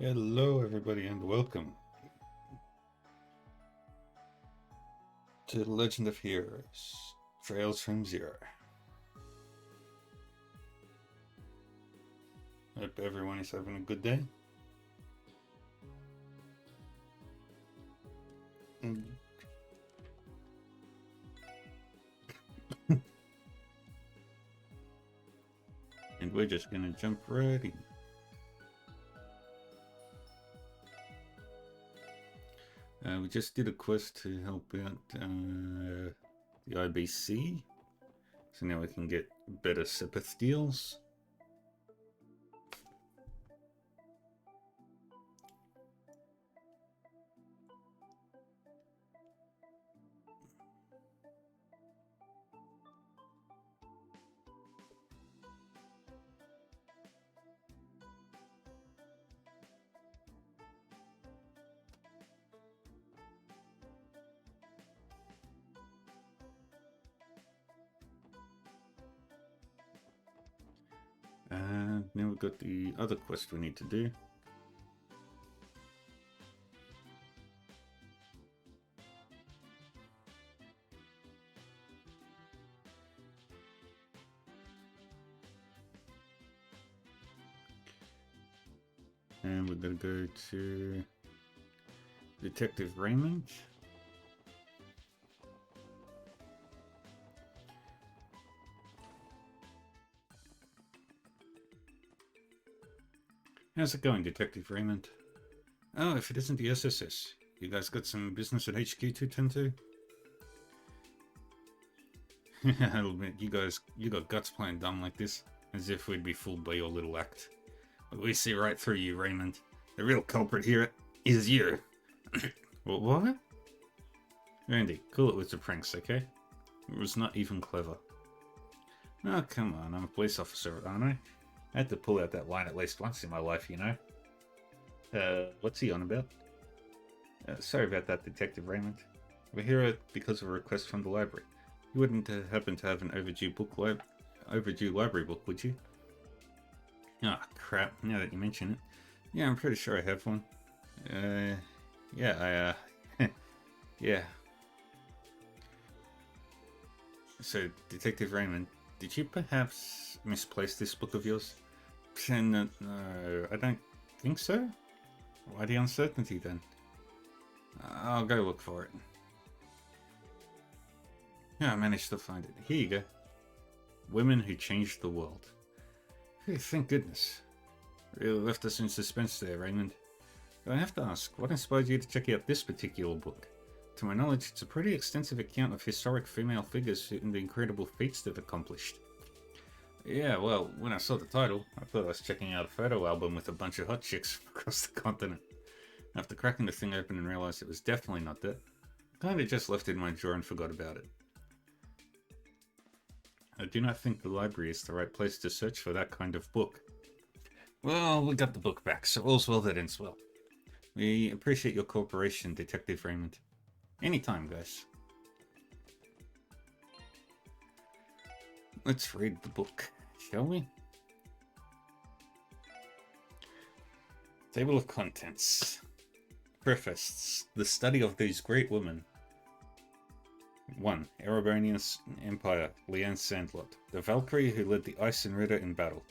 Hello, everybody, and welcome to The Legend of Heroes Trails from Zero. Hope everyone is having a good day. And we're just gonna jump right in. We just did a quest to help out the IBC, so now we can get better Sepith deals. And now we've got the other quest we need to do. And we're gonna go to Detective Raymond. How's it going, Detective Raymond? Oh, if it isn't the SSS, you guys got some business at HQ 210? I'll admit, you got guts playing dumb like this, as if we'd be fooled by your little act. But we see right through you, Raymond. The real culprit here is you. What? Randy, cool it with the pranks, okay? It was not even clever. Oh, come on, I'm a police officer, aren't I? I had to pull out that line at least once in my life, you know? What's he on about? Sorry about that, Detective Raymond. We're here because of a request from the library. You wouldn't happen to have an overdue library book, would you? Ah, oh, crap, now that you mention it. Yeah, I'm pretty sure I have one. Yeah, yeah. So, Detective Raymond, did you perhaps misplace this book of yours? No, I don't think so. Why the uncertainty then? I'll go look for it. Yeah, I managed to find it. Here you go. Women Who Changed the World. Hey, thank goodness. Really left us in suspense there, Raymond. But I have to ask, what inspired you to check out this particular book? To my knowledge, it's a pretty extensive account of historic female figures and the incredible feats they've accomplished. Yeah, well, when I saw the title, I thought I was checking out a photo album with a bunch of hot chicks from across the continent. After cracking the thing open and realized it was definitely not that, I kinda just left it in my drawer and forgot about it. I do not think the library is the right place to search for that kind of book. Well, we got the book back, so all's well that ends well. We appreciate your cooperation, Detective Raymond. Anytime, guys. Let's read the book, shall we? Table of Contents. Preface. The study of these great women. 1. Erebonian Empire, Leanne Sandlot. The Valkyrie who led the Eisenritter in battle.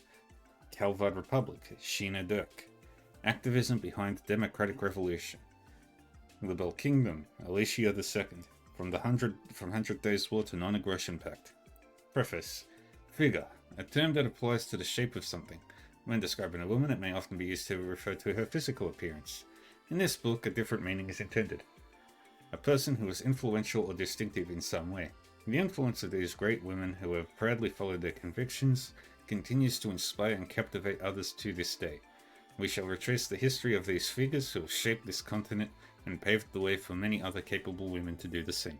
Calvard Republic, Sheena Dirk. Activism behind the Democratic Revolution. The Bell Kingdom, Alicia II. From 100 Days War to Non-Aggression Pact. Preface. Figure. A term that applies to the shape of something. When describing a woman, it may often be used to refer to her physical appearance. In this book, a different meaning is intended. A person who is influential or distinctive in some way. The influence of these great women who have proudly followed their convictions continues to inspire and captivate others to this day. We shall retrace the history of these figures who have shaped this continent and paved the way for many other capable women to do the same.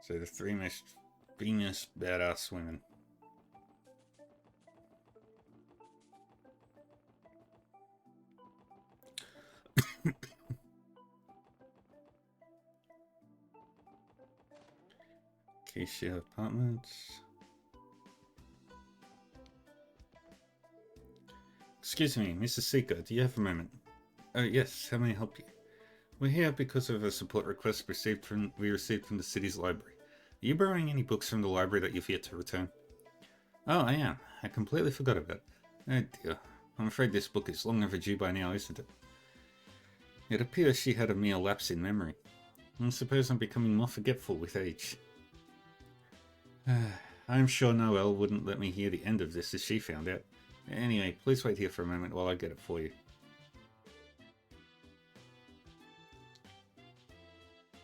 So the 3 most famous badass women. Acacia Apartments. Excuse me, Mrs. Seeker, do you have a moment? Oh, yes, how may I help you? We're here because of a support request we received from the city's library. Are you borrowing any books from the library that you've yet to return? Oh, I am. I completely forgot about it. Oh dear. I'm afraid this book is long overdue by now, isn't it? It appears she had a mere lapse in memory. I suppose I'm becoming more forgetful with age. I'm sure Noelle wouldn't let me hear the end of this if she found out. Anyway, please wait here for a moment while I get it for you.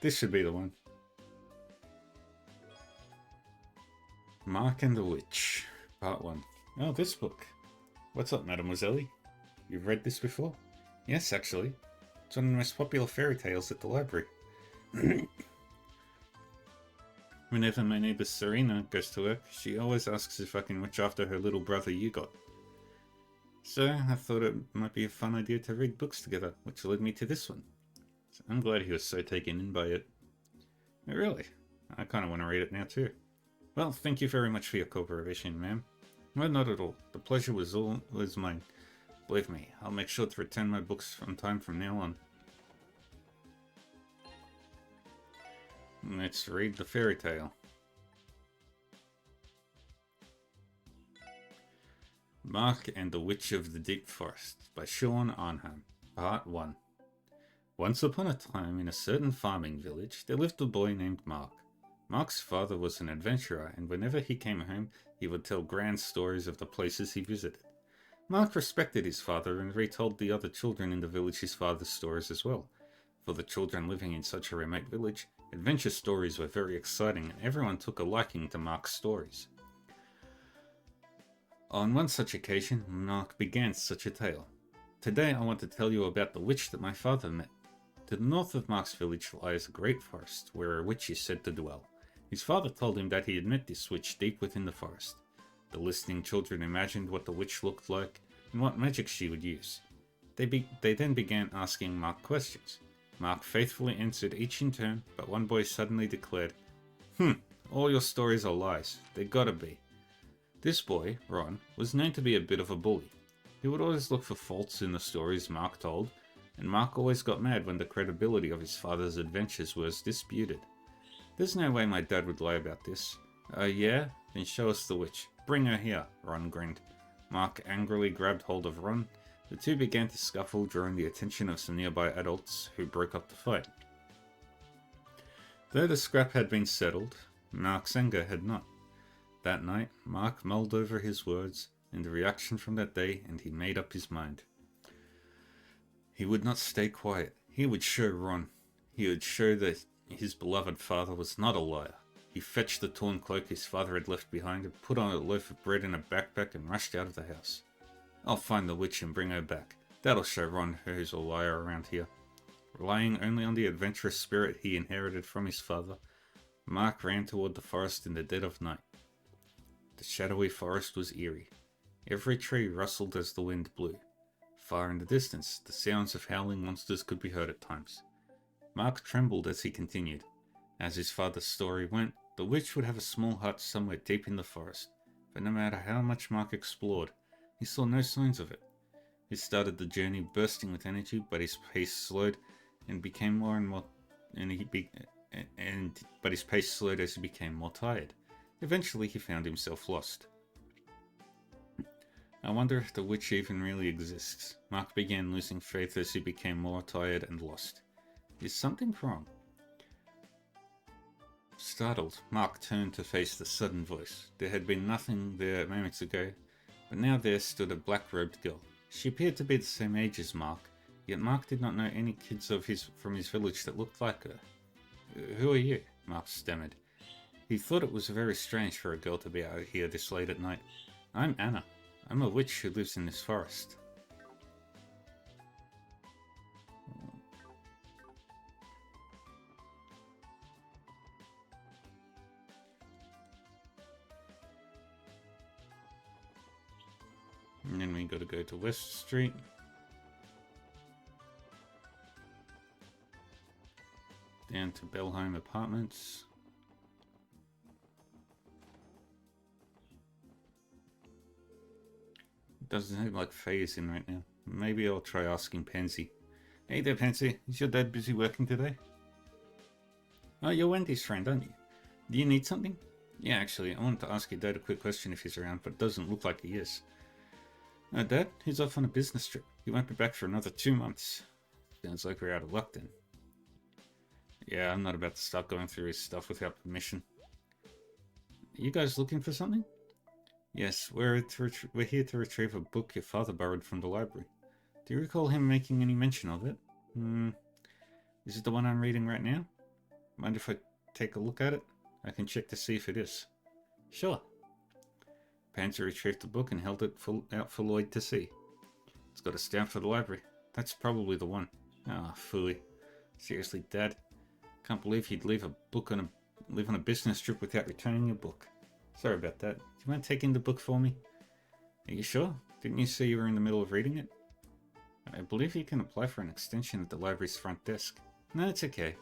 This should be the one. Mark and the Witch, Part 1. Oh, this book. What's up, Mademoiselle? You've read this before? Yes, actually. It's one of the most popular fairy tales at the library. Whenever my neighbour Serena goes to work, she always asks if I can watch after her little brother Hugo. So I thought it might be a fun idea to read books together, which led me to this one. So I'm glad he was so taken in by it. Really? I kind of want to read it now too. Well, thank you very much for your cooperation, ma'am. Well, not at all. The pleasure was mine. Believe me, I'll make sure to return my books on time from now on. Let's read the fairy tale. Mark and the Witch of the Deep Forest by Sean Arnhem, Part 1. Once upon a time, in a certain farming village, there lived a boy named Mark. Mark's father was an adventurer, and whenever he came home, he would tell grand stories of the places he visited. Mark respected his father and retold the other children in the village his father's stories as well. For the children living in such a remote village, adventure stories were very exciting, and everyone took a liking to Mark's stories. On one such occasion, Mark began such a tale. Today I want to tell you about the witch that my father met. To the north of Mark's village lies a great forest, where a witch is said to dwell. His father told him that he had met this witch deep within the forest. The listening children imagined what the witch looked like and what magic she would use. They then began asking Mark questions. Mark faithfully answered each in turn, but one boy suddenly declared, all your stories are lies. They gotta be. This boy, Ron, was known to be a bit of a bully. He would always look for faults in the stories Mark told, and Mark always got mad when the credibility of his father's adventures was disputed. There's no way my dad would lie about this. Yeah? Then show us the witch. Bring her here, Ron grinned. Mark angrily grabbed hold of Ron. The two began to scuffle, drawing the attention of some nearby adults, who broke up the fight. Though the scrap had been settled, Mark's anger had not. That night, Mark mulled over his words and the reaction from that day, and he made up his mind. He would not stay quiet. He would show Ron. He would show that his beloved father was not a liar. He fetched the torn cloak his father had left behind and put on a loaf of bread in a backpack and rushed out of the house. I'll find the witch and bring her back. That'll show Ron who's a liar around here. Relying only on the adventurous spirit he inherited from his father, Mark ran toward the forest in the dead of night. The shadowy forest was eerie. Every tree rustled as the wind blew. Far in the distance, the sounds of howling monsters could be heard at times. Mark trembled as he continued. As his father's story went, the witch would have a small hut somewhere deep in the forest, but no matter how much Mark explored, he saw no signs of it. He started the journey bursting with energy, but his pace slowed and became more and more, but his pace slowed as he became more tired. Eventually, he found himself lost. I wonder if the witch even really exists. Mark began losing faith as he became more tired and lost. Is something wrong? Startled, Mark turned to face the sudden voice. There had been nothing there moments ago, but now there stood a black-robed girl. She appeared to be the same age as Mark, yet Mark did not know any kids from his village that looked like her. Who are you? Mark stammered. He thought it was very strange for a girl to be out here this late at night. I'm Anna. I'm a witch who lives in this forest. And then we gotta go to West Street. Down to Belheim Apartments. Doesn't seem like Faye's in right now. Maybe I'll try asking Pansy. Hey there, Pansy. Is your dad busy working today? Oh, you're Wendy's friend, aren't you? Do you need something? Yeah, actually, I wanted to ask your dad a quick question if he's around, but it doesn't look like he is. Dad, he's off on a business trip. He won't be back for another 2 months. Sounds like we're out of luck then. Yeah, I'm not about to start going through his stuff without permission. Are you guys looking for something? Yes, we're here to retrieve a book your father borrowed from the library. Do you recall him making any mention of it? Is it the one I'm reading right now? Mind if I take a look at it? I can check to see if it is. Sure. Pansy retrieved the book and held it out for Lloyd to see. It's got a stamp for the library. That's probably the one. Ah, phooey. Seriously, Dad? Can't believe he'd leave on a business trip without returning your book. Sorry about that. Do you mind taking the book for me? Are you sure? Didn't you say you were in the middle of reading it? I believe you can apply for an extension at the library's front desk. No, it's okay.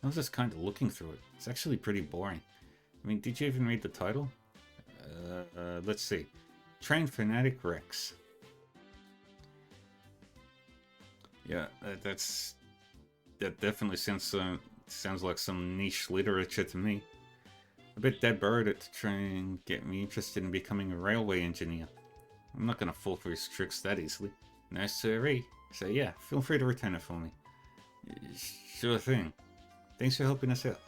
I was just kind of looking through it. It's actually pretty boring. I mean, did you even read the title? Let's see. Train Fanatic Rex. Yeah, that definitely sounds like some niche literature to me. I bet Dad borrowed it to try and get me interested in becoming a railway engineer. I'm not going to fall for his tricks that easily. No siree. So yeah, feel free to return it for me. Sure thing. Thanks for helping us out.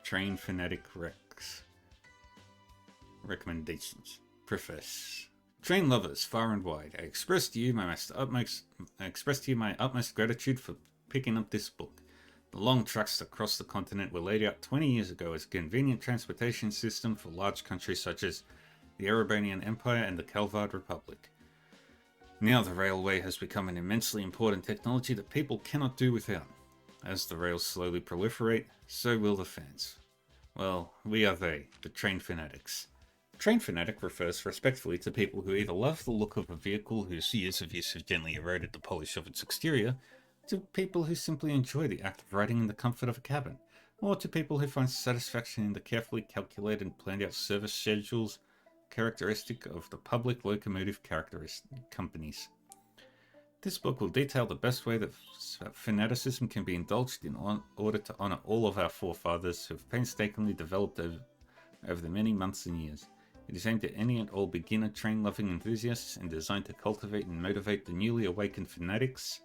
Train Fanatic Rex. Recommendations. Preface. Train lovers far and wide, I express to you my utmost gratitude for picking up this book. The long tracks across the continent were laid out 20 years ago as a convenient transportation system for large countries such as the Erebonian Empire and the Calvard Republic. Now the railway has become an immensely important technology that people cannot do without. As the rails slowly proliferate, so will the fans. Well, we are they, the train fanatics. Train fanatic refers respectfully to people who either love the look of a vehicle whose years of use have gently eroded the polish of its exterior, to people who simply enjoy the act of riding in the comfort of a cabin, or to people who find satisfaction in the carefully calculated and planned out service schedules characteristic of the public locomotive companies. This book will detail the best way that fanaticism can be indulged in order to honor all of our forefathers who have painstakingly developed over the many months and years. It is aimed at any and all beginner train-loving enthusiasts and designed to cultivate and motivate the newly awakened fanatics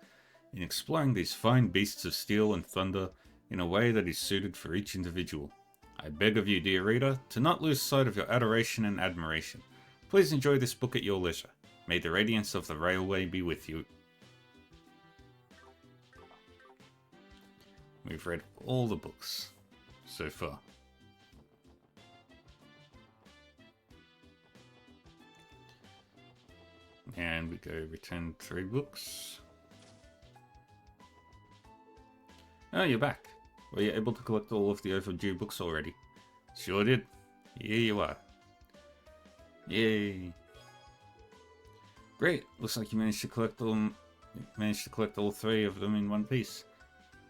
in exploring these fine beasts of steel and thunder in a way that is suited for each individual. I beg of you, dear reader, to not lose sight of your adoration and admiration. Please enjoy this book at your leisure. May the radiance of the railway be with you. We've read all the books so far. And we go return 3 books. Oh, you're back. Were you able to collect all of the overdue books already? Sure did. Here you are. Yay. Great. Looks like you managed to collect all 3 of them in one piece.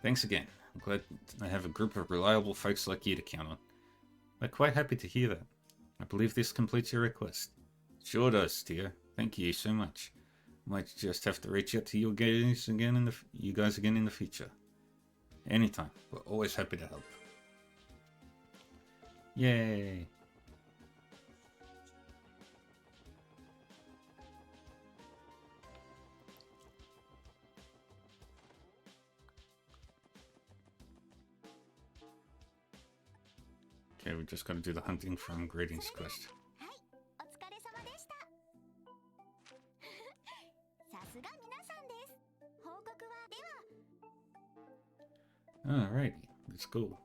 Thanks again. I'm glad I have a group of reliable folks like you to count on. I'm quite happy to hear that. I believe this completes your request. Sure does, dear. Thank you so much. Might just have to reach out to you guys again in the future. Anytime. We're always happy to help. Yay. Okay, we just gotta do the hunting from Greetings quest. Alrighty, let's go.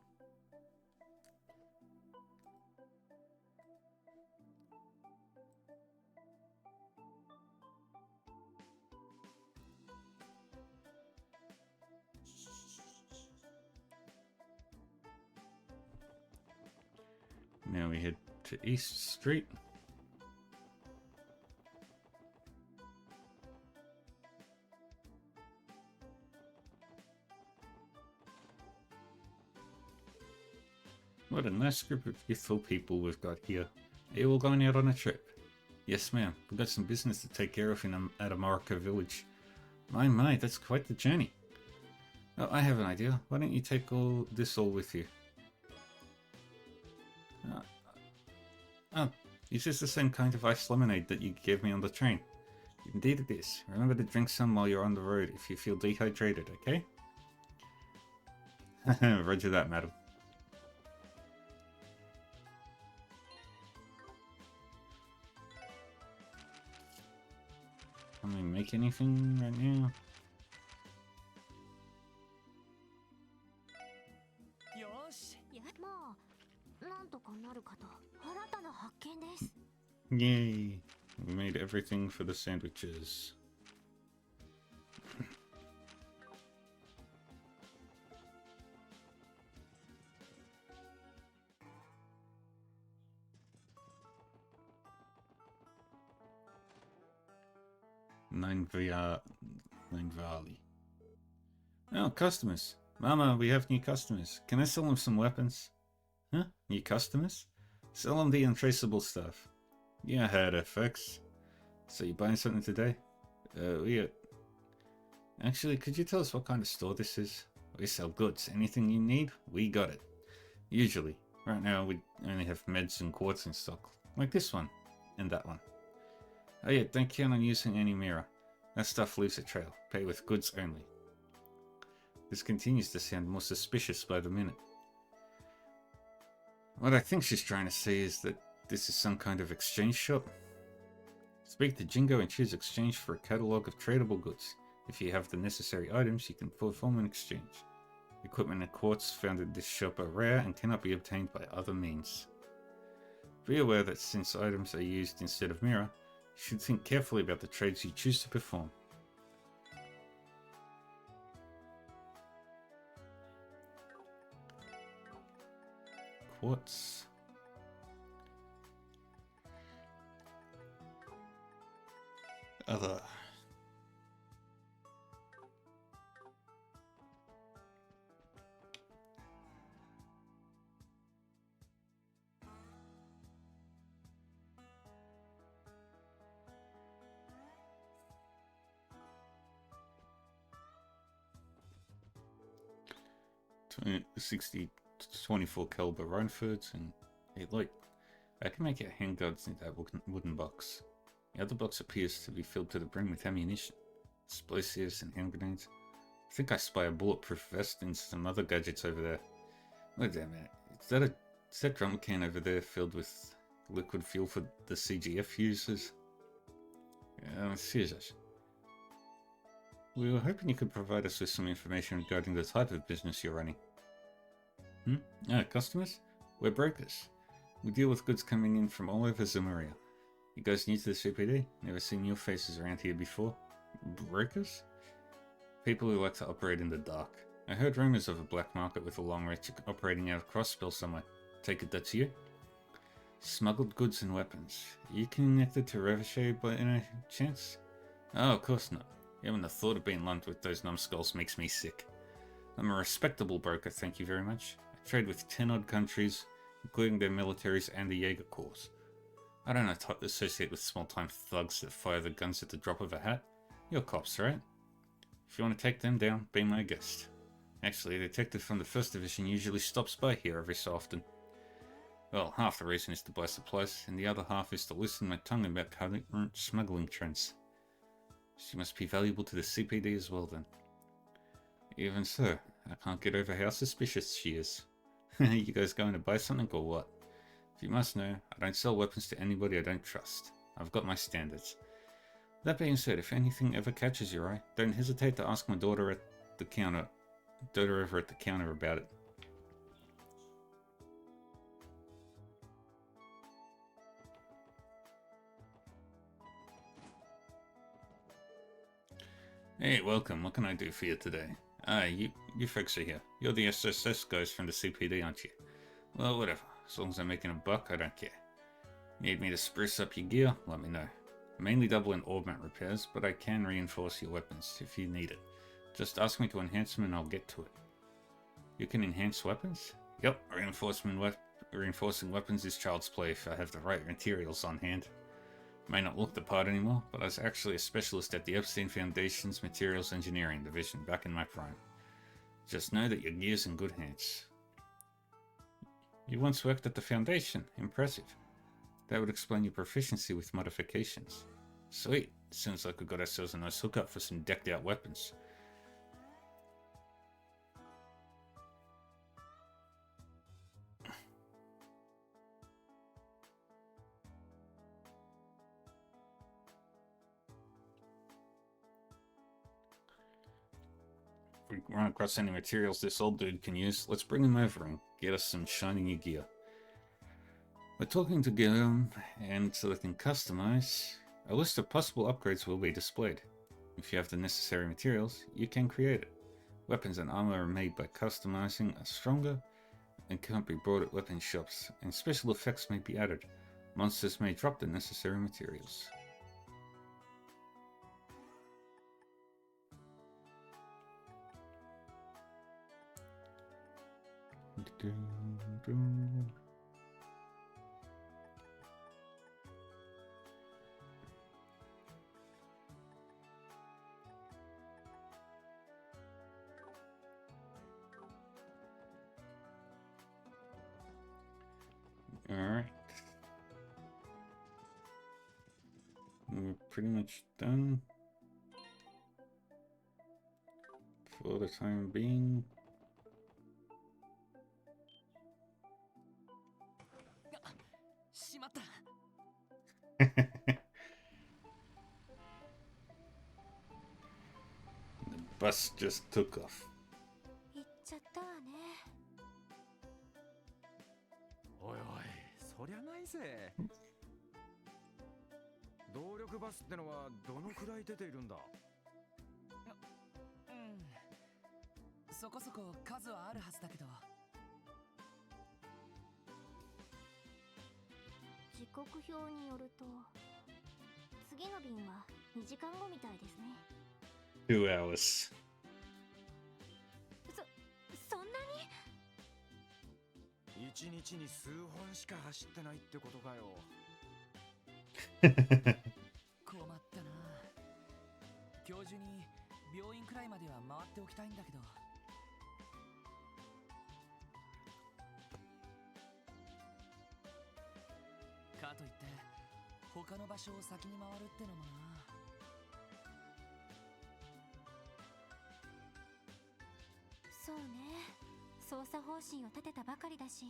Now we head to East Street. What a nice group of youthful people we've got here. Are you all going out on a trip? Yes, ma'am. We've got some business to take care of at Amorica Village. My, that's quite the journey. Oh, I have an idea. Why don't you take all with you? Oh, is this the same kind of ice lemonade that you gave me on the train? Indeed it is. Remember to drink some while you're on the road if you feel dehydrated, okay? Roger that, madam. Can we make anything right now? Yay! We made everything for the sandwiches. Nine Valley. Oh, customers. Mama, we have new customers. Can I sell them some weapons? Huh? New customers? Sell them the untraceable stuff. Yeah, I had FX. So you buying something today? Yeah. Actually, could you tell us what kind of store this is? We sell goods. Anything you need, we got it. Usually. Right now, we only have meds and quartz in stock. Like this one. And that one. Oh yeah, don't count on using any mirror. That stuff leaves a trail. Pay with goods only. This continues to sound more suspicious by the minute. What I think she's trying to say is that this is some kind of exchange shop. Speak to Jingo and choose exchange for a catalogue of tradable goods. If you have the necessary items, you can perform an exchange. Equipment and quartz found in this shop are rare and cannot be obtained by other means. Be aware that since items are used instead of mirror, you should think carefully about the trades you choose to perform. Quartz. Other. $60 to 24 caliber Reinfords and 8 light. I can make out handguards in that wooden box. The other box appears to be filled to the brim with ammunition, explosives and hand grenades. I think I spy a bulletproof vest and some other gadgets over there. Wait a minute, is that drum can over there filled with liquid fuel for the CGF users? Jesus. We were hoping you could provide us with some information regarding the type of business you're running. Customers? We're brokers. We deal with goods coming in from all over Zemuria. You guys new to the CPD? Never seen your faces around here before? Brokers? People who like to operate in the dark. I heard rumors of a black market with a long reach operating out of Crossspell somewhere. Take it that's you? Smuggled goods and weapons. Are you connected to Revochet by any chance? Oh, of course not. Even the thought of being lumped with those numbskulls makes me sick. I'm a respectable broker, thank you very much. I trade with 10 odd countries, including their militaries and the Jaeger Corps. I don't associate with small-time thugs that fire the guns at the drop of a hat. You're cops, right? If you want to take them down, be my guest. Actually, a detective from the 1st Division usually stops by here every so often. Well, half the reason is to buy supplies, and the other half is to loosen my tongue about current smuggling trends. She must be valuable to the CPD as well then. Even so, I can't get over how suspicious she is. You guys going to buy something or what? If you must know, I don't sell weapons to anybody I don't trust. I've got my standards. That being said, if anything ever catches your eye, don't hesitate to ask my daughter over at the counter about it. Hey, welcome. What can I do for you today? You folks are here. You're the SSS guys from the CPD, aren't you? Well, whatever. As long as I'm making a buck, I don't care. Need me to spruce up your gear? Let me know. I mainly double in augment repairs, but I can reinforce your weapons if you need it. Just ask me to enhance them and I'll get to it. You can enhance weapons? Yep, reinforcing weapons is child's play if I have the right materials on hand. May not look the part anymore, but I was actually a specialist at the Epstein Foundation's Materials Engineering Division back in my prime. Just know that your gear's in good hands. You once worked at the Foundation. Impressive. That would explain your proficiency with modifications. Sweet. Seems like we got ourselves a nice hookup for some decked out weapons. If we run across any materials this old dude can use, let's bring him over and get us some shiny new gear. We're talking to Guillaume, and so they can customize. A list of possible upgrades will be displayed. If you have the necessary materials, you can create it. Weapons and armor are made by customizing are stronger and can't be bought at weapon shops, and special effects may be added. Monsters may drop the necessary materials. Alright. We're pretty much done for the time being. The bus just took off. 行っちゃったわね。おいおい、そりゃないぜ。動力バスってのはどのくらい出ているんだ？そこそこ数はあるはずだけど。時刻表によると、次の便は2時間後みたいですね。2 hours. そんなに？1日に数本しか走ってないってことかよ。困ったな。今日中に病院くらいまでは回っておきたいんだけど。かといって他の場所を先に回るってのもな。そうね。捜査方針を立てたばかりだし。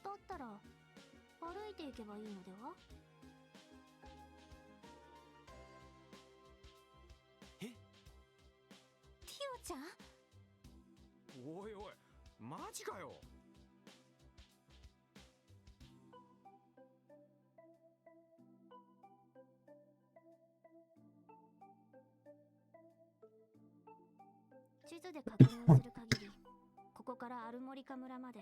だったら歩いていけばいいのでは？え？ティオちゃん？おいおい、マジかよ。地図で確認する限り、ここからアルモリカ村まで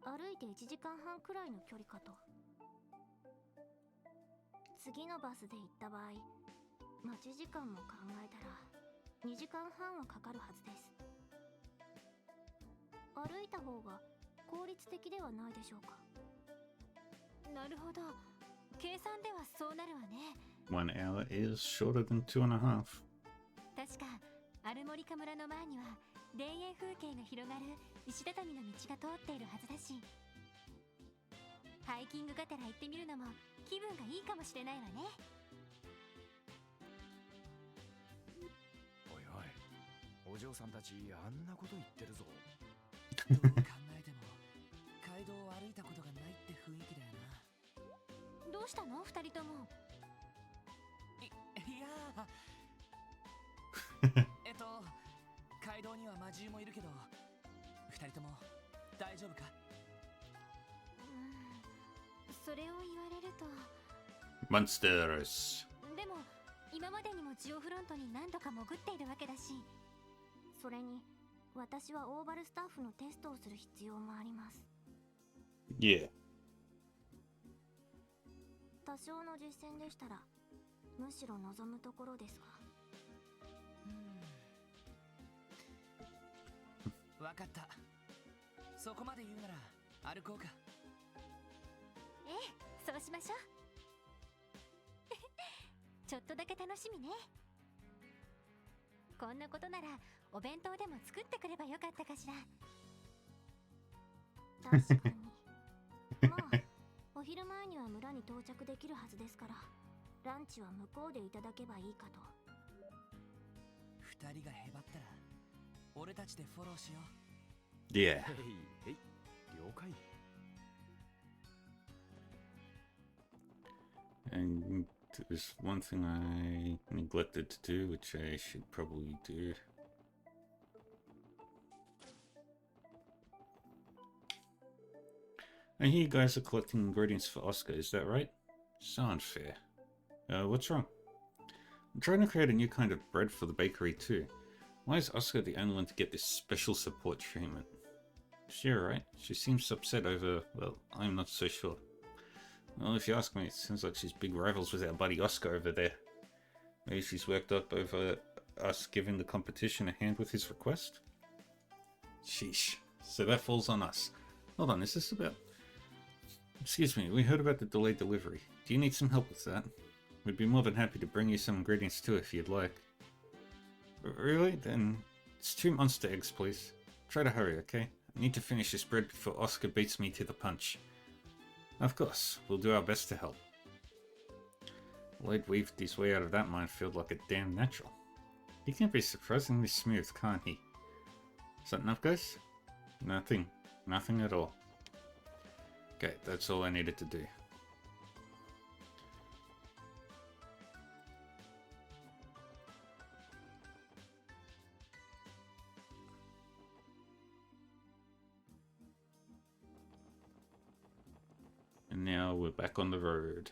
歩いて1時間半くらいの距離かと。次のバスで行った場合、待ち時間も考えたら2時間半はかかるはずです。歩いた方が効率的ではないでしょうか。なるほど。計算ではそうなるわね。 1 hour is shorter than 2.5. 確かアルモリカ村の前には田園風景が広がる石畳の道が通っているはずだし、ハイキングがてら行ってみるのも気分がいいかもしれないわね。おいおい、お嬢さんたちあんなこと言ってるぞ。どう考えても街道を歩いたことがないって雰囲気だよな。どうしたの二人とも。いや街道には魔獣もいるけど、二人とも大丈夫か？それを言われると。 Monsters. でも今までにもジオフロントに何度か潜っているわけだし、それに私はオーバルスタッフのテストをする必要もあります。Yeah. 多少の実践でしたらむしろ望むところですが。わかった。そこまで言うなら歩こうか。ええ、そうしましょう。ちょっとだけ楽しみね。こんなことならお弁当でも作ってくればよかったかしら。確かに。まあお昼前には村に到着できるはずですから、ランチは向こうでいただけばいいかと。二人がへばったら俺たちでフォローしよう。 Yeah. へいへい、了解。 And there's one thing I neglected to do, which I should probably do. I hear you guys are collecting ingredients for Oscar, is that right? So unfair. What's wrong? I'm trying to create a new kind of bread for the bakery too. Why is Oscar the only one to get this special support treatment? Is she alright? She seems upset over, well, I'm not so sure. Well, if you ask me, it sounds like she's big rivals with our buddy Oscar over there. Maybe she's worked up over us giving the competition a hand with his request? Sheesh. So that falls on us. Hold on, is this about... Excuse me, we heard about the delayed delivery. Do you need some help with that? We'd be more than happy to bring you some ingredients too if you'd like. Really? Then it's 2 monster eggs, please. Try to hurry, okay? I need to finish this bread before Oscar beats me to the punch. Of course, we'll do our best to help. Lloyd weaved his way out of that minefield like a damn natural. He can be surprisingly smooth, can't he? Is that enough, guys? Nothing. Nothing at all. Okay, that's all I needed to do. And now we're back on the road.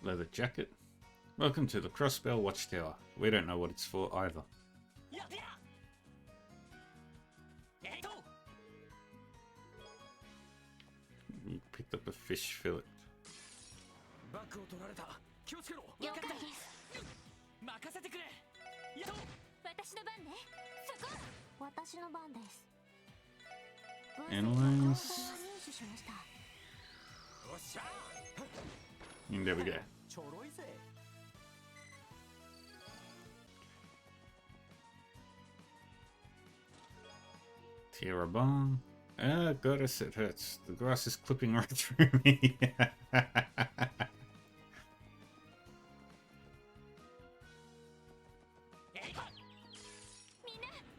Leather jacket. Welcome to the Crossbell Watchtower. We don't know what it's for either. You picked up a fish fillet. バッグを取られた。気をつけろ。了解です。任せてくれ。やっと。私の番ね。そこ。私の番です。 Analyze. 入手しました。おっしゃ。 And there we go. ちょろいぜ。Tierra bomb. Ah, goddess, it hurts. The grass is clipping right through me. みんな、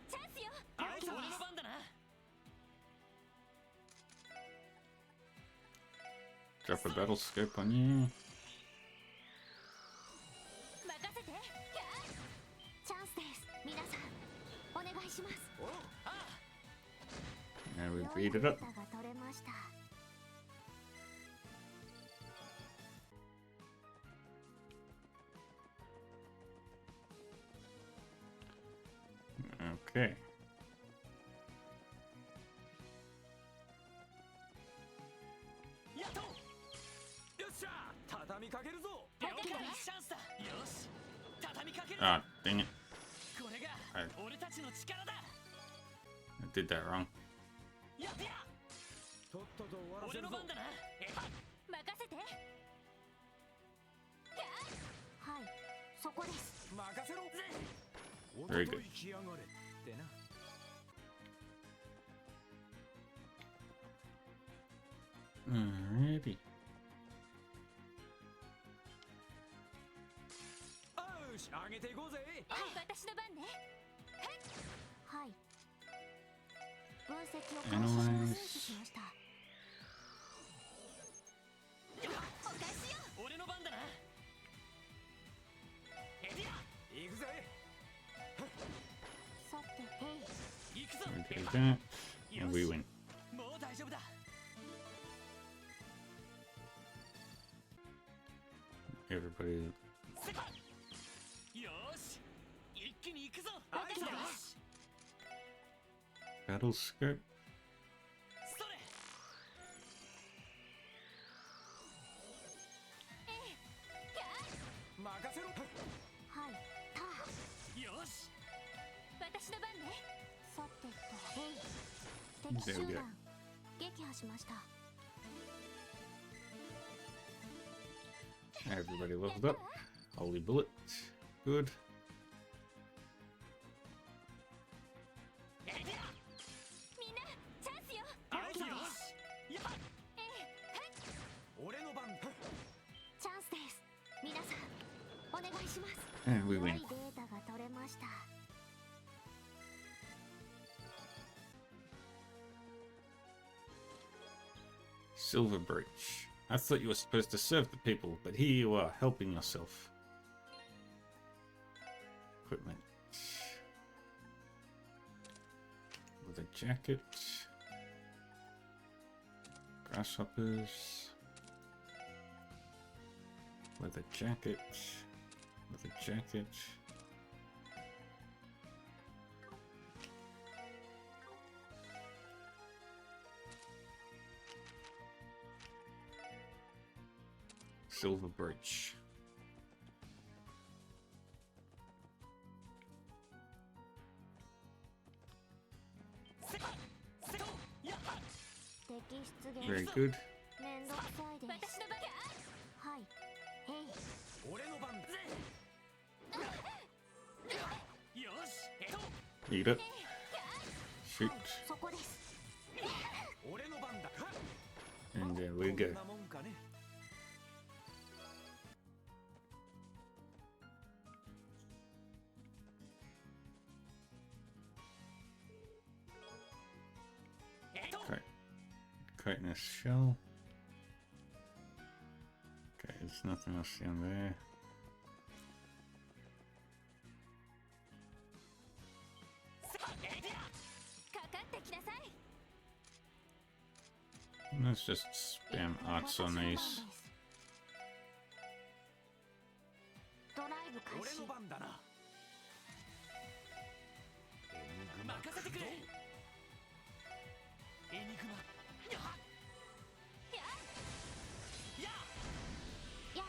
チャンスよ。あいつ俺の番だな。 Drop a battle scope on you. 任せて。チャンスです。皆さん、お願いします。 And we beat it up. 良いデータが取れました。 Okay. やっと。よっしゃ。畳みかけるぞ。大きなチャンスだ。よし。畳みかける。 Ah, dang it. これが俺たちの力だ。 I did that wrong. やってや。とっとと終わらせるぞ。俺の番だな。任せて。はい、そこです。任せろ。 Very good. 生きやがれってな。 Alrighty. よし、上げていこうぜ。はい、私の番ね。はい。分析を開始しました。お返しよ。俺の番だな。エディア、行くぜ。that, and we win. もう大丈夫だ Everybody, よし一気に行くぞわかったわよし battle scope. それ任せろはいたよし私の番ねさてと敵集団撃破しました Everybody leveled up. Holy bullet. Good. エディアみんなチャンスよよしやっ俺の番チャンスです皆さんお願いします And we 良い win. データが取れました Silver Breach. I thought you were supposed to serve the people, but here you are, helping yourself. Equipment. Leather jacket. Grasshoppers. Leather jacket. Leather jacket. Silver Bridge. Very good. めんどくさいです私の番はいへい俺の番よし Eat it. Shoot. そこです 俺の番だ And there we こ go. んなもんかね Okay. Chitinous shell. Okay, there's nothing else down there. Let's just spam arts on these. ドライブ開俺始の番だな任せてくれエニグマやっやや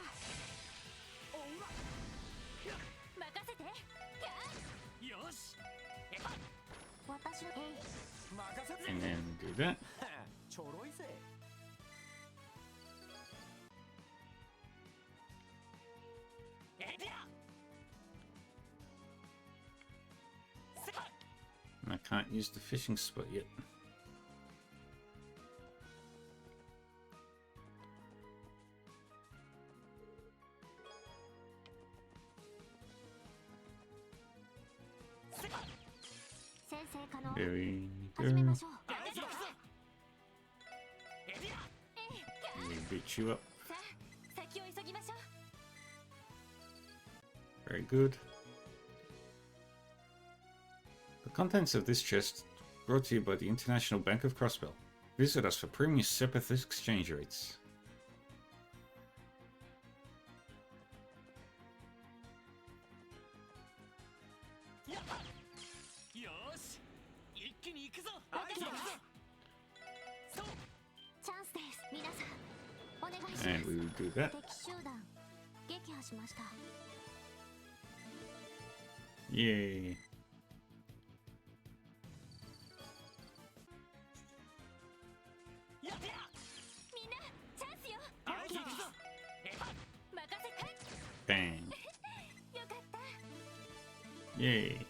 おうわ任せてよし私のへい任せて And then do that. ちょろいぜエディア And I can't use the fishing spot yet. There we 始め go. ましょう エディア We beat you up. さあ先を急ぎましょう Very good. The contents of this chest brought to you by the International Bank of Crossbell. Visit us for premium Sepith exchange rates. やっよし一気に行くぞわかったわそうチャンスです皆さんお願いし And ま we す will do that. 敵集団撃破しました Yay. やってやみんなチャンスよ行くぞ任せて Bang. よかった Yay.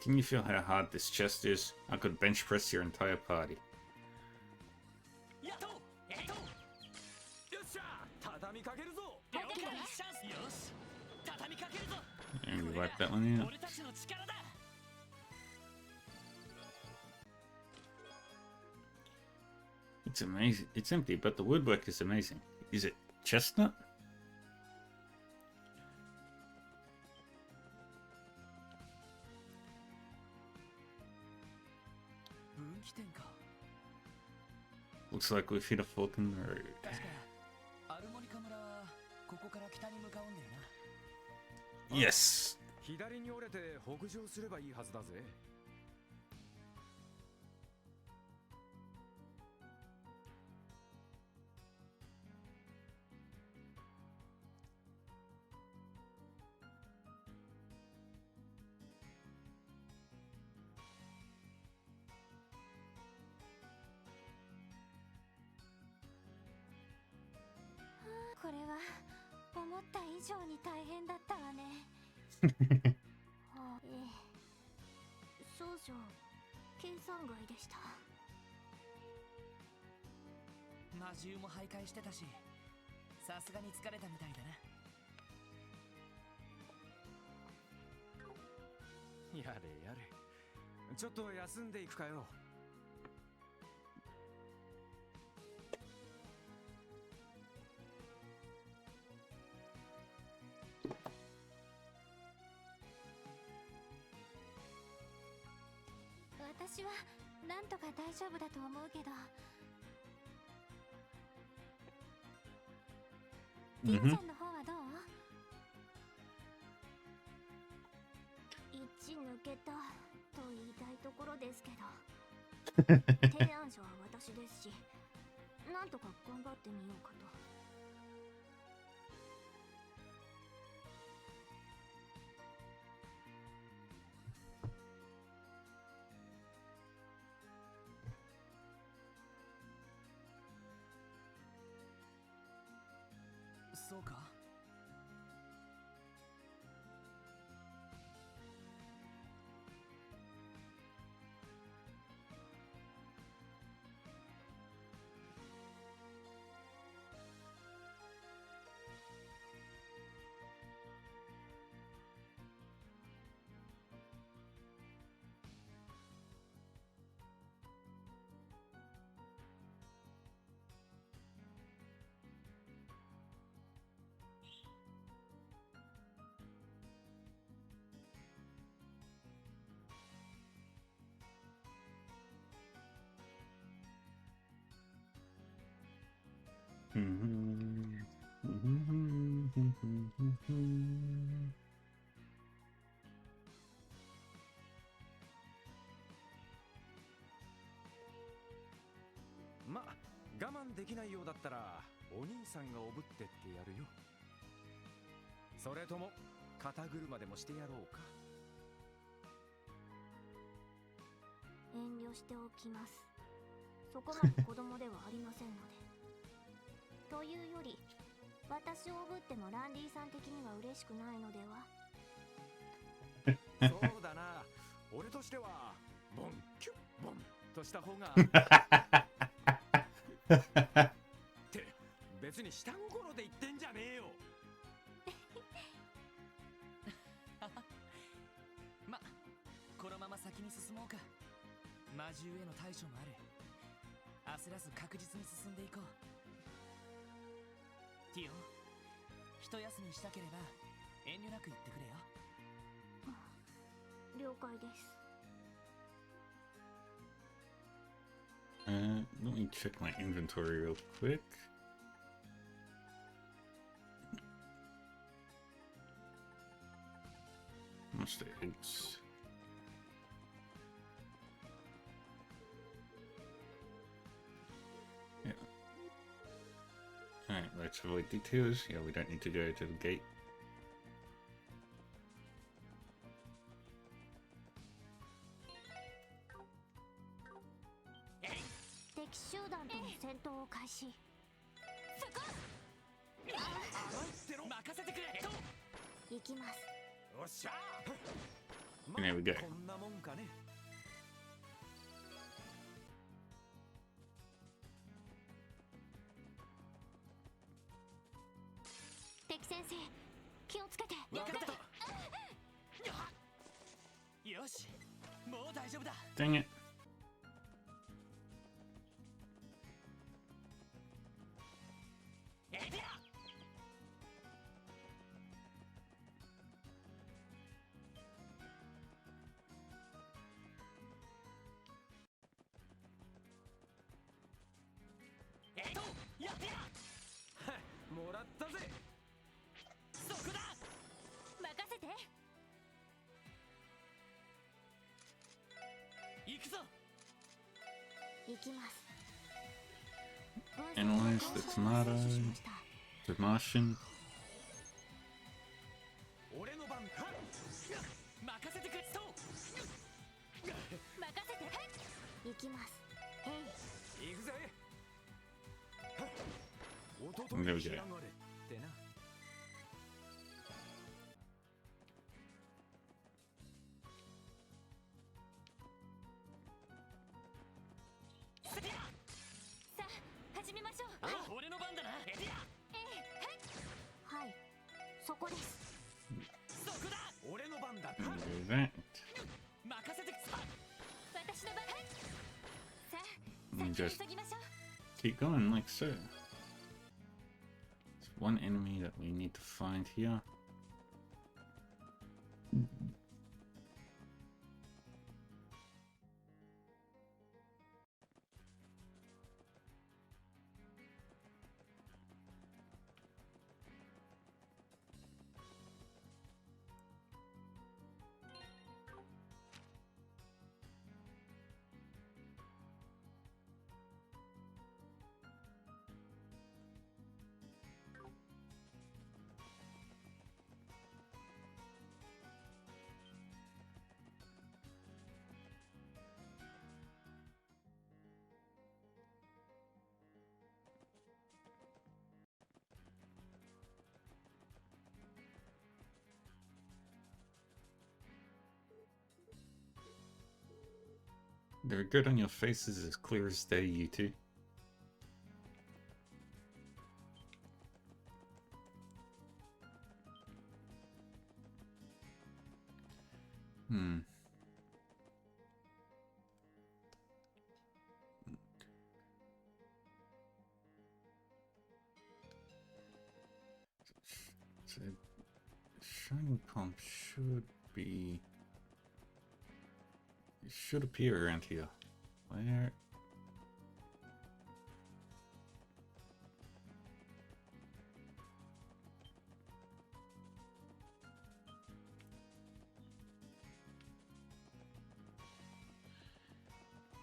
Can you feel how hard this chest is? I could bench press your entire party. やっとよっしゃ畳みかけるぞわかったわチャンスよし畳みかけるぞ And we wipe that one out. 俺たちの力だ It's amazing. It's empty, but the woodwork is amazing. Is it chestnut? 分岐点か。 Looks like we've hit a fork in the road. 確かアルモニカ村はここから北に向かうんだよな。 Yes! 左に折れて北上すればいいはずだぜ。これは思った以上に大変だったわね。少々計算外でした。魔獣も徘徊してたし、さすがに疲れたみたいだな。やれやれ。ちょっと休んでいくかよ。私はなんとか大丈夫だと思うけど、ティアちゃんの方はどう？一抜けたと言いたいところですけど提案者は私ですし、なんとか頑張ってみようかと。そうか。ま、我慢できないようだったらお兄さんがおぶってってやるよ。それとも肩車でもしてやろうか。遠慮しておきます。そこまで子供ではありませんので。というより、私をおぶってもランディさん的には嬉しくないのでは？そうだな。俺としてはボンキュッボンとした方がって別に下心で言ってんじゃねえよ。ま、このまま先に進もうか。魔獣への対処もある。焦らず確実に進んでいこう。ティオ、一休みしたければ遠慮なく言ってくれよ。了解です。Let me check my inventory real quick. Must the eggs? Yeah. Alright, let's avoid detours. Yeah, we don't need to go to the gate. 敵集団との戦闘を開始。任せてくれ。行きます。よっしゃ。 There we go. こんなもんかね。敵先生、気をつけて。分かった。よし、もう大丈夫だ。 Dang it. えい、きます。 Analyze the tomato, the Martian. 俺の番。任せてくれ。そう任せて。行きます。行くぜ。弟 There we に go. 嫌がれってな。さあ始めましょう。俺の番だな。エディア。はい、そこです。そこだ。俺の番だ。 Do that. 任せて。私の番。さあ And 先に just 急ぎましょう。 keep going like so. There's one enemy that we need to find here. They're good on your faces, as clear as day, you two. Hmm. So, Shining Pump should be... It should appear around here. Where?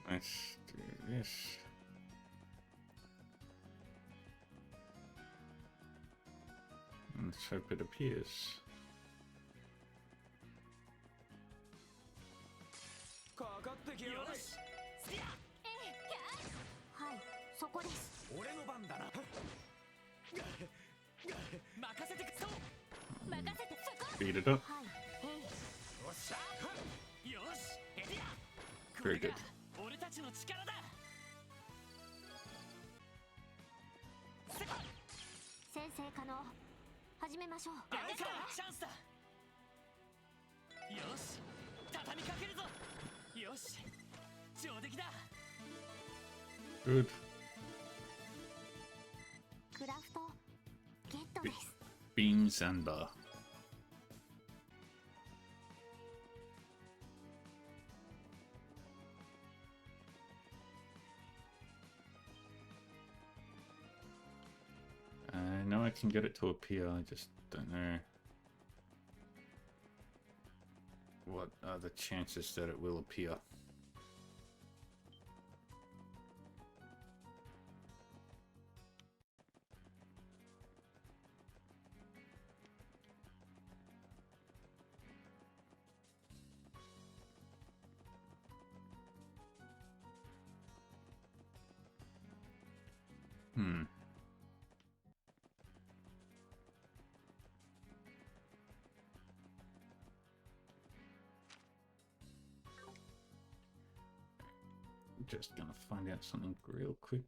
Let's do this. Let's hope it appears. かかってきやがれ。よし。スティア。はい、そこです。俺の番だな。任せてく。そう。任せて。そこ。 Speed it up. はい、おっしゃ。よし。エディア。こ Very れ good. が俺たちの力だ。先生可能。始めましょう。あれか。チャンスだ。よし。畳みかけるぞ。よし。上出来だ。 Good. クラフトゲットです。 Beam Sander. I know I can get it to appear, I just don't know what are the chances that it will appear. Hmm. Just gonna find out something real quick.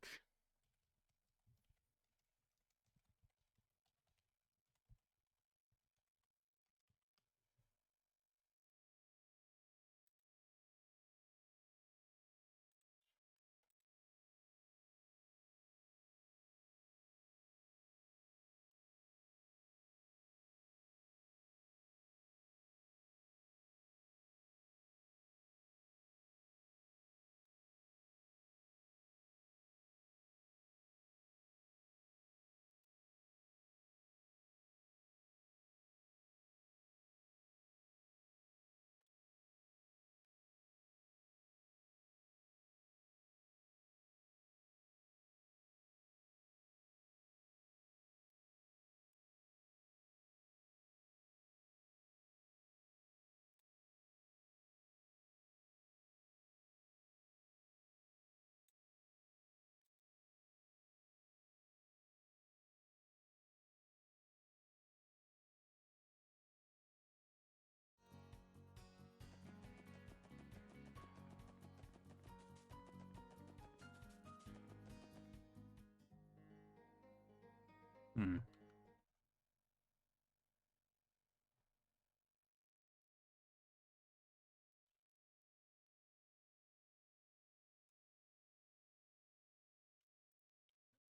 Hmm.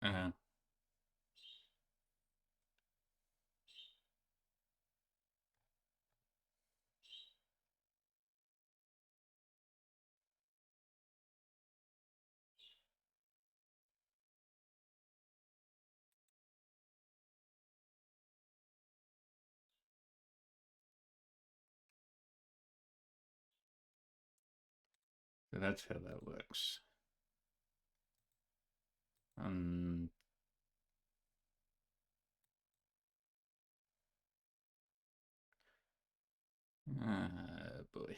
Uh, so that's how that works. Boy.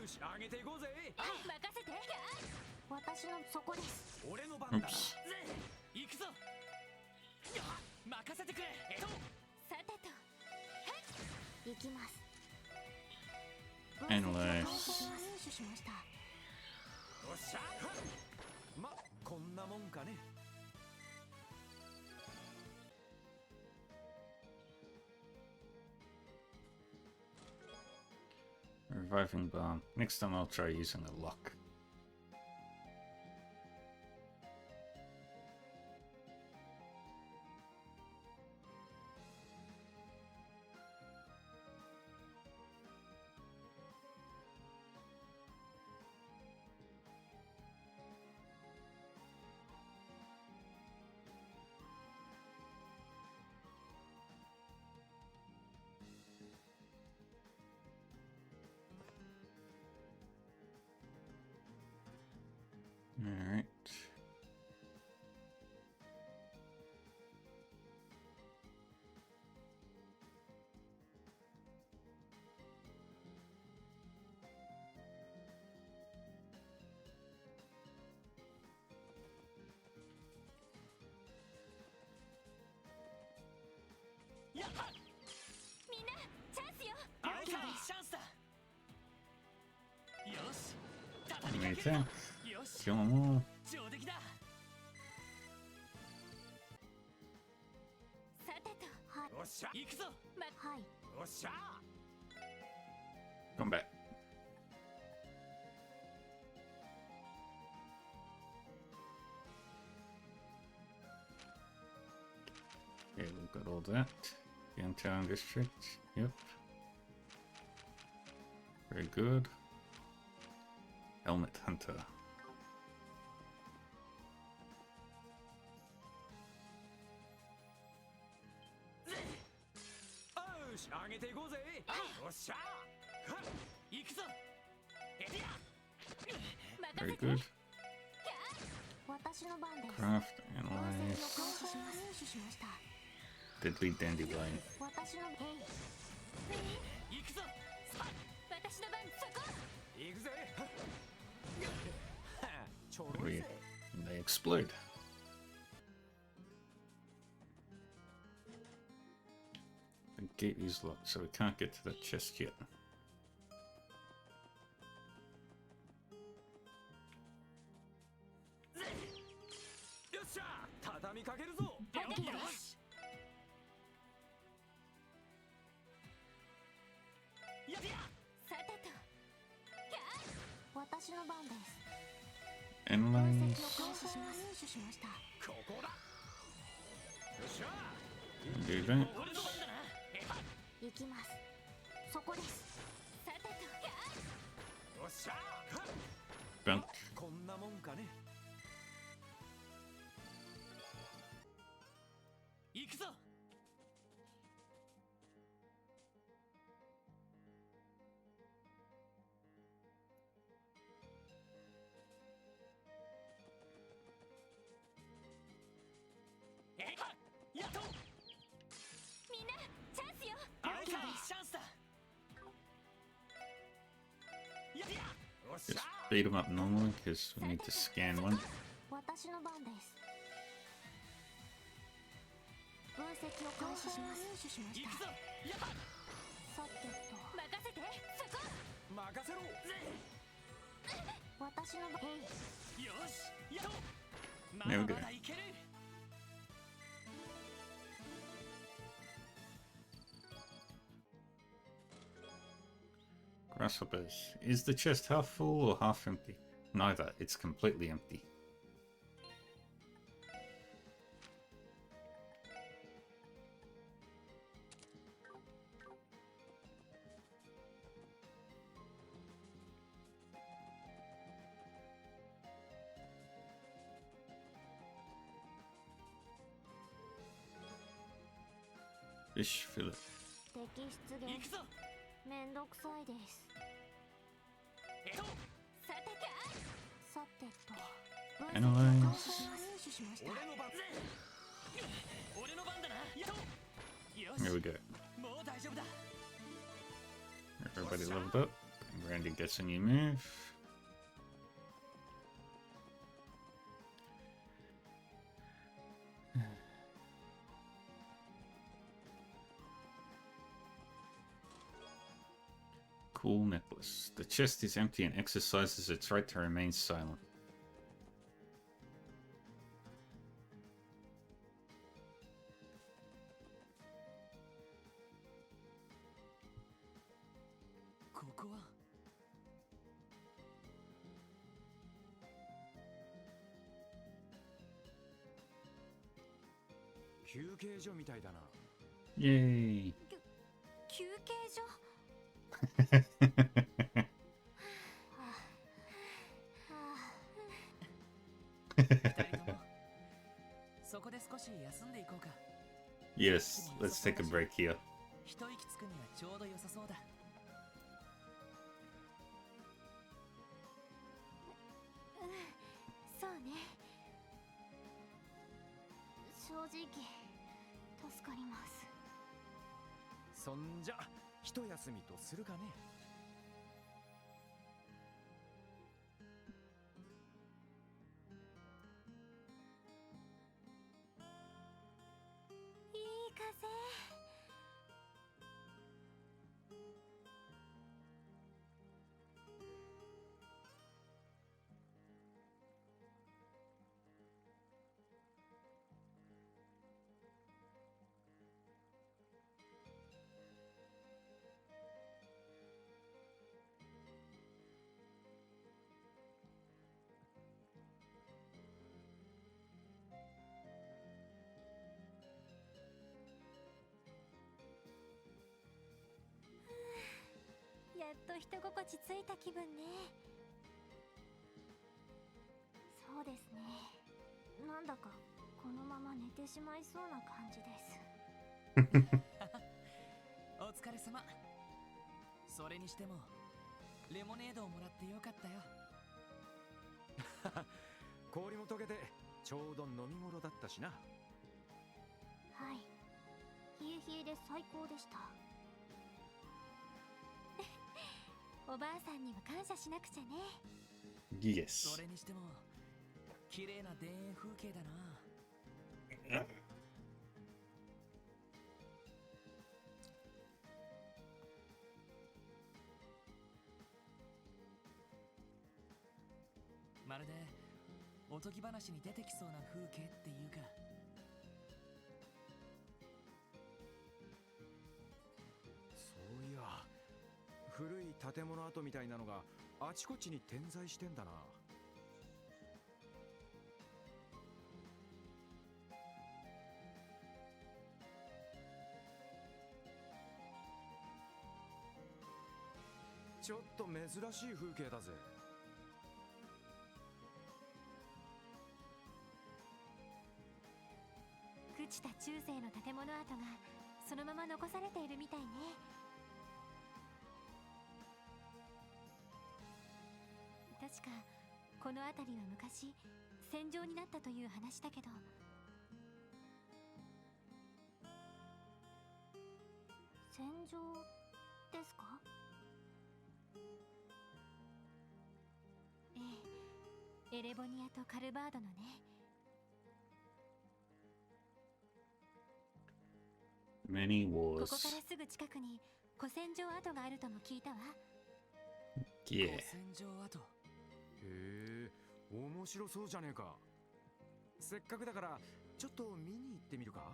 よし上げていこうぜ。はい任せて。私のそこです。俺の番だな。 Oops. 行くぞ。や任せてくれ。さてと行きます。 Endless. 入手しました。よっしゃ。まこんなもんかね。 Reviving bomb. Next time I'll try using a lock. Alright. Anything? Kill them all. 上出来だ。さてとよっしゃ。行くぞ。はい。よっしゃ。 Come back. Okay, we've got all that. Downtown district. Yep. Very good. Helmet Hunter. よし上げていこうぜ。よっしゃ。行くぞ。 Very good. 私の番です。 Craft, 入 analyze. 手しました。 Deadly Dandelion. 私の行くぞ。私の番そこ。行くぜ。ちょろい We, ぜ。 they explode. The gate is locked, so we can't get to that chest yet. よっしゃ。畳みかけるぞ。よし。やっさてと私の番です。 Analyze. 入手しました。ここだ。よっしゃ。 Do that. 俺の番だな。行きます。そこです。さてとよっしゃ。 Bunk. こんなもんかね。 行くぞ。やっ beat him up normally because we need to scan one. 私の番です。分析を開始します。入手しました。さてと任せて。そこ任せろ。私の番。よしやっとま There だ we ま go. だいける。 Grasshoppers. Is the chest half full or half empty? Neither. It's completely empty. Fish fillet. 摘出行源くぞ。めんどくさいです。さてか。さてと分析を開始します。入手しました。俺の番。俺の番だな。やっとよ There we し go. もう大丈夫だ。 Everybody leveled up. Randy gets a new move. Cool necklace. The chest is empty and exercises its right to remain silent. Yay! 休憩所。そこで少し休んでいこうか。 Yes, let's take a break here. 一息つくにはちょうど良さそうだ。そうね。正直助かります。そんじゃ一休みとするかね。いい風。やっと人心地ついた気分ね。そうですね。なんだかこのまま寝てしまいそうな感じです。お疲れ様。それにしてもレモネードをもらってよかったよ。氷も溶けてちょうど飲み頃だったしな。はい。冷え冷えで最高でした。おばあさんには感謝しなくちゃね。Yes. それにしても綺麗な田園風景だな。まるでおとぎ話に出てきそうな風景っていうか。そういや、古い建物跡みたいなのがあちこちに点在してんだな。ちょっと珍しい風景だぜ。朽ちた中世の建物跡がそのまま残されているみたいね。確かこの辺りは昔戦場になったという話だけど。戦場ですか？エレボニアとカルバードのね。 Many ここから wars. すぐ近くに古戦場跡があるとも聞いたわ。 Yeah. 古戦場跡。へえ、面白そうじゃねえか。せっかくだからちょっと見に行ってみるか。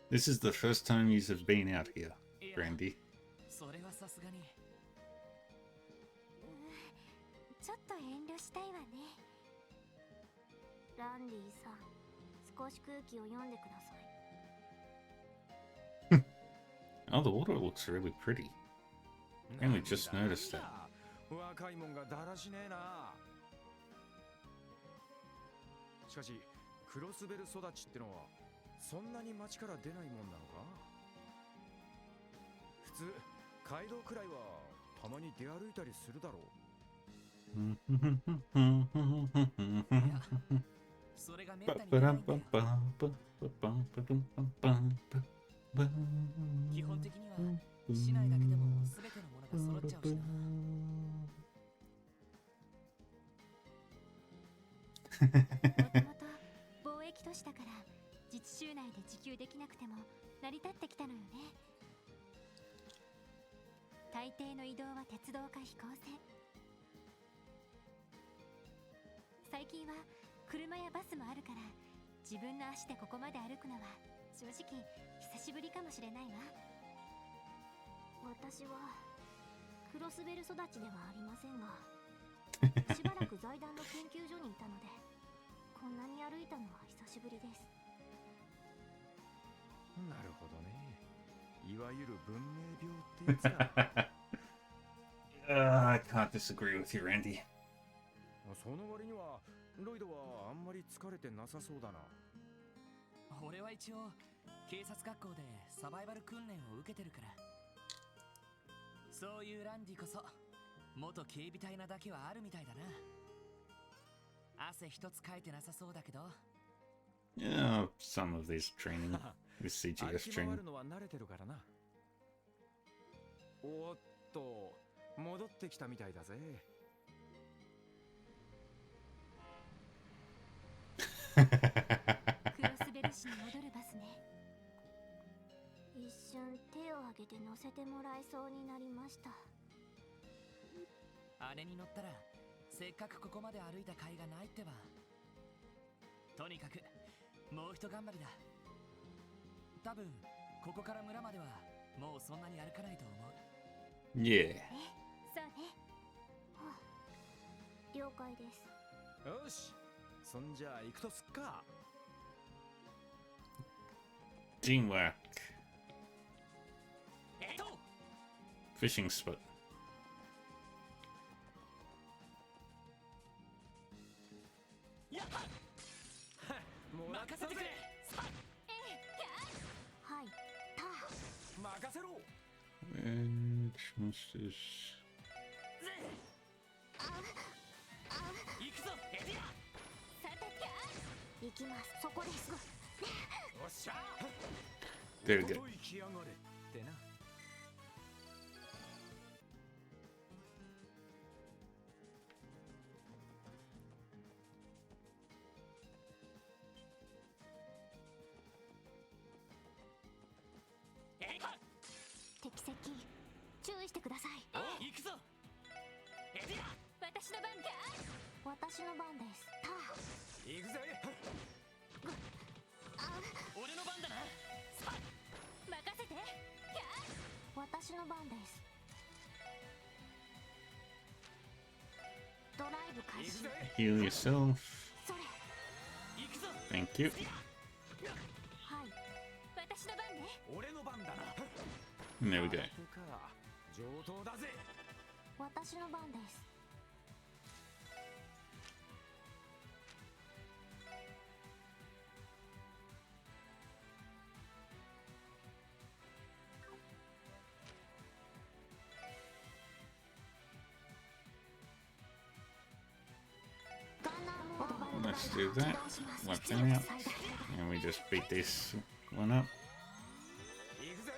This is the first time you have been out here, いや Brandy. それはさすがに。ちょっと遠慮したいわね。ランディさん、少し空気を読んでください。 Oh, the water looks really pretty. I only just noticed that. 若いもんがだらしねえな。しかしクロスベル育ちってのはそんなに町から出ないもんなのか。普通街道くらいはたまに出歩いたりするだろう。それがめったに出ないんだよ。基本的には市内だけでも全てのものが揃っちゃうしな。もともと貿易都市だから自治州内で自給できなくても成り立ってきたのよね。大抵の移動は鉄道か飛行船。最近は車やバスもあるから自分の足でここまで歩くのは正直久しぶりかもしれないわ。私はクロスベル育ちではありませんがしばらく財団の研究所にいたのでこんなに歩いたのは久しぶりです。なるほどね。いわゆる文明病ってやつか。I can't disagree with you, Randy. その割にはロイドはあんまり疲れてなさそうだな。俺は一応警察学校でサバイバル訓練を受けてるから。そういうランディこそ元警備隊なだけはあるみたいだな。汗一つかいてなさそうだけど。 Yeah, some of this training, this 歩 CGS き回 training. るのは慣れてるからな。おっと、戻ってきたみたいだぜ。クロスベル市に戻るバスね。一瞬手を挙げて乗せてもらえそうになりました。あれに乗ったらせっかくここまで歩いた甲斐がないってば。とにかくもう一頑張りだ。多分ここから村まではもうそんなに歩かないと思う。 Yeah. そうね。はあ、了解です。よし、そんじゃ行くとすっか。 Teamwork. えっと Fishing spot. やっもらったぜ。任せてくれ。さはい、任せろ。What's this? 行くぞエディア。さて行きます。そこです。よっしゃ。 There we go. と行きやがれってな。えいか。敵接近注意してください。行くぞエディア。私の番か。私の番です。行くぜ。俺の番だな。さ任せて。私の番です。ドライブ開始。行くぜ。 Heal yourself. それ。行くぞ。 Thank you. はい。私の番ね。俺の番だな。 And there we go. てか上等だぜ。私の番です。Let's do that. Wipe them out. And we just beat this one up. 行くぜ。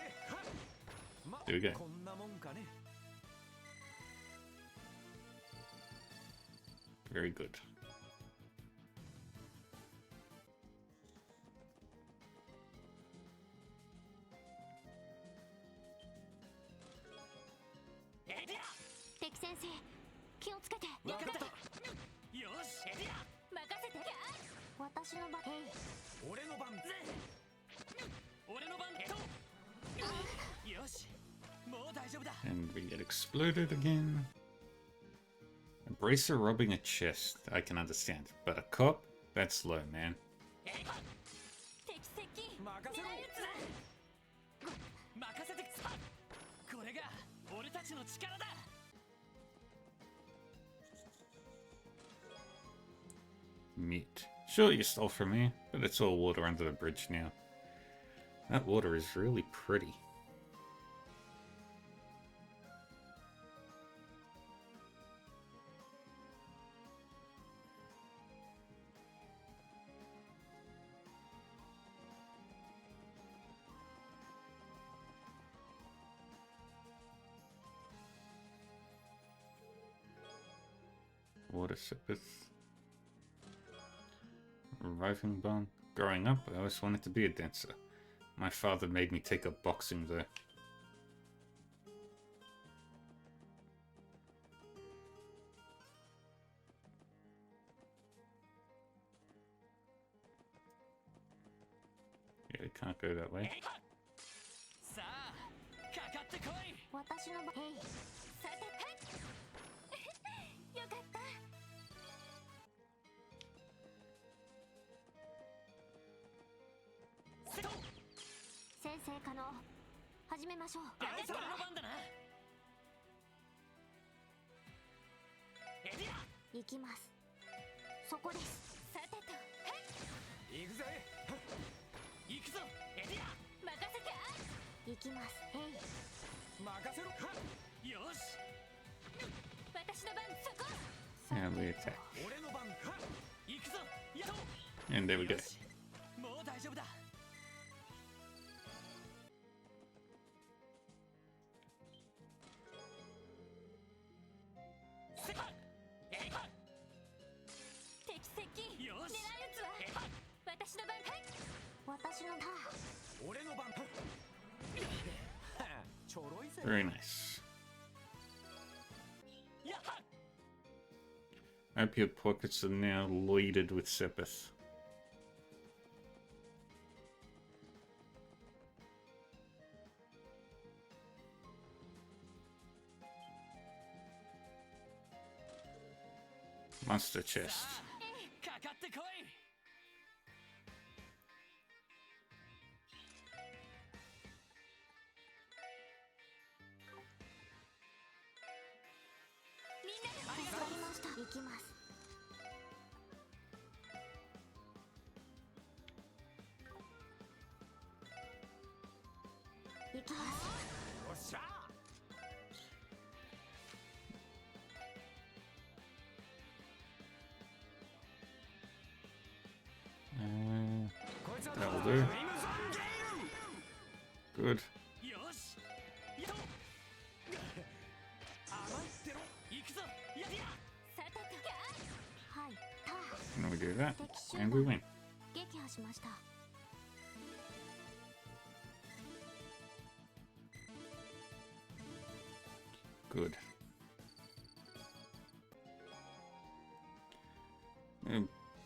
ま There we go. こんなもんかね。Very good.敵先生気をつけて。分かったよしエリア任せて。私の番。俺の番俺の番よしもう大丈夫だ And we get exploded again. A bracer robbing a chest, I can understand. But a cop? That's low, man. 敵接近。任せろ任せてこれが俺たちの力だ Meat. Sure, you stole from me, but it's all water under the bridge now. That water is really pretty. Water sippeth. Arriving bone. Growing up, I always wanted to be a dancer. My father made me take up boxing though. Yeah, it can't go that way. さあかかってこい私の番。さてよかった。先生可能。始めましょう。俺の番だなエリア行きます。そこです。さてと行くぜ行くぞエリア任せて。行きます。任せろよし私の番。そこ。 And we attack. 俺の番行くぞやっと And there we go. よしもう大丈夫だ敵接近。よし狙い撃つわ。私の番。私の番。俺の番ちょろいぜ Very nice. やっ I hope your pockets are now loaded with Sepith. Monster chest. かかってこいみんなでわかりました。行きます。行きます。よっしゃ こいつは That'll ク do. リムゾンゲ Good. よしやっと甘いってろ行くぞやりやさてと。はい。た。 And we do that. 敵集 And we 団 win. 撃破しました。 Good.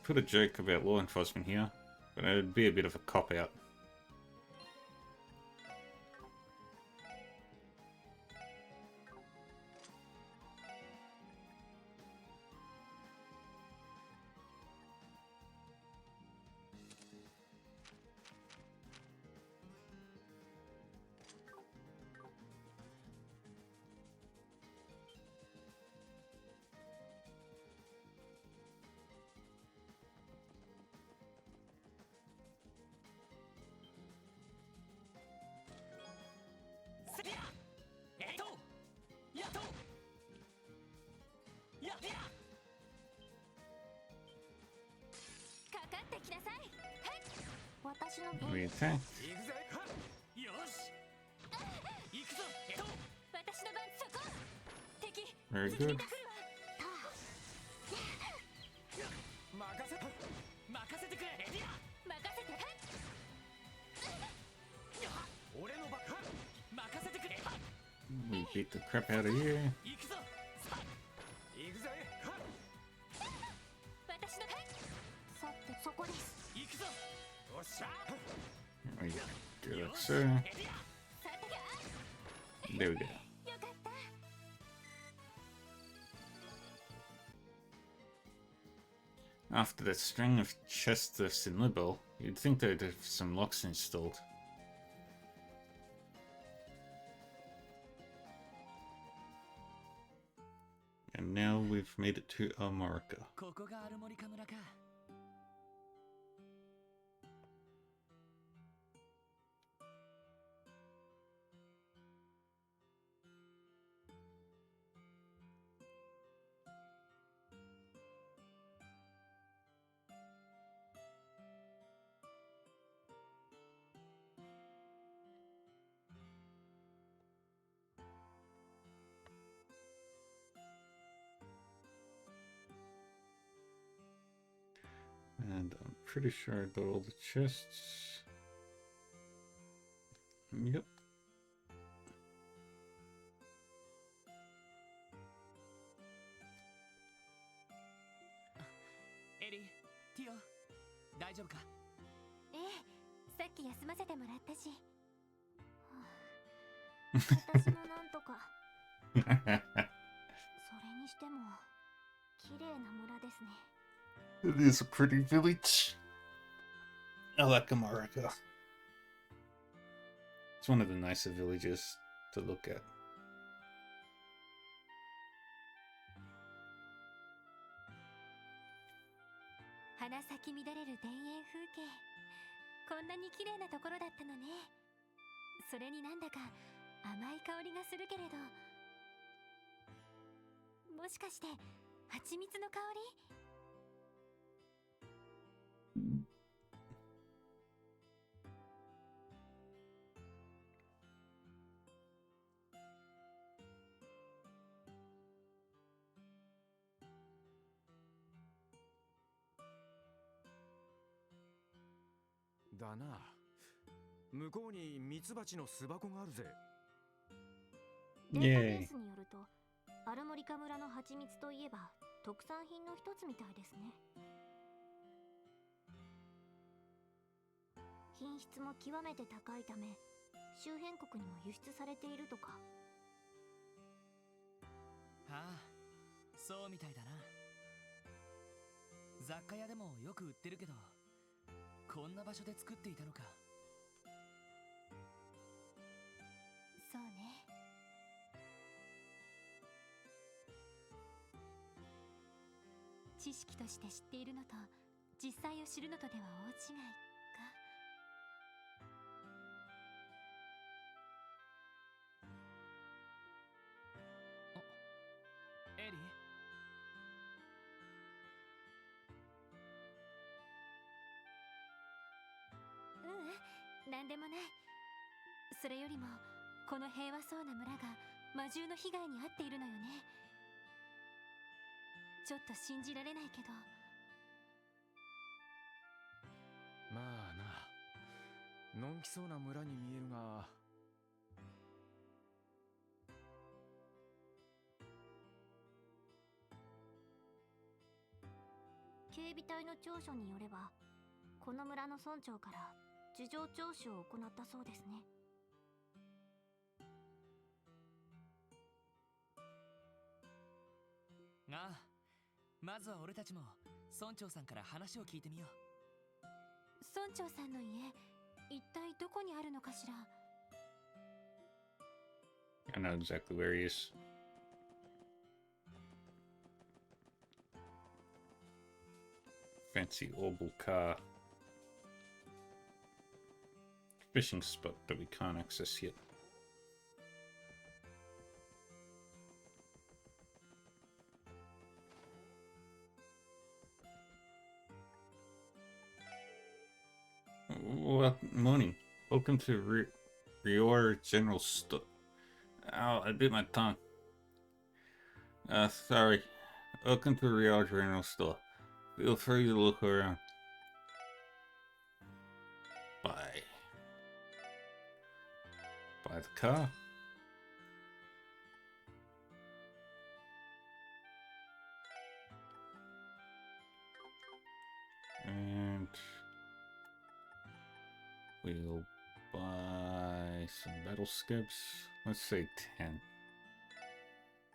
Put a joke about law enforcement here, but it'd be a bit of a cop-out.私の We attack. 行くぜよし行くぞ私の番。そこ。敵。 Very 次に good. 来るわ。た。Beat the crap out of you. 行くぞ行くぜ私のさてそこです。行くぞおっしゃ We do like so. さて There we go. よかった。After that string of chest thefts in Libel, you'd think they'd have some locks installed. And now we've made it to Almorica. ここがアルモリカ村か。And I'm pretty sure I got all the chests. Yep. エリー、ティオ、大丈夫か？ええ、さっき休ませてもらったし。私もなんとか。それにしても綺麗な村ですね。 It is a pretty village. I like Almorica. It's one of the nicer villages to look at. 花咲き乱れる田園風景。こんなに綺麗なところだったのね。それになんだか甘い香りがするけれど、もしかして蜂蜜の香り？だな。向こうにミツバチの巣箱があるぜ。データベースによると、アルモリカ村の蜂蜜といえば特産品の一つみたいですね。品質も極めて高いため、周辺国にも輸出されているとか。ああ、そうみたいだな。雑貨屋でもよく売ってるけど、こんな場所で作っていたのか。そうね。知識として知っているのと実際を知るのとでは大違いか。エリー、なんでもない。それよりもこの平和そうな村が魔獣の被害に遭っているのよね。ちょっと信じられないけど。まあな、のんきそうな村に見えるが。警備隊の調書によれば、この村の村長から事情聴取を行ったそうですね。ああ、まずは俺たちも村長さんから話を聞いてみよう。村長さんの家、一体どこにあるのかしら。 I know exactly where he is. Fancy oval car. Fishing spot that we can't access yet. Well, morning. Welcome to Rior General Store. Ow, I bit my tongue. Sorry. Welcome to Rior General Store. Feel free to look around. Bye. Buy the car. Battle scopes. Let's say 10.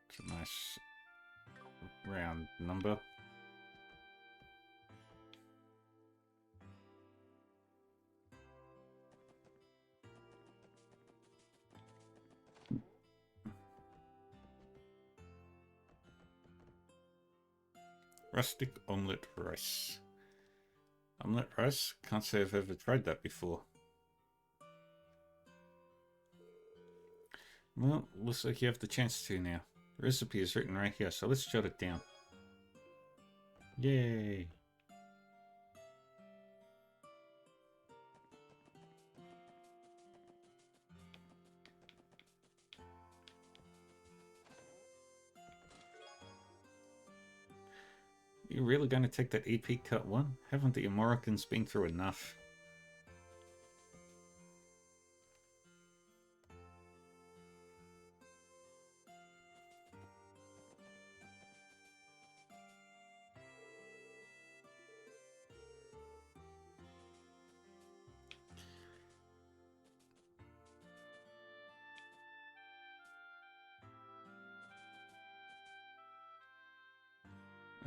It's a nice round number. Rustic omelette rice. Omelette rice? Can't say I've ever tried that before. Well, looks like you have the chance to now. The recipe is written right here, so let's jot it down. Yay! You really gonna take that EP cut one? Haven't the Americans been through enough?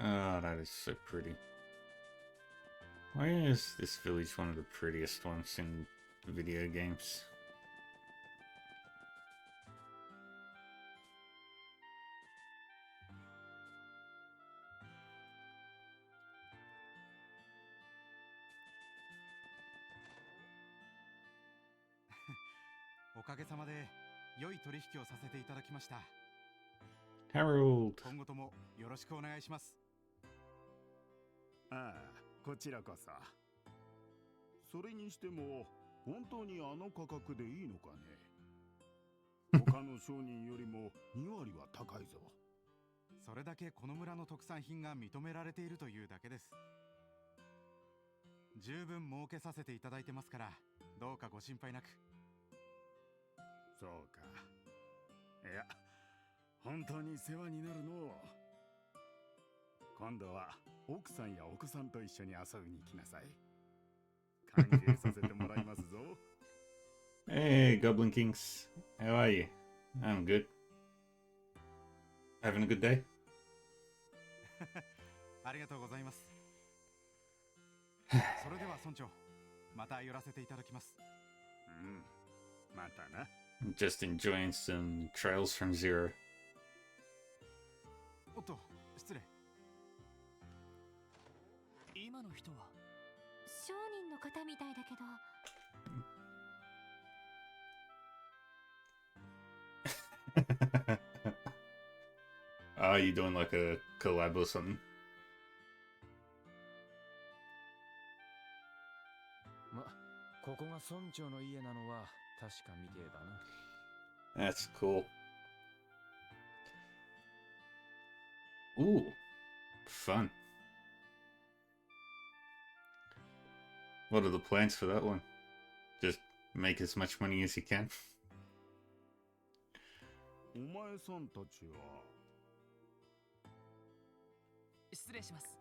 Oh, that is so pretty. Why is this village one of the prettiest ones in video games? Harold! 今後ともよろしくお願いします。ああ、こちらこそ。それにしても、本当にあの価格でいいのかね。他の商人よりも2割は高いぞ。それだけこの村の特産品が認められているというだけです。十分儲けさせていただいてますから、どうかご心配なく。そうか。いや、本当に世話になるの。今度は奥さんやお子さんと一緒に遊びに来なさい。歓迎させてもらいますぞ。Hey, Goblin Kings. How are you? I'm good. Having a good day? ありがとうございます。それでは村長、また寄らせていただきます。うん、またな。Just enjoying some Trails from Zero. おっと、失礼。今の人は商人の方みたいだけど。Are you doing like a collab or something? ま、ここが村長の家なのは確かみてえだな。That's cool. Ooh, fun. What are the plans for that one? Just make as much money as you can? お前さんたちは。失礼します。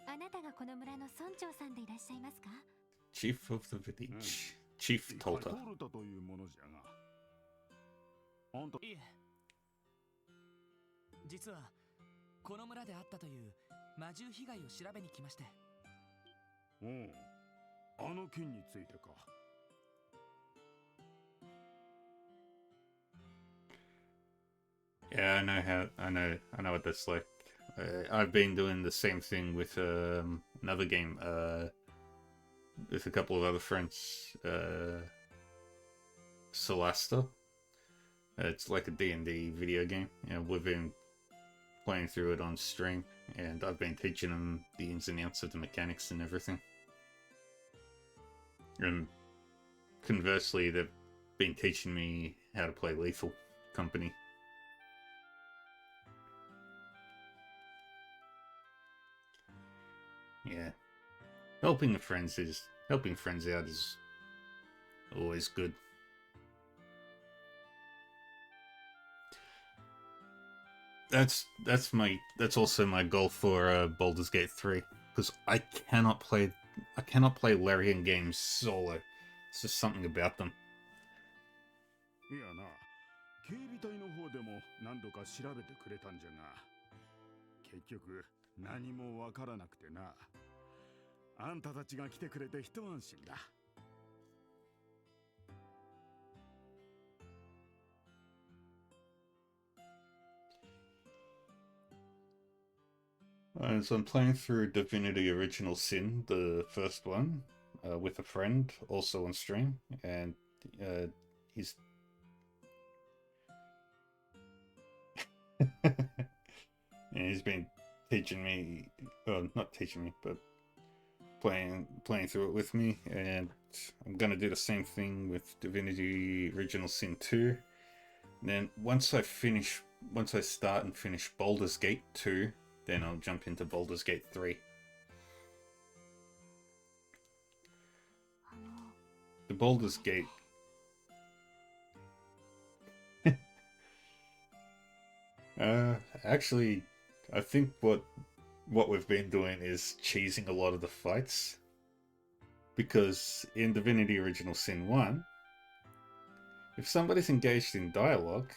あなたがこの村の村長さんでいらっしゃいますか？ Chief of the village. Chief Tolta. トルタというものじゃが。あんた。いえ。実はこの村であったという魔獣被害を調べに来まして。うん。あの件についてか。Yeah, I know what that's like. I've been doing the same thing with another game, with a couple of other friends, Solasta. It's like a D&D video game. You know, we've been playing through it on stream, and I've been teaching them the ins and outs of the mechanics and everything. And conversely, they've been teaching me how to play Lethal Company. Yeah, helping friends out is always good. That's also my goal for Baldur's Gate 3, because I cannot play I cannot play Larian games solo. It's just something about them. いやな、警備隊の方でも何度か調べてくれたんじゃが、結局何もわからなくてな。あんたたちが来てくれて一安心だ。So I'm playing through Divinity Original Sin, the first one, with a friend, also on stream, and he's and he's been teaching me, not teaching me, but playing through it with me, and I'm gonna do the same thing with Divinity Original Sin 2. And then once I start and finish Baldur's Gate 2, then I'll jump into Baldur's Gate 3. The Baldur's Gate. Actually, I think what we've been doing is cheesing a lot of the fights. Because in Divinity Original Sin 1, if somebody's engaged in dialogue,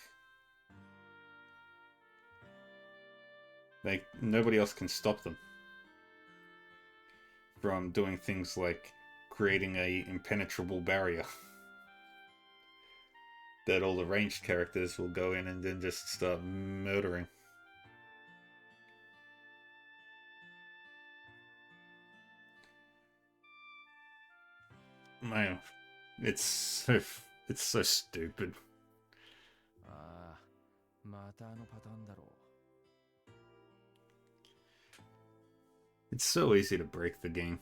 nobody else can stop them from doing things like creating a impenetrable barrier that all the ranged characters will go in and then just start murdering. Man, it's so stupid. ああ、またあのパターンだろう。It's so easy to break the game.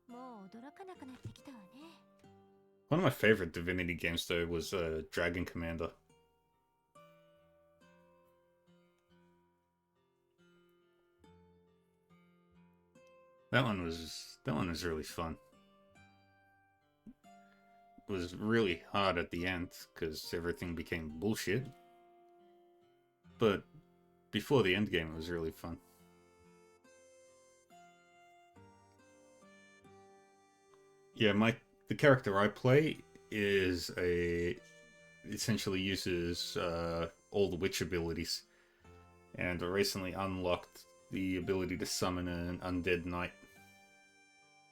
もう驚かなくなってきたわね。One of my favorite Divinity games, though, was Dragon Commander. That one was really fun. It was really hard at the end because everything became bullshit. But before the end game, it was really fun. Yeah, the character I play essentially uses all the witch abilities, and I recently unlocked the ability to summon an undead knight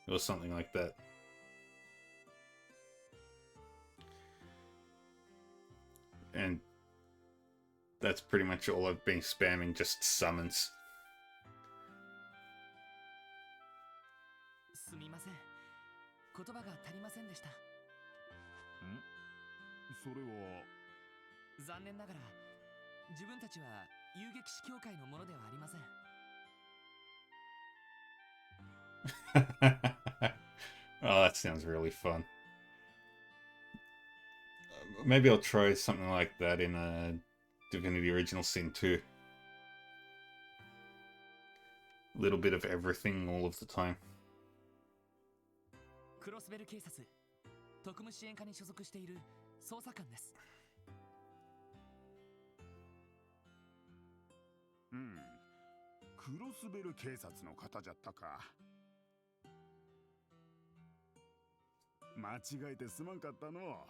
or something like that. And that's pretty much all I've been spamming, just summons. すみません。言葉が足りませんでした。それは残念ながら自分たちは遊撃士協会のものではありません。Oh, that sounds really fun. Maybe I'll try something like that in Divinity Original Sin 2. A little bit of everything all of the time. クロスベル警察特務支援課に所属している捜査官です。クロスベル警察の方じゃったか。間違えてすまんかったの。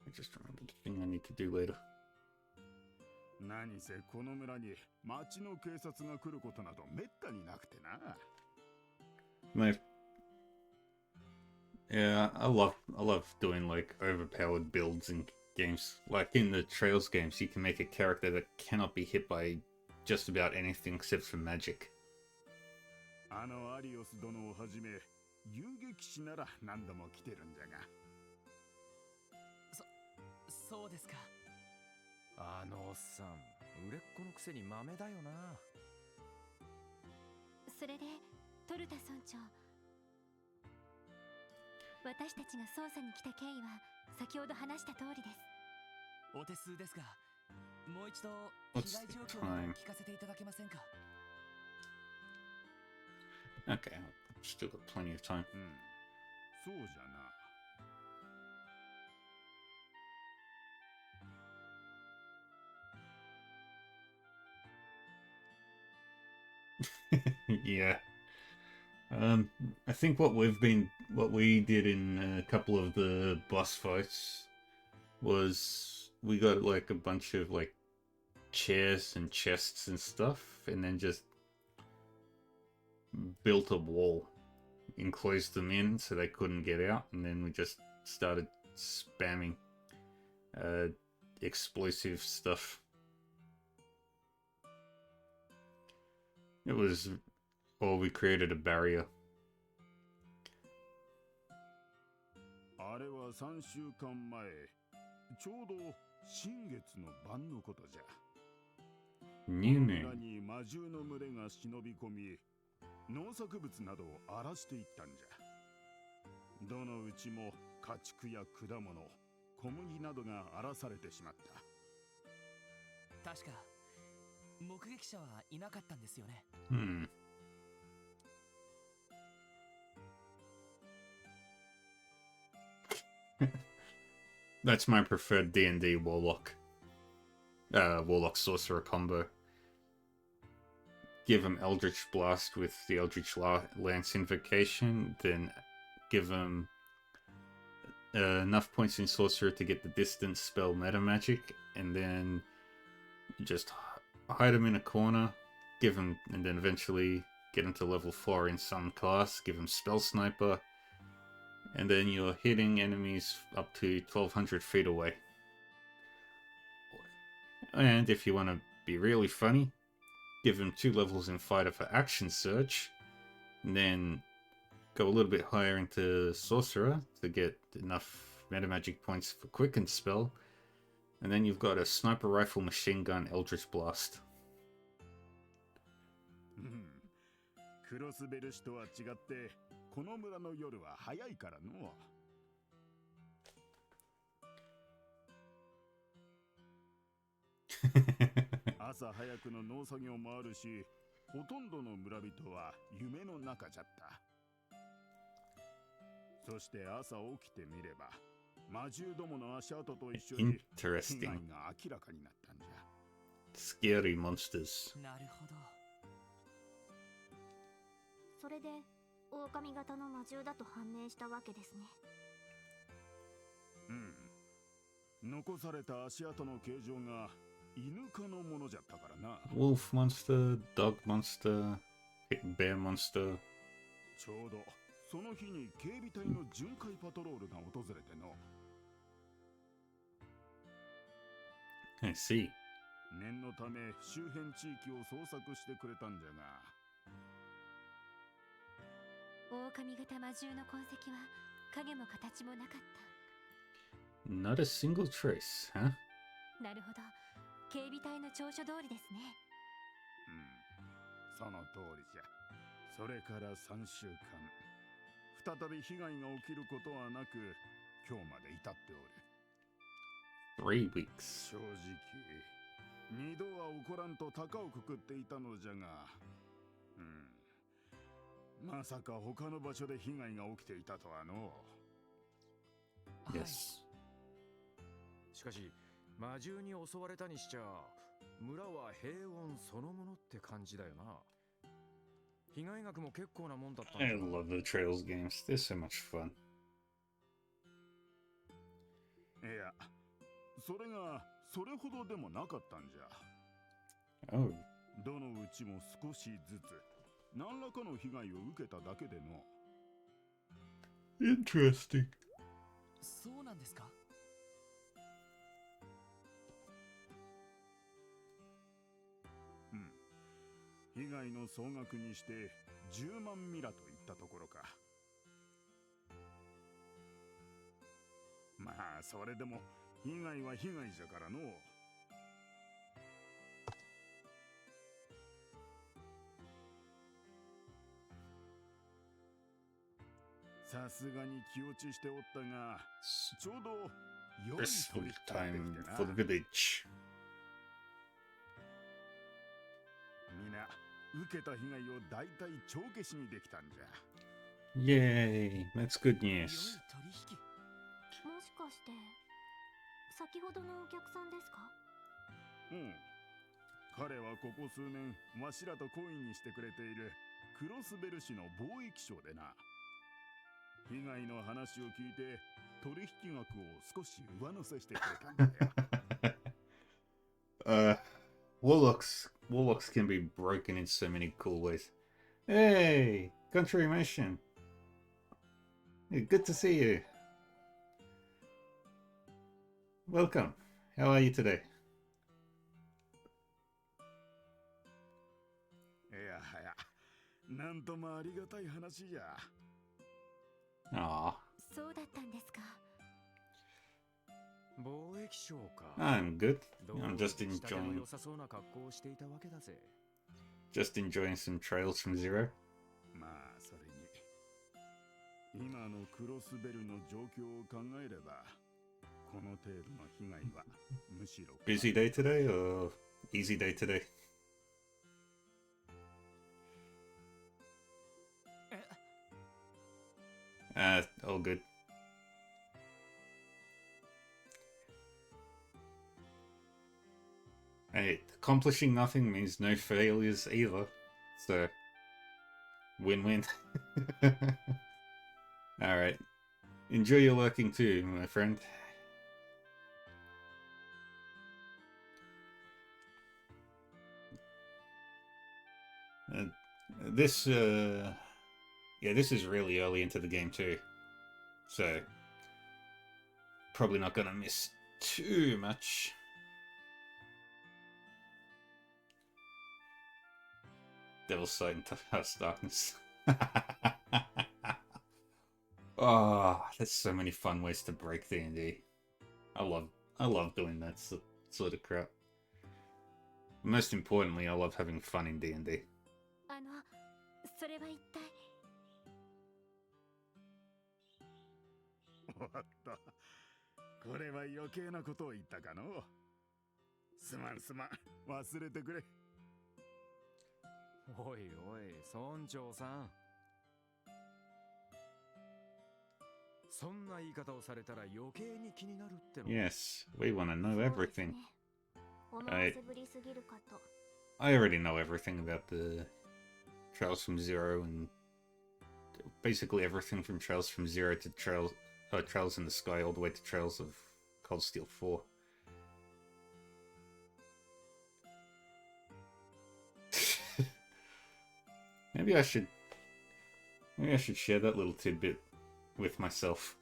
I just remembered the thing I need to do later. 何せこの村に町の警察が来ることなどめったになくてな。Yeah, I love doing like overpowered builds in games. Like in the Trails games, you can make a character that cannot be hit by just about anything except for magic. アリオス殿をはじめ遊撃士なら何度も来てるんじゃが。そうですか。あのおっさん、売れっ子のくせに豆だよな。それでトルタ村長、私たちが捜査に来た経緯は先ほど話した通りです。お手数ですが、もう一度 What's 被害 the 状況を time? 聞かせていただけませんか。Okay, I've still got plenty of time. そうじゃな。Yeah. I think what we did in a couple of the boss fights was we got like a bunch of like chairs and chests and stuff, and then just built a wall, enclosed them in so they couldn't get out, and then we just started spamming explosive stuff. It was, or we created a barrier. あれは3週間前、ちょうど新月の晩のことじゃ。 New 村 name. に魔獣の群れが忍び込み、農作物などを荒らしていったんじゃ。どのうちも家畜や果物、小麦などが荒らされてしまった。確か目撃者はいなかったんですよね。Hmm. That's my preferred D&D Warlock. Warlock Sorcerer combo. Give him Eldritch Blast with the Eldritch Lance Invocation, then give him enough points in Sorcerer to get the Distance spell Meta Magic, and then just hide him in a corner, give him, and then eventually get him to level 4 in some class, give him Spell Sniper, and then you're hitting enemies up to 1200 feet away. And if you want to be really funny, give him 2 levels in Fighter for Action Surge, and then go a little bit higher into Sorcerer to get enough Meta Magic points for Quicken Spell, and then you've got a Sniper Rifle Machine Gun Eldritch Blast. クロスベル氏とは違ってこの村の夜は早いからの。朝早くの農作業もあるし、ほとんどの村人は夢の中じゃった。そして朝起きてみれば魔獣どもの足跡と一緒に被害 Interesting. が明らかになったんじゃ。 Scary monsters. なるほど。それで狼型の魔獣だと判明したわけですね。うん。残された足跡の形状が犬科のものじゃったからな。 Wolf monster, dog monster, bear monster. ちょうどその日に警備隊の巡回パトロールが訪れての。 I see. 念のため周辺地域を捜索してくれたんじゃが。 狼型魔獣の痕跡は影も形もなかった。 Not a single trace, huh? なるほど、警備隊の調書通りですね。その通りじゃ。それから3週間、再び被害が起きることはなく、今日まで至っておる。 3 weeks. 正直、二度は起こらんと高をくくっていたのじゃが、まさか他の場所で被害が起きていたとはの。 Yes. しかし魔獣に襲われたにしちゃ村は平穏そのものって感じだよな。被害額も結構なもんだったんだ。 I love the Trails games. They're so much fun. いや、それがそれほどでもなかったんじゃ。 Oh. どのうちも少しずつ何らかの被害を受けただけでの。 Interesting. そうなんですか。被害の総額にして10万ミラといったところか。まあそれでも被害は被害じゃからの。さすがに気落ちしておったが、ちょうど良い Stressful 取引がで time きてな。 for the village. みな受けた被害を大体帳消しにできたんじゃ。 Yay, that's good 良い news. 取引。もしかして先ほどのお客さんですか？彼はここ数年わしらと懇意にしてくれているクロスベル氏の貿易商でな。被害の話を聞いて取引額を少し上乗せしてくれたんだよ。Warlocks can be broken in so many cool ways. Hey, Country Mission. Hey, good to see you. Welcome. How are you today? いやはや、なんともありがたい話じゃ。Aw, そうだったんですか。貿易商か。 I'm good. どう I'm just 仕立ての enjoying 良さそうな格好をしていたわけだぜ。 some trails from Zero. まあそれに今のクロスベルの状況を考えればこの程度の被害はむしろ Busy day today or easy day today? え、 All good. Hey, accomplishing nothing means no failures either. So, win-win. Alright. Enjoy your lurking too, my friend. This is really early into the game too. So, probably not gonna miss too much. Devil's Sight and House Darkness. Oh, there's so many fun ways to break D&D. I love doing that sort of crap. Most importantly, I love having fun in D&D. それは一体。おっと、これは余計なことを言ったかの。すまん忘れてくれ。おいおい、村長さん。そんな言い方をされたら余計に気になるっての。 Yes, we want to know そうです everything. ね。思わせぶりすぎるかと。 I already know everything about the Trails from Zero and basically everything from Trails from Zero to Trails in the Sky all the way to Trails of Cold Steel 4. Maybe I should share that little tidbit with myself.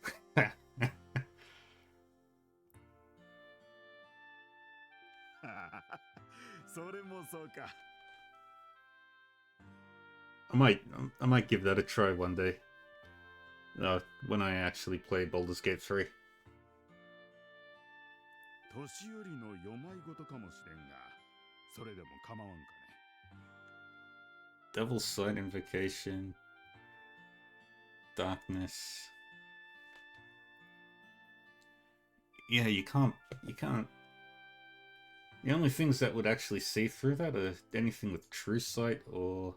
それもそうか。I might give that a try one day. When I actually play Baldur's Gate 3. 年寄りのよまいごとかもしれんが、それでも構わんかね。Devil's Sight Invocation. Darkness. Yeah, you can't. The only things that would actually see through that are anything with True Sight or...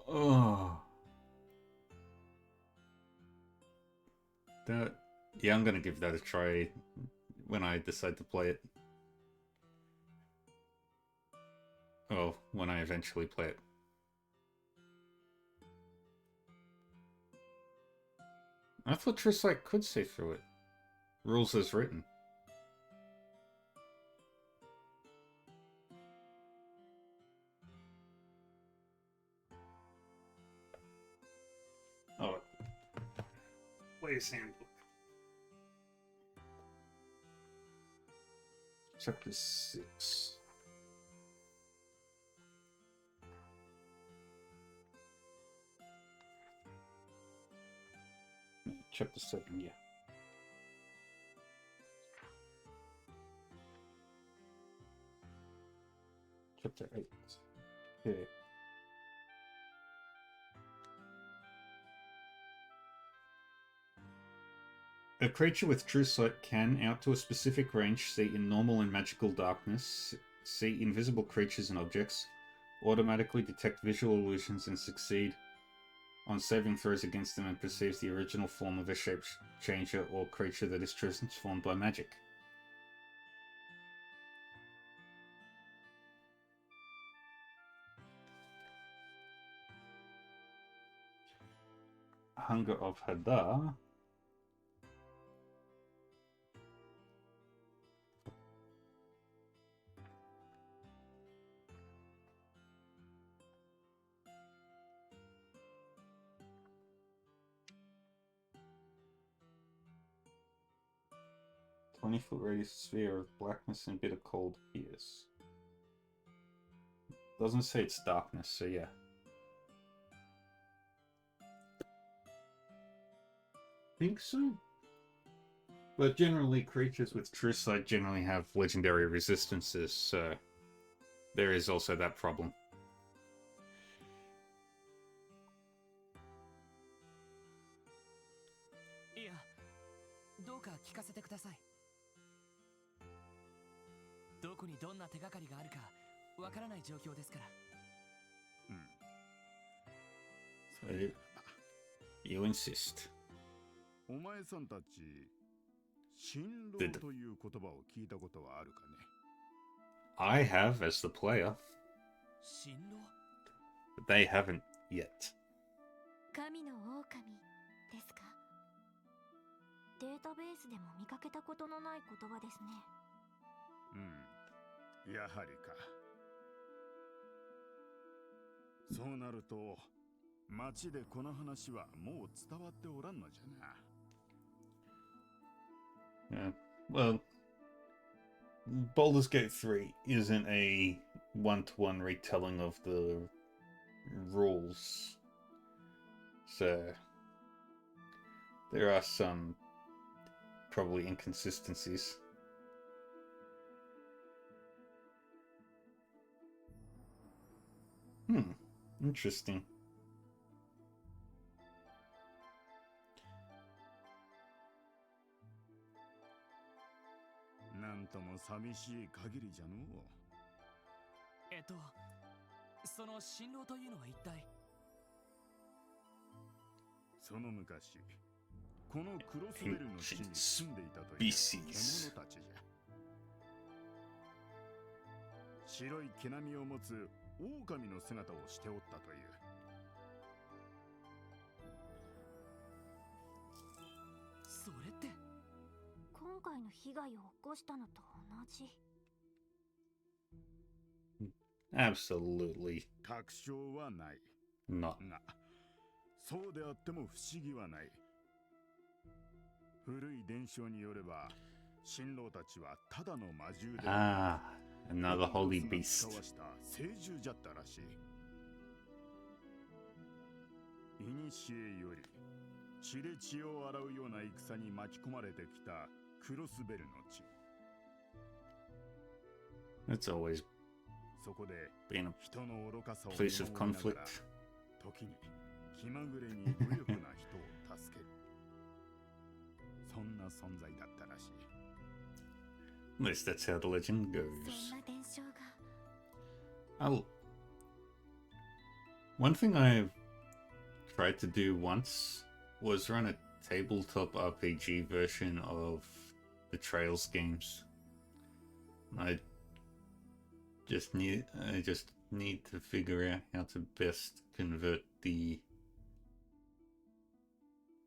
Oh. Yeah, I'm gonna give that a try when I decide to play it. Oh, when I eventually play it. I thought True Sight could see through it. Rules as written. Oh. Player's Handbook. Chapter 6. Chapter 7, yeah. Chapter 8. Okay. A creature with True Sight can, out to a specific range, see in normal and magical darkness, see invisible creatures and objects, automatically detect visual illusions, and succeed on saving throws against them and perceives the original form of a shape changer or creature that is transformed by magic. Hunger of Hadar. Foot radius sphere of blackness and bitter cold appears. Doesn't say it's darkness, so yeah. Think so? But generally, creatures with True Sight generally have legendary resistances, so there is also that problem. Yeah, どうか聞かせてください。どこにどんな手がかりがあるかわからない状況ですから。うん。 You insist. お前さんたち、新郎という言葉を聞いたことはあるかね I have as the player. 新郎 But they haven't yet. 神の狼ですか。データベースでも見かけたことのない言葉ですね。うん。やはりか。そうなると、町でこの話はもう伝わっておらんのじゃな。Yeah. Well, Baldur's Gate 3 isn't a one-to-one retelling of the rules. So there are some probably inconsistencies. Interesting.なんとも寂しい限りじゃのう。その新郎というのは一体。その昔、このクロスベルの地に住んでいたという獣たちじゃ。白い毛並みを持つ狼の姿をしておったという。それって。今回の被害を起こしたのと同じ。Absolutely 確証はない。 not. が、そうであっても不思議はない。古い伝承によれば、新郎たちはただの魔獣で、another holy 使 beast. わした聖獣じゃったらしい。古より血で血を洗うような戦に巻き込まれてきたクロスベルの地。It's always そこで been a 人の愚かさを place of 見守りながら conflict. 時に気まぐれに無力な人を助ける。そんな存在だったらしい。At least that's how the legend そ goes. んな伝承が。One thing I've tried to do once was run a tabletop RPG version of the Trails games. I just need to figure out how to best convert the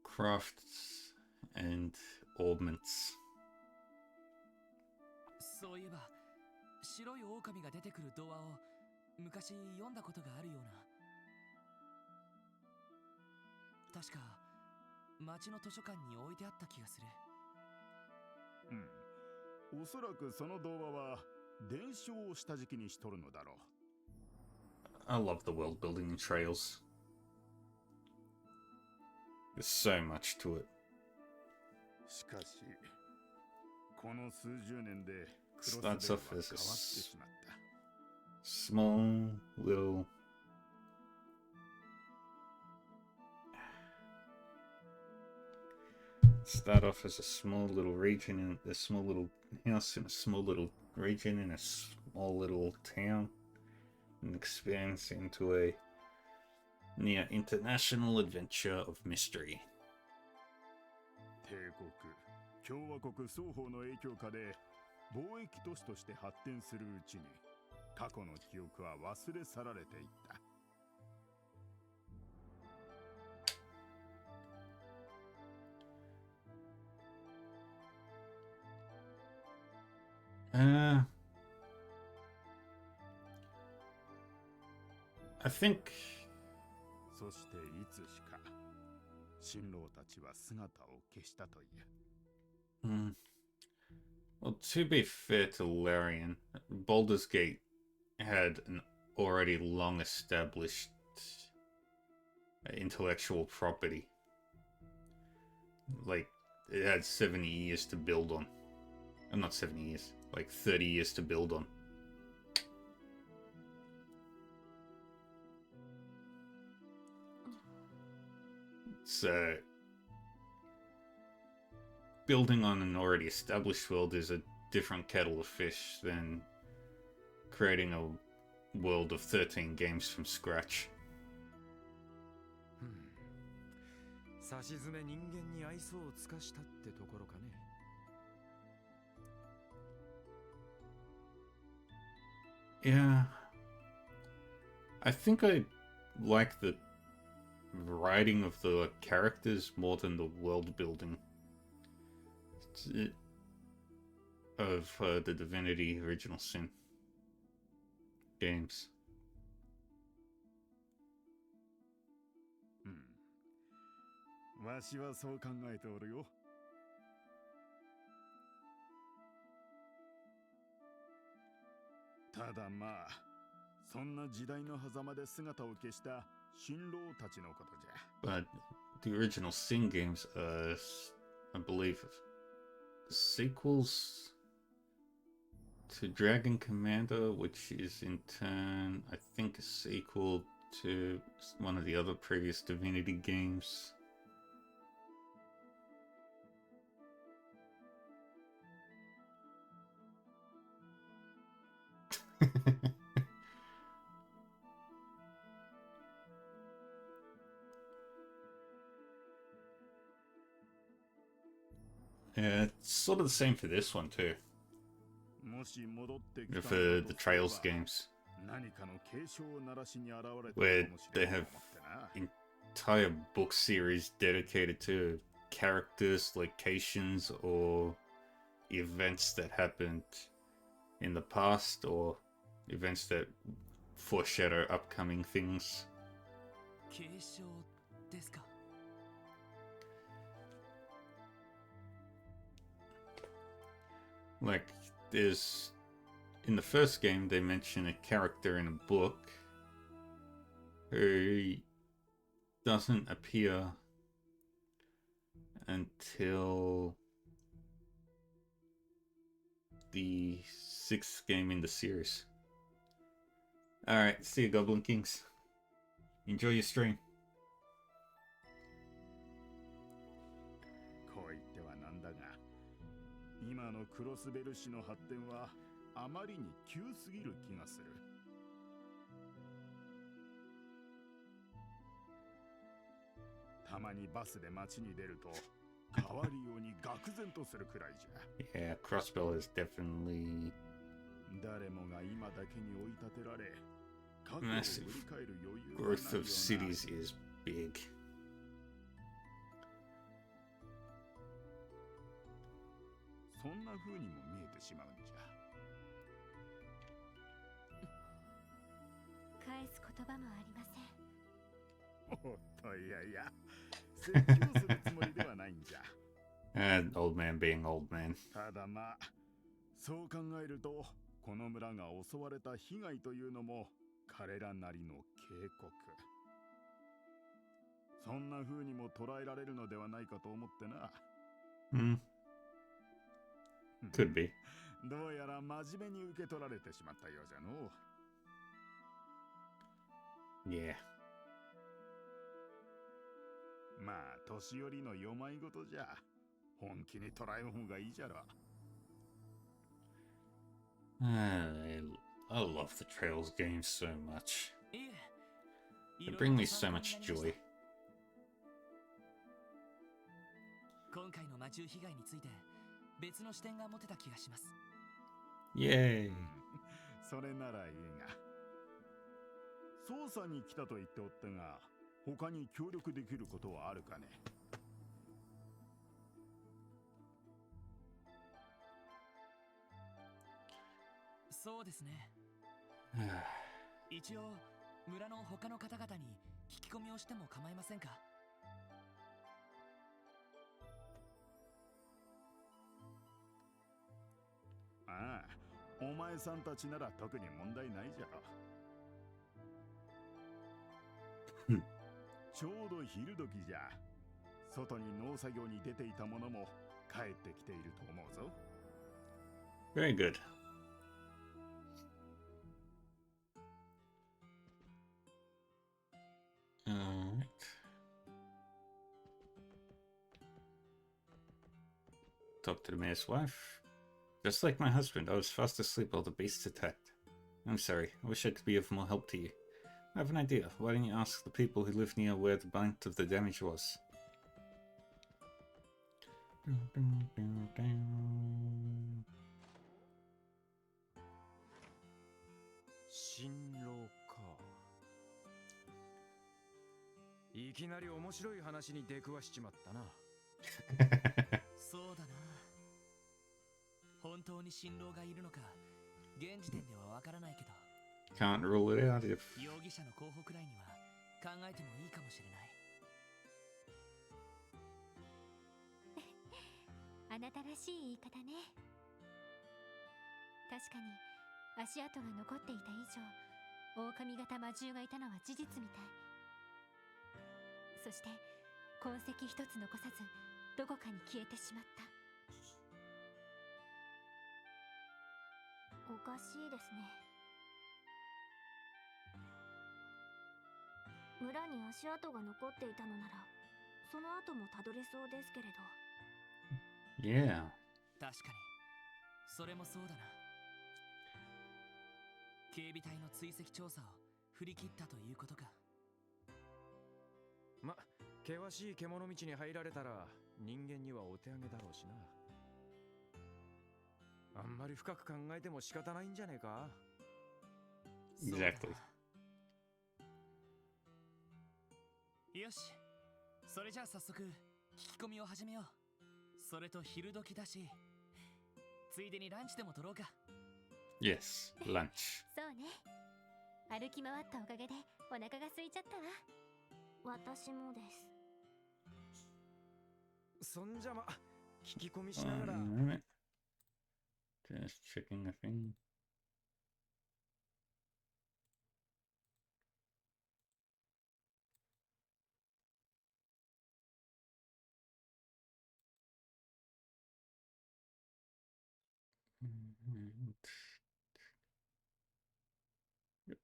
crafts and augments. そういえば、白い狼が出てくる童話を昔読んだことがあるような。確か町の図書館に置いてあった気がする。うん。おそらくその童話は伝承を下敷きにしとるのだろう。I love the world building in Trails. There's so much to it. しかし、この数十年でクロスベル Starts は変わ off って as a しまった。 small little start off as a small little region in a small little house in a small little region in a small little town and expands into a near international adventure of mystery. 帝国共和国双方の影響下で貿易都市として発展するうちに過去の記憶は忘れ去られていった。I think そしていつしか新郎たちは姿を消したという。well, to be fair to Larian, Baldur's Gate had an already long established intellectual property. Like, it had 70 years to build on. Not 70 years, like 30 years to build on. So, building on an already established world is a different kettle of fish than creating a world of 13 games from scratch. さしずめ人間に愛想を尽かしたってところかね。Yeah. I think I like the writing of the characters more than the world building of the Divinity Original Sin games. わしはそう考えておるよ。ただまあ、そんな時代の狭間で姿を消した新郎たちのことじゃ。But the original Sin games are, I believe, sequels to Dragon Commander, which is in turn, I think, a sequel to one of the other previous Divinity games. Yeah, it's sort of the same for this one too. もし戻ってきた For the Trails games, 何かの警鐘を鳴らしに現れた where かもし they れない have と思ってな。 entire book series dedicated to characters, locations, or events that happened in the past, or events that foreshadow upcoming things. 継承ですか。 Like, there's... In the first game, they mention a character in a book who doesn't appear until the 6th game in the series. Alright, see you, Goblin Kings. Enjoy your stream. こう言ってはなんだが、今のクロスベル市の発展はあまりに急すぎる気がする。たまにバスで街に出ると変わるように愕然とするくらいじゃ。 Yeah, Crossbell is definitely 誰もが今だけに追い立てられ、過去を振り massive. 返る余裕がないよう Growth な of cities is big. そんな風にも見えてしまうんじゃ。返す言葉もありません。おっと、いやいや、説教するつもりではないんじゃ。 And old man being old man. ただまあ、そう考えると、この村が襲われた被害というのも彼らなりの警告。そんな風にも捉えられるのではないかと思ってな。Could be. どうやら真面目に受け取られてしまったようじゃの。Yeah. まあ、年寄りの世まいごとじゃ。本気に捉えん方がいいじゃろ。I love the Trails games so much. いえ、They bring me so much joy. 今回の魔獣被害について別の視点が持てた気がします。 Yay! それならいいが、捜査に来たと言っておったが、他に協力できることはあるかね。そうですね。一応村の他の方々に聞き込みをしても構いませんか？ああ、お前さんたちなら特に問題ないじゃろ。ちょうど昼時じゃ。外に農作業に出ていた者も帰ってきていると思うぞ。Very good. Alright. Talk to the mayor's wife. Just like my husband, I was fast asleep while the beasts attacked. I'm sorry, I wish I could be of more help to you. I have an idea. Why don't you ask the people who live near where the brunt of the damage was? 新郎か。いきなり面白い話に出くわしちまったな。そうだな。本当に新郎がいるのか現時点ではわからないけど、 Can't rule it out if... 容疑者の候補くらいには考えてもいいかもしれない。あなたらしい言い方ね。確かに足跡が残っていた以上、狼型魔獣がいたのは事実みたい。そして痕跡一つ残さずどこかに消えてしまった。おかしいですね。村に足跡が残っていたのならその後もたどれそうですけれど。 Yeah. 確かにそれもそうだな。警備隊の追跡調査を振り切ったということか。ま、険しい獣道に入られたら人間にはお手上げだろうしな。あんまり深く考えても仕方ないんじゃねえか。 Exactly. よし、それじゃあ早速聞き込みを始めよう。それと昼時だし、ついでにランチでも取ろうか。 Yes, lunch. そうね。歩き回ったおかげでお腹が空いちゃったわ。私もです。そんじゃま、聞き込みしながら。 One moment. Just checking a thing. Yep.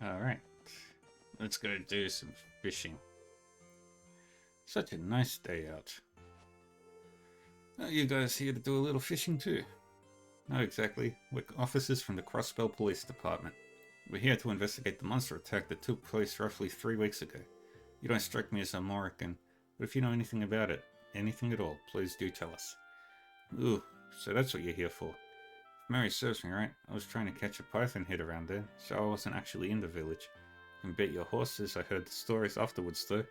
All right, let's go do some fishing. Such a nice day out. Are you guys here to do a little fishing too? Not exactly. We're officers from the Crossbell Police Department. We're here to investigate the monster attack that took place roughly 3 weeks ago. You don't strike me as a Morrigan, but if you know anything about it, anything at all, please do tell us. Ooh, so that's what you're here for. If Mary serves me right, I was trying to catch a python head around there, so I wasn't actually in the village. You can bet your horses I heard the stories afterwards though.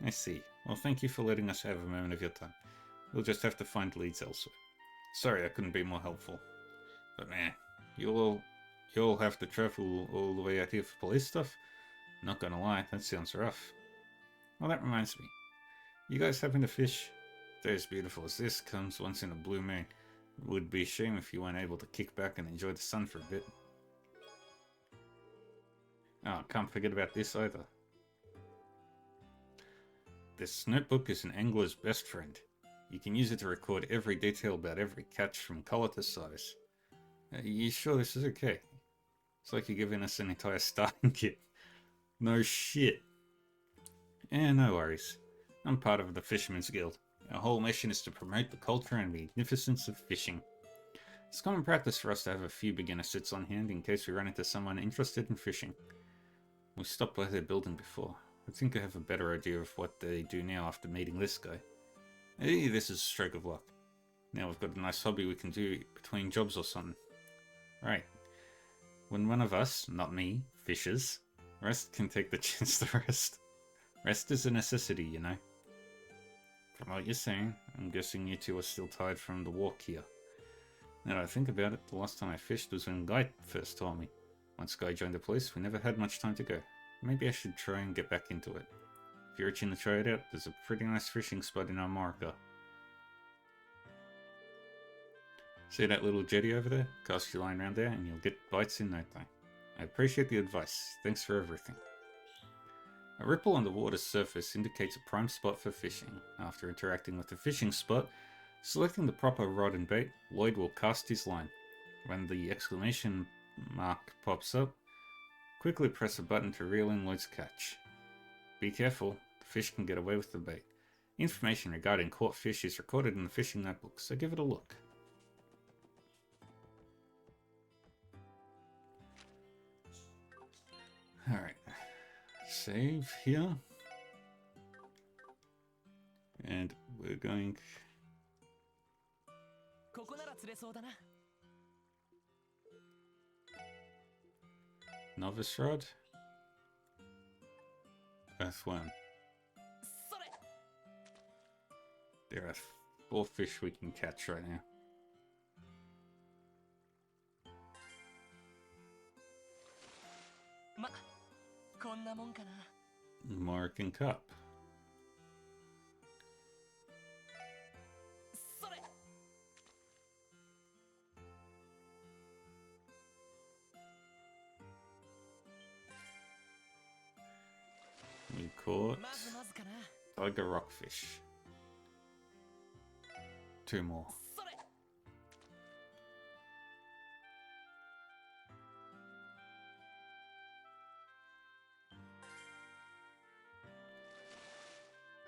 I see. Well, thank you for letting us have a moment of your time. We'll just have to find leads elsewhere. Sorry I couldn't be more helpful. But man, you'll have to travel all the way out here for police stuff? Not gonna lie, that sounds rough. Well, that reminds me. You guys happen to fish? A day as beautiful as this comes once in a blue moon. It would be a shame if you weren't able to kick back and enjoy the sun for a bit. Oh, can't forget about this either. This notebook is an angler's best friend. You can use it to record every detail about every catch from color to size. You sure this is okay? It's like you're giving us an entire starting kit. No shit. No worries. I'm part of the Fisherman's Guild. Our whole mission is to promote the culture and magnificence of fishing. It's common practice for us to have a few beginner sits on hand in case we run into someone interested in fishing. We stopped by their building before. I think I have a better idea of what they do now after meeting this guy. Hey, this is a stroke of luck. Now we've got a nice hobby we can do between jobs or something. Right. When one of us, not me, fishes, rest can take the chance to rest. Rest is a necessity, you know. From what you're saying, I'm guessing you two are still tired from the walk here. Now that I think about it, the last time I fished was when Guy first told me. Once Guy joined the police, we never had much time to go. Maybe I should try and get back into it. If you're itching to try it out, there's a pretty nice fishing spot in Armorica. See that little jetty over there? Cast your line around there and you'll get bites in no time. I appreciate the advice. Thanks for everything. A ripple on the water's surface indicates a prime spot for fishing. After interacting with the fishing spot, selecting the proper rod and bait, Lloyd will cast his line. When the exclamation mark pops up, quickly press a button to reel in Lloyd's catch. Be careful, the fish can get away with the bait. Information regarding caught fish is recorded in the fishing notebook, so give it a look. Alright, save here. And we're going... ここなら釣れそうだな。 Novice Rod. Earthworm. それ。 There are 4 fish we can catch right now. ま、こんなもんかな。 American Cup. それ。 We caught まずまずかな。 tiger rockfish. 2 more. それ。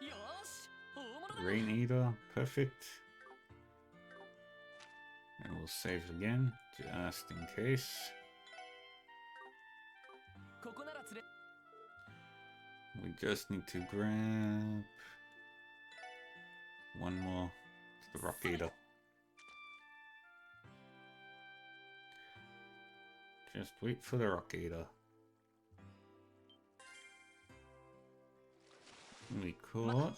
よーし、大物だな。 Rain Eater, perfect. And we'll save again, just in case. ここなら釣れ。 We just need to grab 1 more to the Rock Eater. Just wait for the Rock Eater. We caught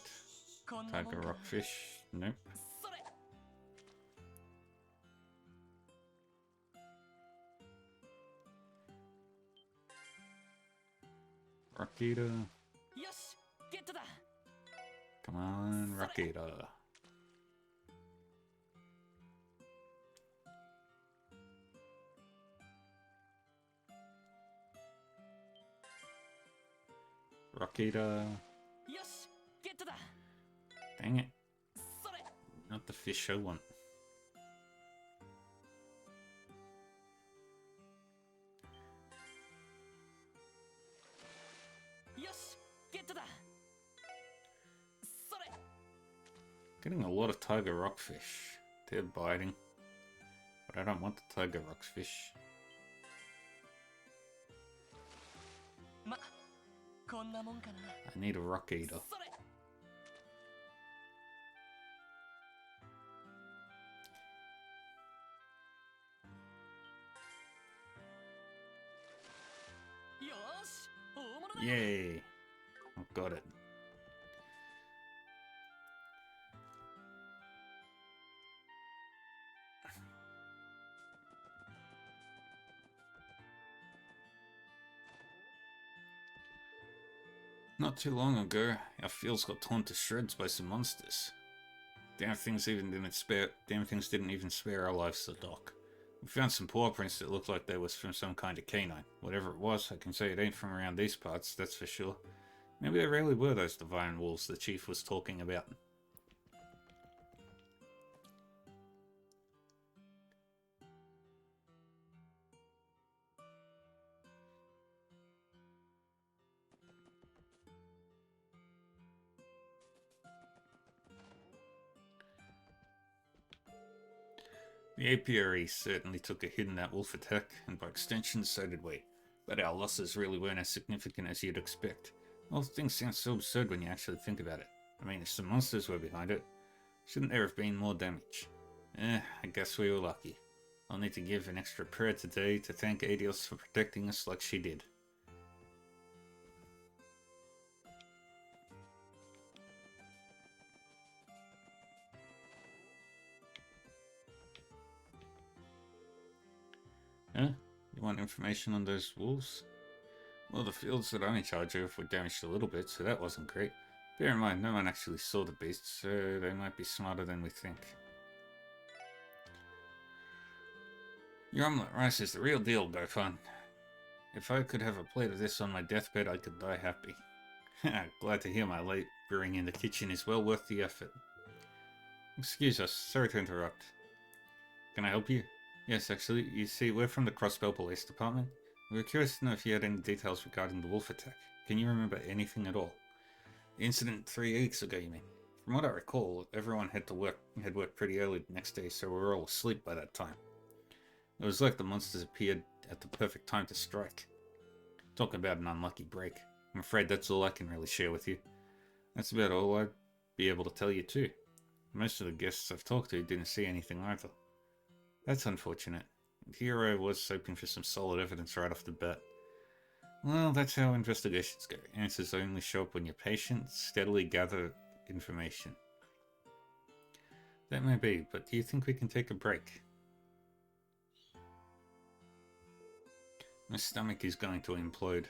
こんなもん tiger かな。 rockfish. Nope. それ。 Rock Eater. よし、ゲットだ。 Come on, Rock Eater. Rock Eater. よし、ゲットだ。 Dang it. それ。 Not the fish I want. Getting a lot of tiger rockfish. They're biting. But I don't want the tiger rockfish. ま、こんなもんかな。 I need a rock eater. それ。 よーし、大物だ。 Yay! I've got it. Not too long ago, our fields got torn to shreds by some monsters. Damn things didn't even spare our livestock. We found some paw prints that looked like they was from some kind of canine. Whatever it was, I can say it ain't from around these parts, that's for sure. Maybe they really were those divine wolves the chief was talking about. The apiary certainly took a hit in that wolf attack, and by extension, so did we. But our losses really weren't as significant as you'd expect. All things sound so absurd when you actually think about it. I mean, if some monsters were behind it, shouldn't there have been more damage? I guess we were lucky. I'll need to give an extra prayer today to thank Adios for protecting us like she did. Huh? You want information on those wolves? Well, the fields that I'm in charge of were damaged a little bit, so that wasn't great. Bear in mind, no one actually saw the beasts, so they might be smarter than we think. Your omelette rice is the real deal, Gofan. If I could have a plate of this on my deathbed, I could die happy. Glad to hear my late brewing in the kitchen is well worth the effort. Excuse us, sorry to interrupt. Can I help you? Yes, actually, you see, we're from the Crossbell Police Department. We were curious to know if you had any details regarding the wolf attack. Can you remember anything at all? The incident 3 weeks ago, you mean? From what I recall, everyone had worked pretty early the next day, so we were all asleep by that time. It was like the monsters appeared at the perfect time to strike. Talk about an unlucky break. I'm afraid that's all I can really share with you. That's about all I'd be able to tell you too. Most of the guests I've talked to didn't see anything either. That's unfortunate. Hero was hoping for some solid evidence right off the bat. Well, that's how investigations go. Answers only show up when you're patient, steadily gather information. That may be, but do you think we can take a break? My stomach is going to implode.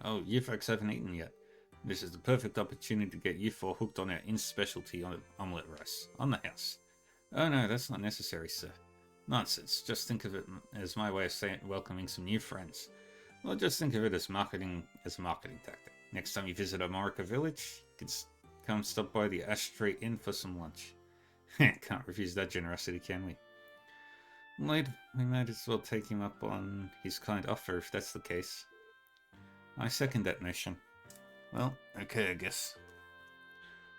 Oh, you folks haven't eaten yet. This is the perfect opportunity to get you four hooked on our in-specialty omelette rice. On the house. Oh no, that's not necessary, sir. Nonsense. Just think of it as my way of welcoming some new friends. Well, just think of it as a marketing tactic. Next time you visit Amorica Village, you can come stop by the Ash Street Inn for some lunch. Can't refuse that generosity, can we? We might as well take him up on his kind offer if that's the case. I second that notion. Well, okay, I guess.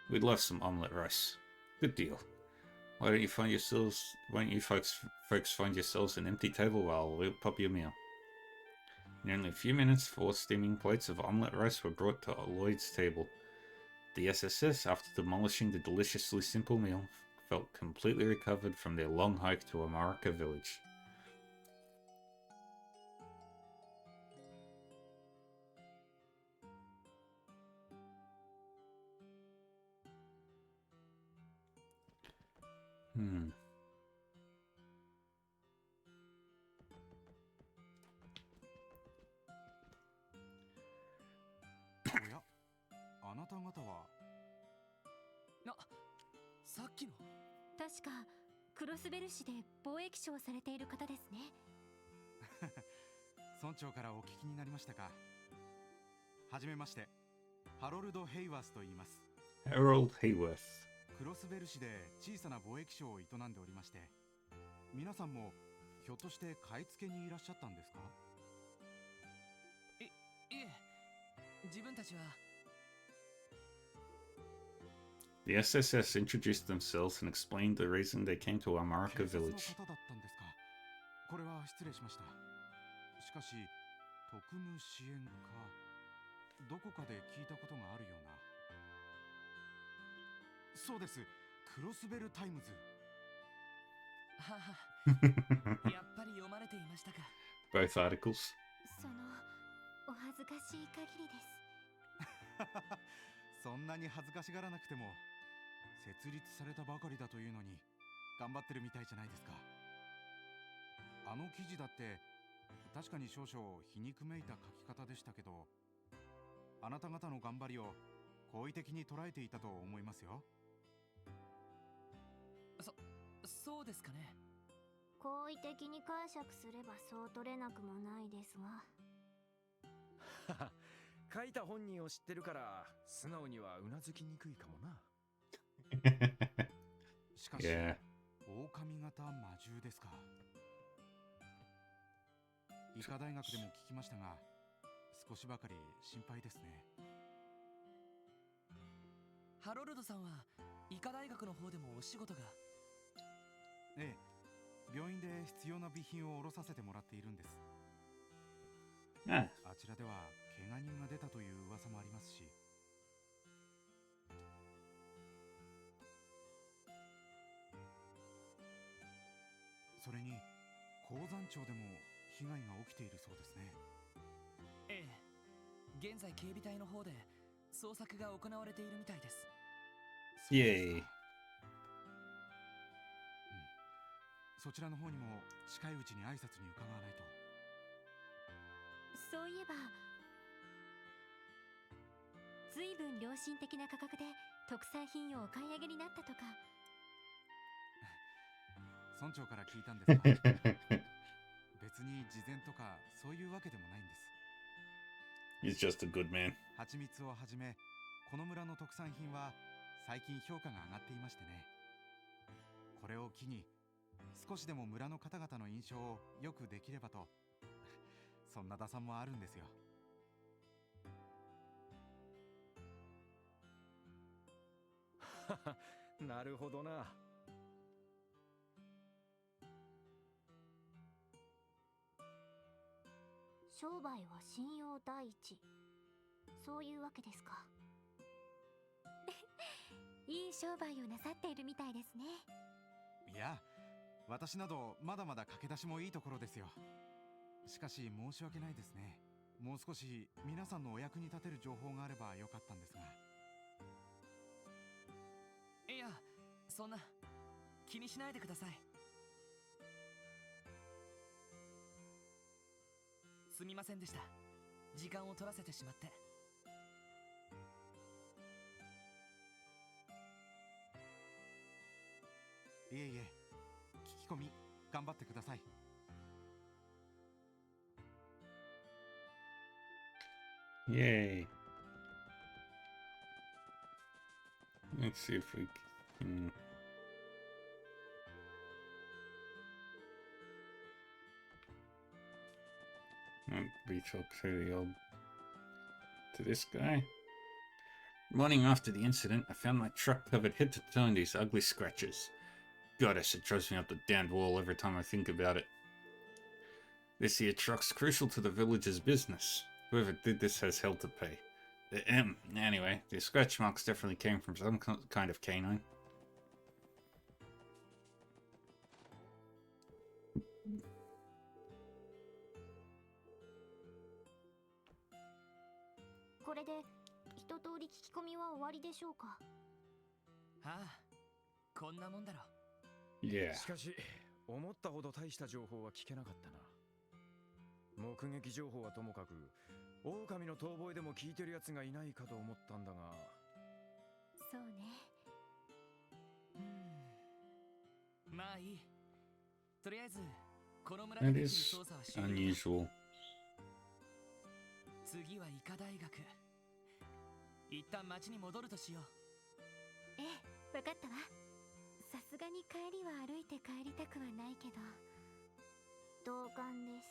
We'd love some omelette rice. Good deal. Why don't you folks find yourselves an empty table while we'll pop your meal? In only a few minutes, 4 steaming plates of omelette rice were brought to Lloyd's table. The SSS, after demolishing the deliciously simple meal, felt completely recovered from their long hike to Amorica Village.おや、あなた方は。さっきの。確かクロスベル市で貿易商をされている方ですね。村長からお聞きになりましたか。はじめまして、ハロルド・ヘイワースと言います。Harold Hayworth。クロスベル市で小さな貿易商を営んでおりまして、皆さんもひょっとして買い付けにいらっしゃったんですか。いえ、自分たちは。The SSS introduced themselves and explained the reason they came to Amorica 警察の Village. 方だったんですか。これは失礼しました。しかし、特務支援課、どこかで聞いたことがあるような。そうです、クロスベルタイムズ。ははやっぱり読まれていましたか。Both articles. そのお恥ずかしい限りです。そんなに恥ずかしがらなくても、設立されたばかりだというのに頑張ってるみたいじゃないですか。あの記事だって確かに少々皮肉めいた書き方でしたけど、あなた方の頑張りを好意的に捉えていたと思いますよ。そうですかね。好意的に解釈すればそう取れなくもないですが。書いた本人を知ってるから素直にはうなずきにくいかもな。しかし、Yeah. 狼型魔獣ですか。医科大学でも聞きましたが、少しばかり心配ですね。ハロルドさんは医科大学の方でもお仕事が。ええ、病院で必要な備品を下ろさせてもらっているんです。 Ah, あちらでは怪我人が出たという噂もありますし。それに鉱山町でも被害が起きているそうですね。ええ、現在警備隊の方で捜索が行われているみたいです。そうです yay. か。そちらの方にも近いうちに挨拶に伺わないと。そういえば随分良心的な価格で特産品をお買い上げになったとか。村長から聞いたんですが別に事前とかそういうわけでもないんです。 He's just a good man. 蜂蜜をはじめこの村の特産品は最近評価が上がっていましてね。これを機に少しでも村の方々の印象を良くできればとそんな打算もあるんですよ。なるほどな。商売は信用第一、そういうわけですか。いい商売をなさっているみたいですね。いや、私などまだまだ駆け出しもいいところですよ。しかし申し訳ないですね。もう少し皆さんのお役に立てる情報があればよかったんですが。いや、そんな気にしないでください。すみませんでした。時間を取らせてしまって。いえいえ、聞き込み頑張ってください。 Yay. Let's see if we can. Reach up to the old. To this guy. Morning after the incident, I found my truck covered head to toe in these ugly scratches. Goddess, it drives me up the damned wall every time I think about it. This here truck's crucial to the village's business. Whoever did this has hell to pay. Anyway, the scratch marks definitely came from some kind of canine. これで一通り聞き込みは終わりでしょうか。ああ、こんなもんだろ。 Yeah. しかし思ったほど大した情報は聞けなかったな。目撃情報はともかく狼の遠吠えでも聞いてるやつがいないかと思ったんだが。そうね。まあいい。とりあえずこの村 That でできる is 捜査は終了だ。 unusual. 次は医科大学。一旦町に戻るとしよう。ええ、わかったわ。さすがに帰りは歩いて帰りたくはないけど。同感です。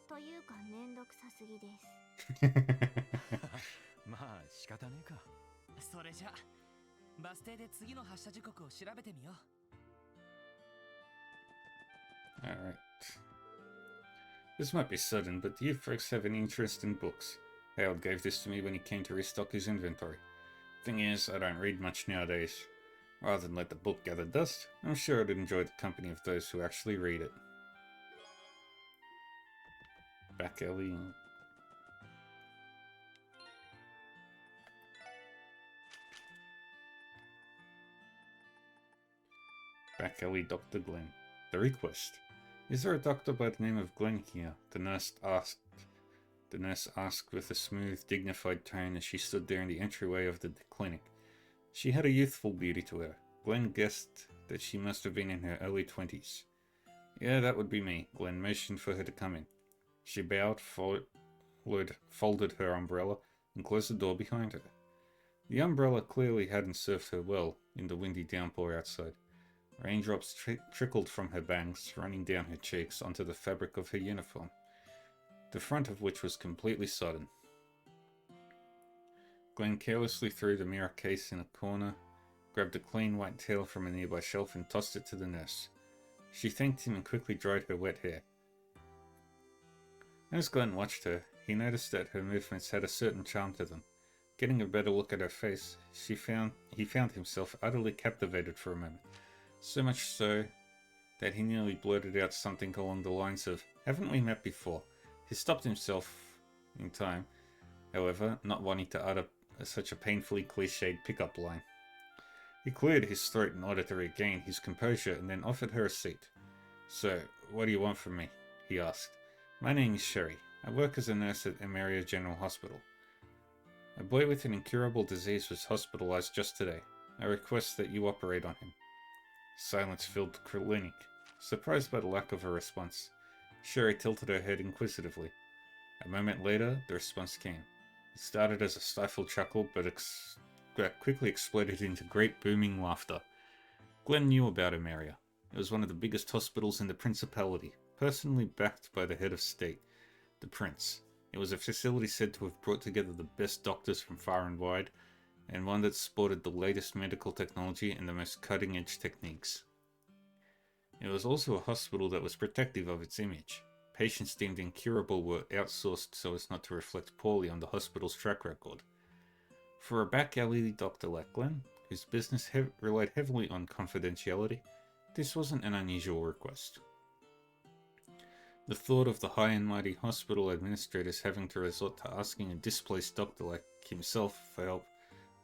というかめんどくさすぎです。まあ仕方ねえか。それじゃバス停で次の発車時刻を調べてみよう。 Alright. This might be sudden, but do you folks have any interest in books? Harold gave this to me when he came to restock his inventory. Thing is, I don't read much nowadays. Rather than let the book gather dust, I'm sure I'd enjoy the company of those who actually read it. Back alley. Back alley, Dr. Glenn. The request. Is there a doctor by the name of Glenn here? The nurse asked with a smooth, dignified tone as she stood there in the entryway of the clinic. She had a youthful beauty to her. Glenn guessed that she must have been in her early 20s. Yeah, that would be me. Glenn motioned for her to come in. She bowed, folded her umbrella, and closed the door behind her. The umbrella clearly hadn't served her well in the windy downpour outside. Raindrops trickled from her bangs, running down her cheeks onto the fabric of her uniform, the front of which was completely sodden. Glenn carelessly threw the mirror case in a corner, grabbed a clean white towel from a nearby shelf and tossed it to the nurse. She thanked him and quickly dried her wet hair. As Glenn watched her, he noticed that her movements had a certain charm to them. Getting a better look at her face, he found himself utterly captivated for a moment. So much so that he nearly blurted out something along the lines of, "Haven't we met before?" He stopped himself in time, however, not wanting to utter such a painfully cliched pickup line. He cleared his throat in order to regain his composure and then offered her a seat. "So, what do you want from me?" he asked. "My name is Sherry. I work as a nurse at Emeria General Hospital. A boy with an incurable disease was hospitalized just today. I request that you operate on him." Silence filled the clinic. Surprised by the lack of a response, Sherry tilted her head inquisitively. A moment later, the response came. It started as a stifled chuckle, but quickly exploded into great booming laughter. Glenn knew about Emeria. It was one of the biggest hospitals in the Principality, personally backed by the head of state, the Prince. It was a facility said to have brought together the best doctors from far and wide, and one that sported the latest medical technology and the most cutting-edge techniques. It was also a hospital that was protective of its image. Patients deemed incurable were outsourced so as not to reflect poorly on the hospital's track record. For a back-alley doctor like Glenn, whose business relied heavily on confidentiality, this wasn't an unusual request. The thought of the high and mighty hospital administrators having to resort to asking a displaced doctor like himself for help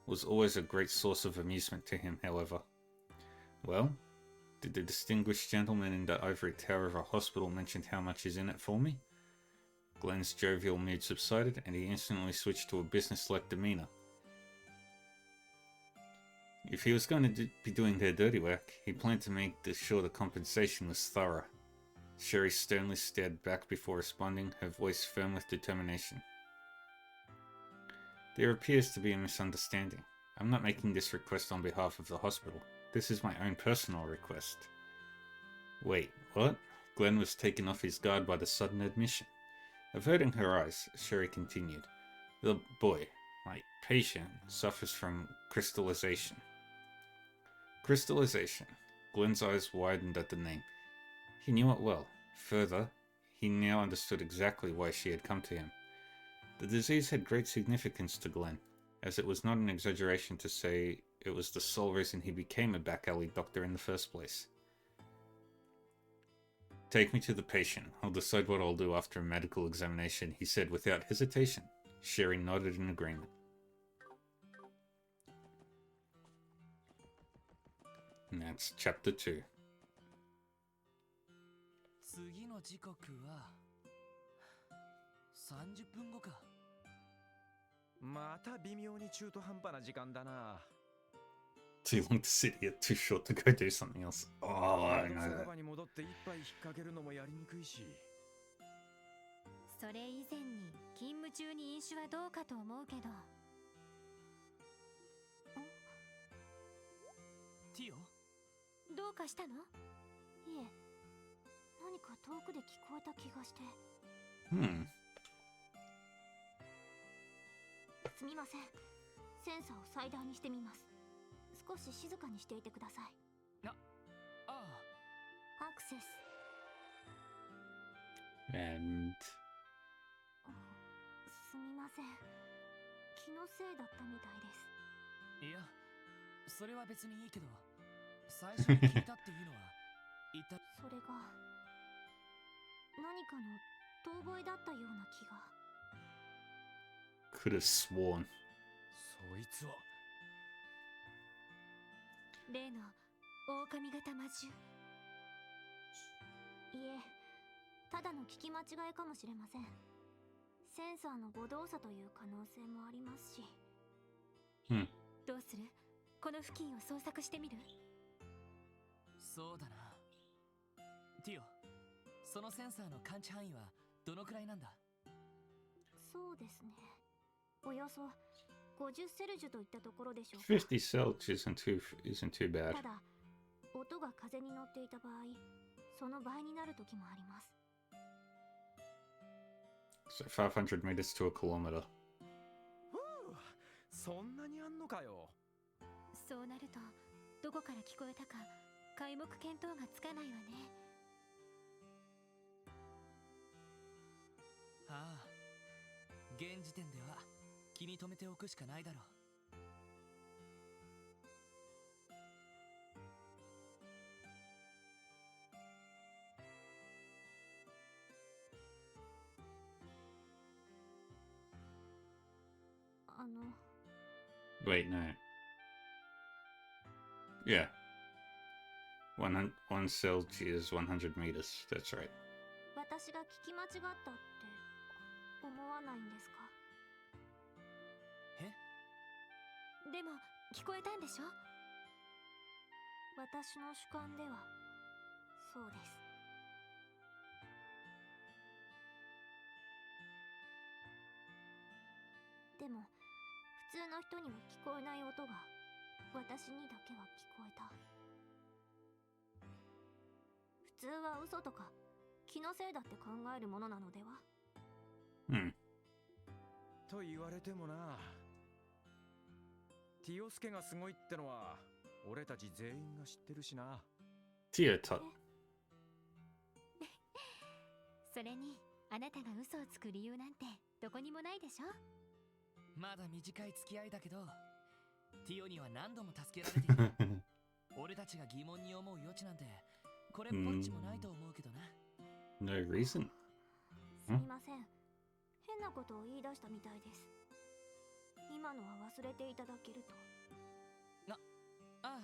was always a great source of amusement to him, however. Well, did the distinguished gentleman in the ivory tower of a hospital mention how much is in it for me? Glenn's jovial mood subsided, and he instantly switched to a business-like demeanor. If he was going to be doing their dirty work, he planned to make sure the compensation was thorough. Sherry sternly stared back before responding, her voice firm with determination. "There appears to be a misunderstanding. I'm not making this request on behalf of the hospital. This is my own personal request." "Wait, what?" Glenn was taken off his guard by the sudden admission. Averting her eyes, Sherry continued. "The boy, my patient, suffers from crystallization." Crystallization. Glenn's eyes widened at the name. He knew it well. Further, he now understood exactly why she had come to him. The disease had great significance to Glenn, as it was not an exaggeration to say it was the sole reason he became a back-alley doctor in the first place. "Take me to the patient. I'll decide what I'll do after a medical examination," he said without hesitation. Sherry nodded in agreement. And that's chapter 2. 次の時刻は30分後か。また微妙に中途半端な時間だな。 Too long to sit here, too short to go do something else. Oh, I know 酒 that. 場に戻って一杯引っ掛けるのもやりにくいし。それ以前に勤務中に飲酒はどうかと思うけど。ティオ、どうかしたの？いえ、何か遠くで聞こえた気がして。すみません。センサーを最大にしてみます。少し静かにしていてください。ああ。アクセス。And すみません。気のせいだったみたいです。いや、それは別にいいけど、最初に聞いたっていうのは一体それが何かの遠吠えだったような気が。could have sworn. そいつは例の狼型魔獣。いえ、ただの聞き間違いかもしれません。センサーの誤動作という可能性もありますし。どうする？この付近を捜索してみる？そうだな。ティオ、そのセンサーの感知範囲はどのくらいなんだ？そうですね。およそ50セルジュといったところでしょうか。50 celts isn't too bad. ただ、音が風に乗っていた場合、その倍になる時もあります。So 500 meters to a kilometer. そんなにあんのかよ。そうなると、どこから聞こえたか皆目見当がつかないわね。ああ、現時点では気に留めておくしかないだろう。Wait, no. Yeah. One Celsius, 100 meters. That's right. 私が聞き間違ったって思わないんですか？え？でも聞こえたんでしょ？私の主観ではそうです。でも普通の人には聞こえない音が私にだけは聞こえた。普通は嘘とか気のせいだって考えるものなのでは？と言われてもな。ティオスケがすごいってのは俺たち全員が知ってるしな。Tio Tot. それにあなたが嘘をつく理由なんてどこにもないでしょ？まだ短い付き合いだけど、ティオには何度も助けられている。俺たちが疑問に思う余地なんてこれっぽっちもないと思うけどな。No reason. すみません。変なことを言い出したみたいです。今のは忘れていただけると。ああ、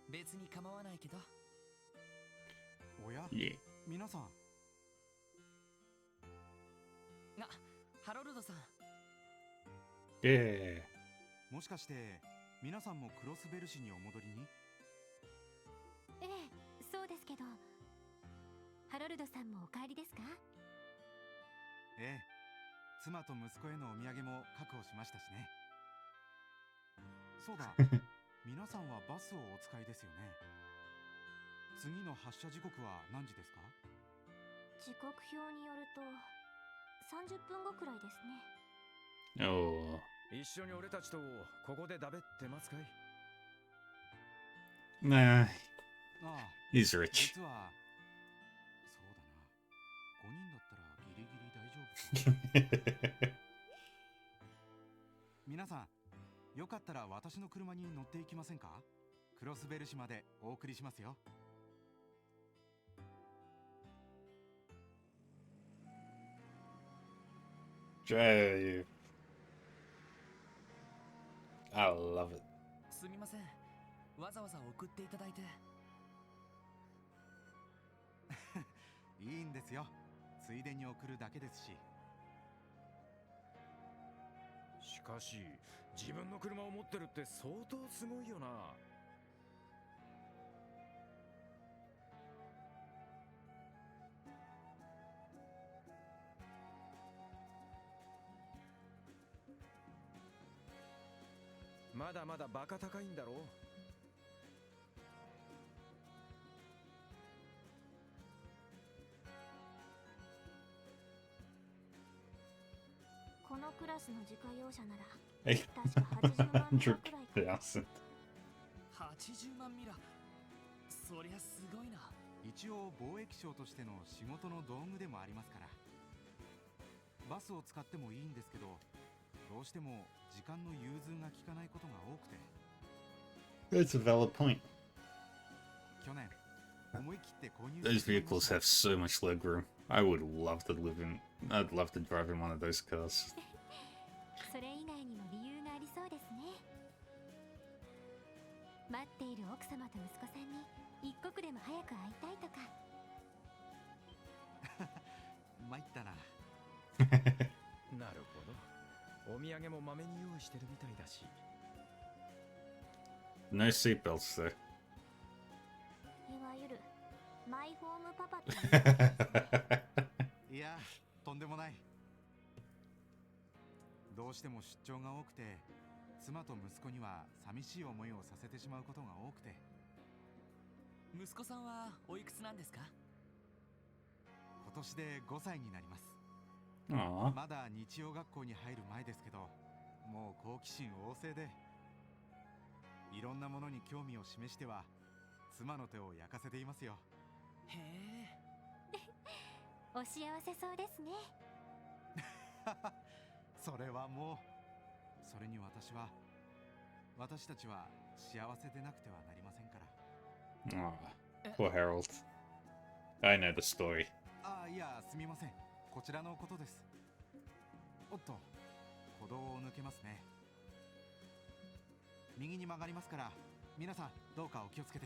別に構わないけど。おや、 Yeah. 皆さん。ハロルドさん。Yeah. もしかして皆さんもクロスベル市にお戻りに？ええ、そうですけど。ハロルドさんもお帰りですか？ええ、妻と息子へのお土産も確保しましたしね。そうだ、皆さんはバスをお使いですよね。次の発車時刻は何時ですか？時刻表によると30分後くらいですね。Oh. 一緒に俺たちとここでだべってますかい？ Nah. ああ、 He's rich. 実はそうだな、5人だったらギリギリ大丈夫か。皆さん、よかったら私の車に乗っていきませんか？クロスベル市までお送りしますよ。Drive. I love it. すみません。わざわざ送っていただいて。いいんですよ。ついでに送るだけですし。しかし自分の車を持ってるって相当すごいよな。まだまだバカ高いんだろう。このクラスの自家用車なら Hey. 確か80万ミラくらいか。 100,000. 80万ミラ。そりゃすごいな。一応貿易商としての仕事の道具でもありますから。バスを使ってもいいんですけど、どうしても時間の融通が利かないことが多くて。 That's a valid point. 去年思い切って購入 Those vehicles have so much legroom. I would love to live in. I'd love to drive in one of those cars. それ以外にも理由がありそうですね。待っている奥様と息子さんに一刻でも早く会いたいとか。参ったな。なるほど。お土産もまめに用意してるみたいだし。No seatbelts though. いわゆるマイホームパパということですね。いや、とんでもない。どうしても出張が多くて、妻と息子には寂しい思いをさせてしまうことが多くて。息子さんはおいくつなんですか？今年で5歳になります。 Aww. まだ日曜学校に入る前ですけど、もう好奇心旺盛で、いろんなものに興味を示しては妻の手を焼かせていますよ。へえ。お幸せそうですね。それはもう、それに私たちは幸せでなくてはなりませんから。Ah, poor Harold. I know the story. ああ、いや、すみません。こちらのことです。おっと、歩道を抜けますね。右に曲がりますから、皆さんどうかお気をつけて。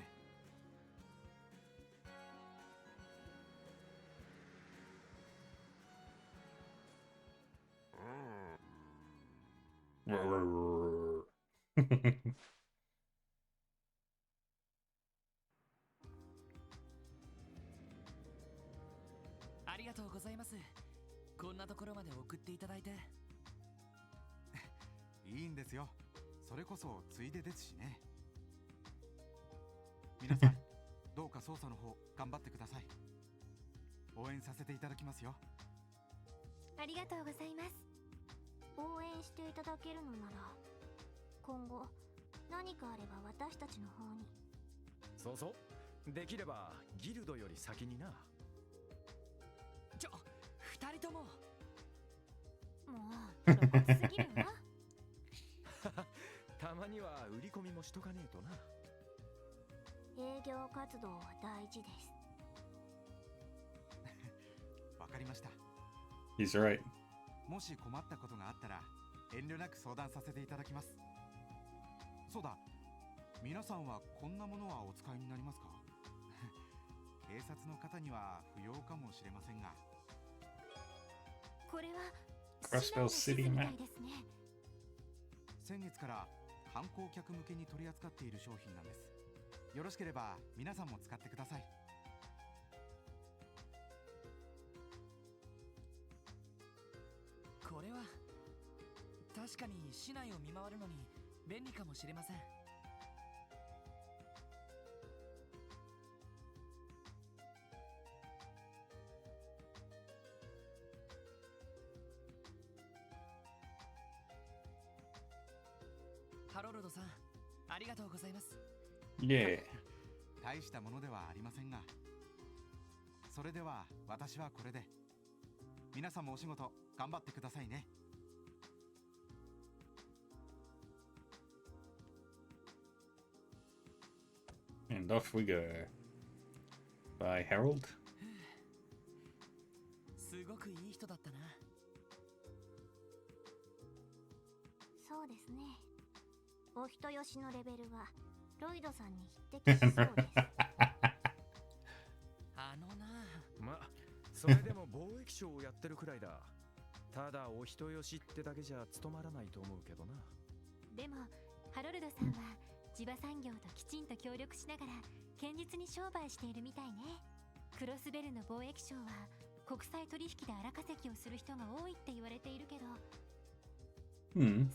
ありがとうございます。こんなところまで送っていただいて。いいんですよ。それこそついでですしね。皆さん、どうか捜査の方頑張ってください。応援させていただきますよ。ありがとうございます。応援していただけるのなら、今後何かあれば私たちの方に。そうそう。できればギルドより先にな。二人とも。もう露骨すぎるわ。たまには売り込みもしとかねえとな。営業活動は大事です。わかりました。 He's right. もし困ったことがあったら遠慮なく相談させていただきます。そうだ、皆さんはこんなものはお使いになりますか？警察の方には不要かもしれませんが。これは Crossbell 市 City 内の地図みた map. いですね。先月から観光客向けに取り扱っている商品なんです。よろしければ皆さんも使ってください。これは確かに市内を見回るのに便利かもしれません。ハロルドさん、ありがとうございます。Yeah. 大したものではありませんが。それでは私はこれで。皆さんもお仕事頑張ってくださいね。And off we go. Bye, Harold. すごくいい人だったな。そうですね。お人よしのレベルはロイドさんに匹敵しそうです。あのな。ま、それでも貿易商をやってるくらいだ。ただお人よしってだけじゃ務まらないと思うけどな。でもハロルドさんは地場産業ときちんと協力しながら堅実に商売しているみたいね。クロスベルの貿易商は国際取引で荒稼ぎをする人が多いって言われているけど、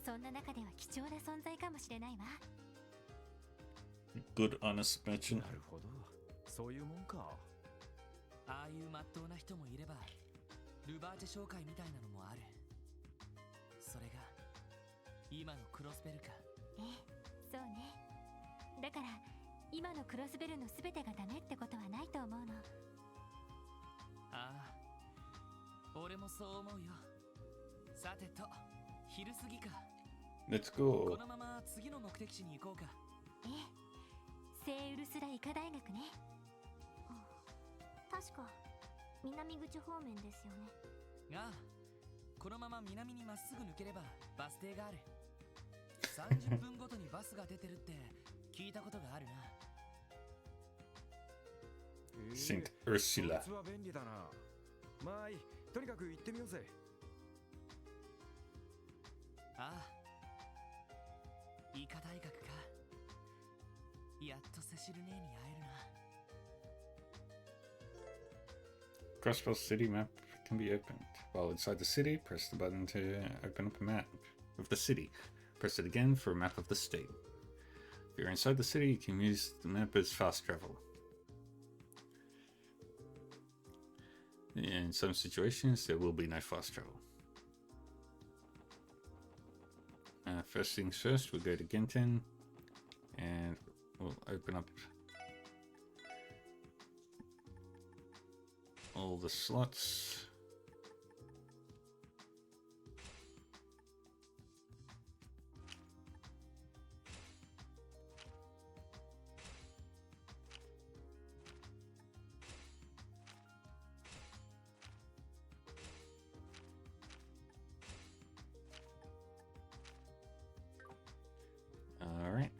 そんな中では貴重な存在かもしれないわ。Good honest merchant. なるほど。そういうもんか。ああいう真っ当な人もいれば、ルバーチェ商会みたいなのもある。それが今のクロスベルか。ええ、そうね。だから今のクロスベルの全てがダメってことはないと思うの。ああ、俺もそう思うよ。さてと、昼過ぎか。 Let's こ go. のまま次の目的地に行こうか。ええ、聖ウルスラ医科大学ね。確か南口方面ですよね。ああ、このまま南にまっすぐ抜ければバス停がある。30分ごとにバスが出てるって聞いたことがあるな。Saint Ursula. そいつは便利だな。まあいい、とにかく行ってみようぜ。ああ、医科大学か。やっとセシル姉に会えるな。 Crossbell City map can be opened. While inside the city, press the button to open up a map of the city. Press it again for a map of the state. If you're inside the city, you can use the map as fast travel. In some situations, there will be no fast travel. First things first, we'll go to Genton and we'll open up all the slots. All right.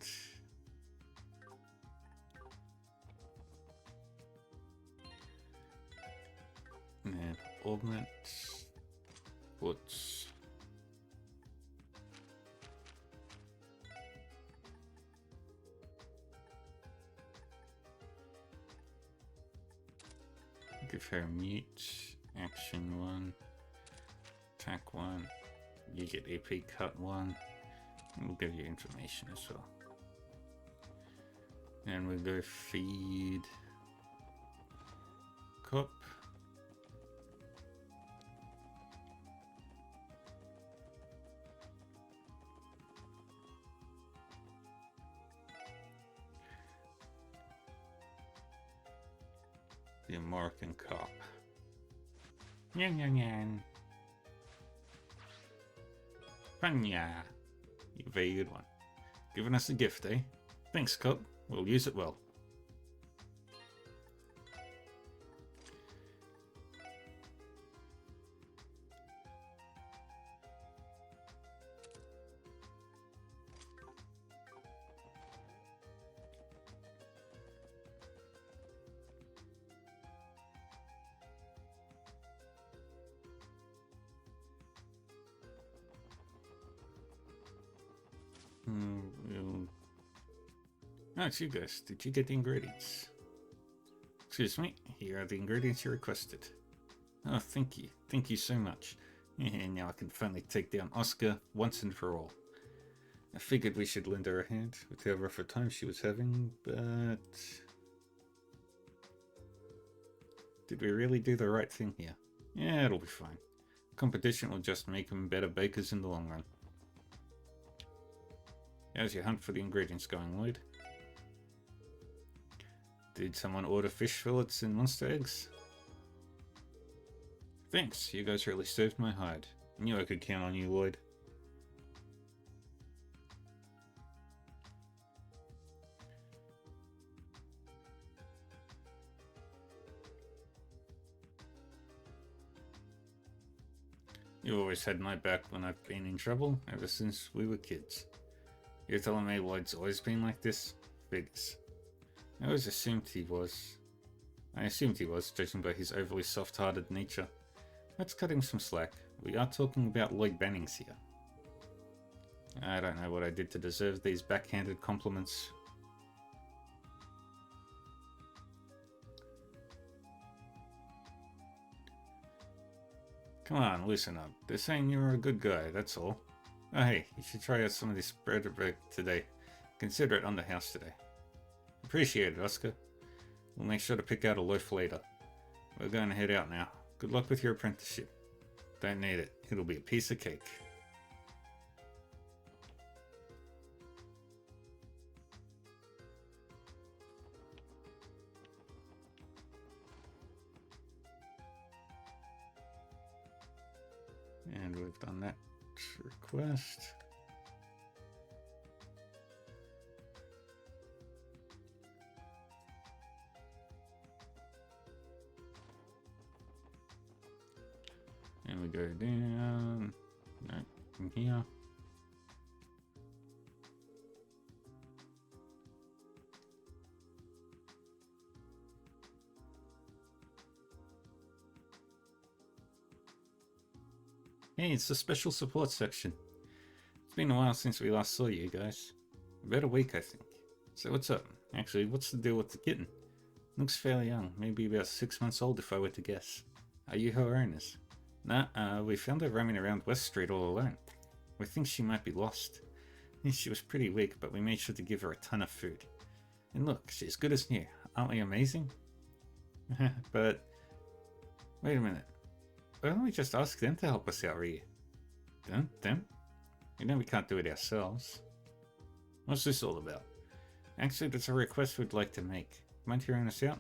And augment what's give her mute, action 1, attack 1, you get AP cut 1, and we'll give you information as well. And we'll go feed Cop. The American Cop. Yan yan yan. Panya. Very good one. Giving us a gift, eh? Thanks, Cop. We'll use it well. Oh, it's you guys. Did you get the ingredients? Excuse me, here are the ingredients you requested. Oh, thank you. Thank you so much. And now I can finally take down Oscar once and for all. I figured we should lend her a hand with how rough a time she was having, but... Did we really do the right thing here? Yeah, it'll be fine. Competition will just make them better bakers in the long run. How's your hunt for the ingredients going, Lloyd? Did someone order fish fillets and monster eggs? Thanks, you guys really saved my hide. I knew I could count on you, Lloyd. You always had my back when I've been in trouble, ever since we were kids. You're telling me Lloyd's always been like this? Figures. I always assumed he was. Judging by his overly soft-hearted nature. Let's cut him some slack. We are talking about Lloyd Bannings here. I don't know what I did to deserve these backhanded compliments. Come on, loosen up. They're saying you're a good guy, that's all. Oh hey, you should try out some of this bread today. Consider it on the house today. Appreciate it, Oscar. We'll make sure to pick out a loaf later. We're going to head out now. Good luck with your apprenticeship. Don't need it. It'll be a piece of cake. And we've done that request. And we go down, no, from here. Hey, it's the special support section. It's been a while since we last saw you guys. About a week, I think. So what's up? Actually, what's the deal with the kitten? Looks fairly young, maybe about 6 months old if I were to guess. Are you her owners? Nah, we found her roaming around West Street all alone. We think she might be lost. She was pretty weak, but we made sure to give her a ton of food. And look, she's good as new. Aren't we amazing? But, wait a minute. Why don't we just ask them to help us out here? Them? You know we can't do it ourselves. What's this all about? Actually, that's a request we'd like to make. Mind hearing us out?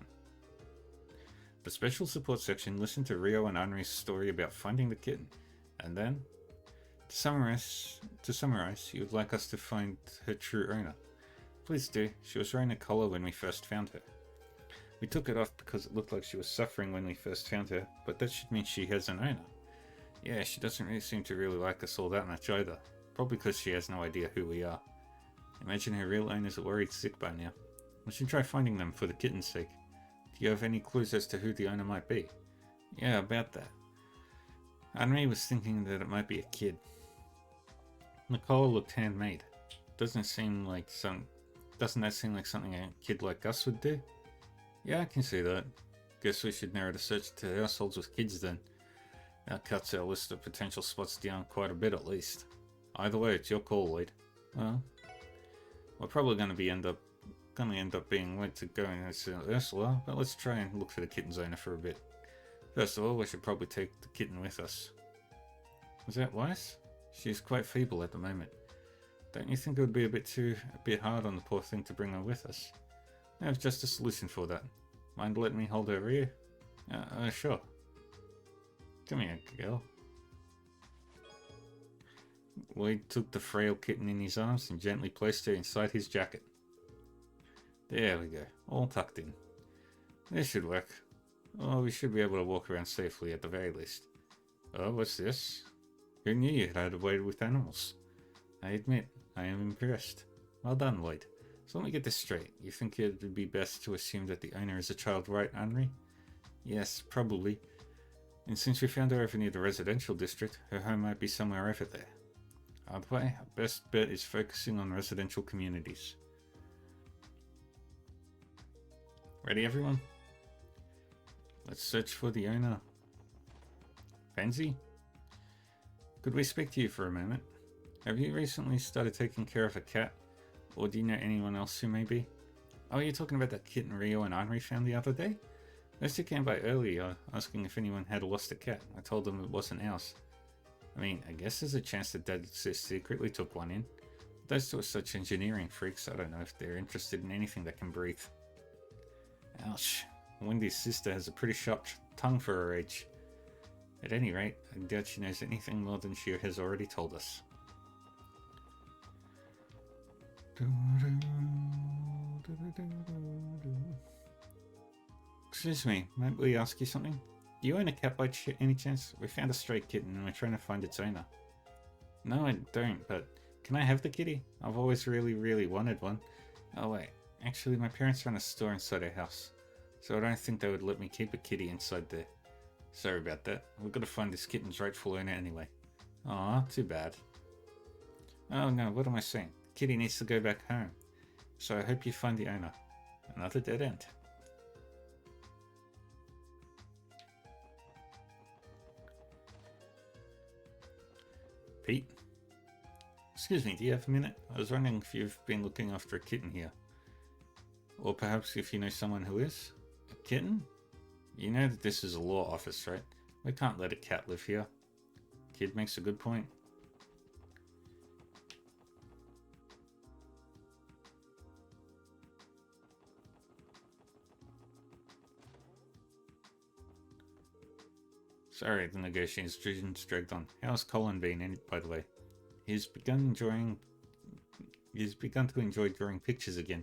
The special support section listened to Rio and Henri's story about finding the kitten, and then, to summarize, you would like us to find her true owner. Please do. She was wearing a collar when we first found her. We took it off because it looked like she was suffering when we first found her, but that should mean she has an owner. Yeah, she doesn't really seem to really like us all that much either. Probably because she has no idea who we are. Imagine her real owners are worried sick by now. We should try finding them for the kitten's sake. Do you have any clues as to who the owner might be? Yeah, about that. Henri was thinking that it might be a kid. The collar looked handmade. Doesn't that seem like something a kid like us would do? Yeah, I can see that. Guess we should narrow the search to households with kids then. That cuts our list of potential spots down quite a bit at least. Either way, it's your call, Lloyd. Well, we're probably going to end up being late to going as Ursula, but let's try and look for the kitten's owner for a bit. First of all, we should probably take the kitten with us. Was that wise? She's quite feeble at the moment. Don't you think it would be a bit hard on the poor thing to bring her with us? I have just a solution for that. Mind letting me hold her ear? Sure. Come here, girl. Lloyd took the frail kitten in his arms and gently placed her inside his jacket. There we go, all tucked in. This should work. Oh, we should be able to walk around safely at the very least. Oh, what's this? Who knew you had a way with animals? I admit, I am impressed. Well done, Lloyd. So let me get this straight. You think it would be best to assume that the owner is a child, right, Henri? Yes, probably. And since we found her over near the residential district, her home might be somewhere over there. Either way, our best bet is focusing on residential communities. Ready, everyone? Let's search for the owner. Pansy? Could we speak to you for a moment? Have you recently started taking care of a cat? Or do you know anyone else who may be? Oh, you're talking about that kitten Rio and Henri found the other day? Those two came by earlier, asking if anyone had lost a cat. I told them it wasn't ours. I mean, I guess there's a chance that Dad secretly took one in. Those two are such engineering freaks, I don't know if they're interested in anything that can breathe. Ouch. Wendy's sister has a pretty sharp tongue for her age. At any rate, I doubt she knows anything more than she has already told us. Excuse me, might we ask you something? Do you own a cat by any chance? We found a stray kitten and we're trying to find its owner. No, I don't, but can I have the kitty? I've always really wanted one. Oh wait, actually my parents run a store inside our house, so I don't think they would let me keep a kitty inside there. Sorry about that. We've got to find this kitten's rightful owner anyway. Aw, too bad. Oh no, what am I saying? The kitty needs to go back home. So I hope you find the owner. Another dead end. Pete? Excuse me, do you have a minute? I was wondering if you've been looking after a kitten here. Or perhaps if you know someone who is? A kitten? You know that this is a law office, right? We can't let a cat live here. Kid makes a good point. Sorry, the negotiations dragged on. How's Colin been, by the way? He's begun to enjoy drawing pictures again.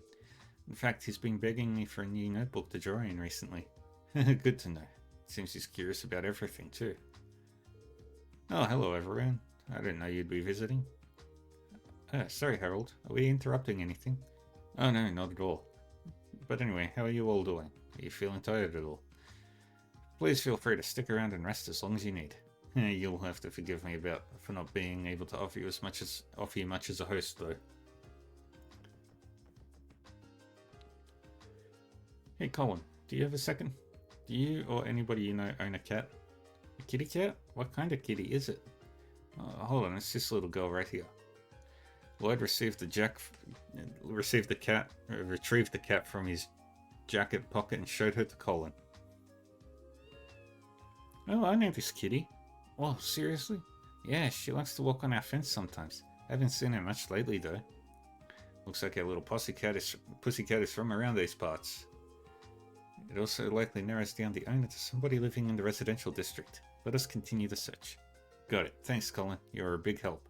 In fact, he's been begging me for a new notebook to draw in recently. Good to know. Seems he's curious about everything too. Oh, hello everyone. I didn't know you'd be visiting. Sorry Harold, are we interrupting anything? Oh no, not at all. But anyway, how are you all doing? Are you feeling tired at all? Please feel free to stick around and rest as long as you need. You'll have to forgive me for not being able to offer you much as a host though. Hey Colin, do you have a second? Do you or anybody you know own a cat? A kitty cat? What kind of kitty is it? Hold on, it's this little girl right here. Lloyd retrieved the cat from his jacket pocket and showed her to Colin. Oh, I know this kitty. Oh, seriously? Yeah, she likes to walk on our fence sometimes. I haven't seen her much lately though. Looks like our little pussycat is from around these parts. It also likely narrows down the owner to somebody living in the residential district. Let us continue the search. Got it. Thanks, Colin. You're a big help.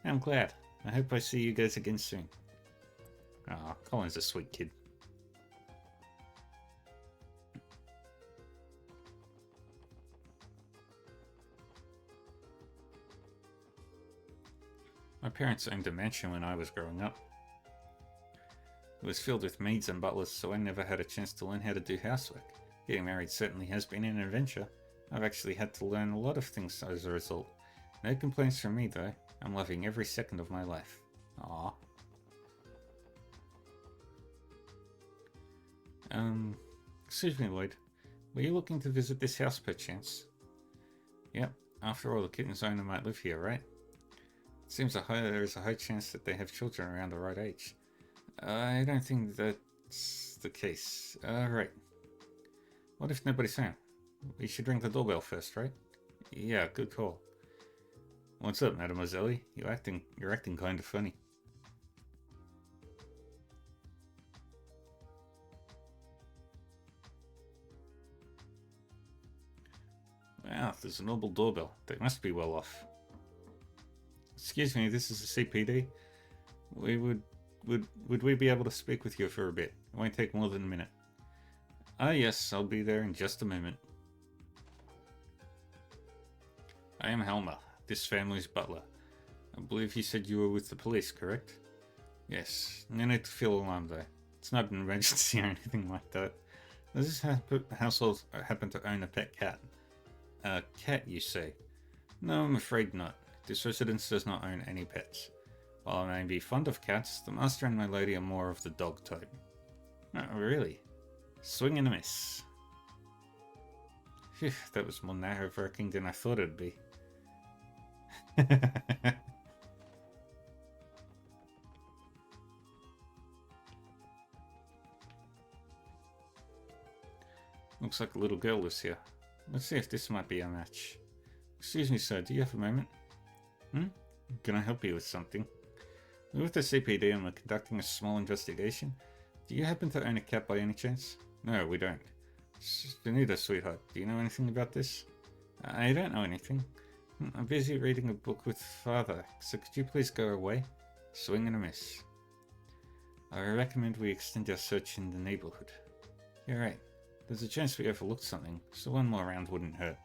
I'm glad. I hope I see you guys again soon. Ah, Colin's a sweet kid. My parents owned a mansion when I was growing up. It was filled with maids and butlers, so I never had a chance to learn how to do housework. Getting married certainly has been an adventure. I've actually had to learn a lot of things as a result. No complaints from me though. I'm loving every second of my life. Aww. Excuse me, Lloyd. Were you looking to visit this house perchance? Yep. After all, the kitten's owner might live here, right? It seems there is a high chance that they have children around the right age. I don't think that's the case. Right. What if nobody's home? We should ring the doorbell first, right? Yeah, good call. What's up, Mademoiselle? You're acting kind of funny. Wow, there's a noble doorbell. They must be well off. Excuse me, this is the CPD. Would we be able to speak with you for a bit? It won't take more than a minute. Ah yes, I'll be there in just a moment. I am Helmer, this family's butler. I believe you said you were with the police, correct? Yes, no need to feel alarmed though. It's not an emergency or anything like that. Does this household happen to own a pet cat? A cat, you say? No, I'm afraid not. This residence does not own any pets. While I may be fond of cats, the master and my lady are more of the dog type. Oh, really? Swing and a miss. Phew, that was more nerve-wracking than I thought it'd be. Looks like a little girl lives here. Let's see if this might be a match. Excuse me, sir, do you have a moment? Can I help you with something? We're with the CPD and we're conducting a small investigation. Do you happen to own a cat by any chance? No, we don't. Danita, sweetheart, do you know anything about this? I don't know anything. I'm busy reading a book with Father, so could you please go away? Swing and a miss. I recommend we extend our search in the neighborhood. You're right. There's a chance we overlooked something, so one more round wouldn't hurt.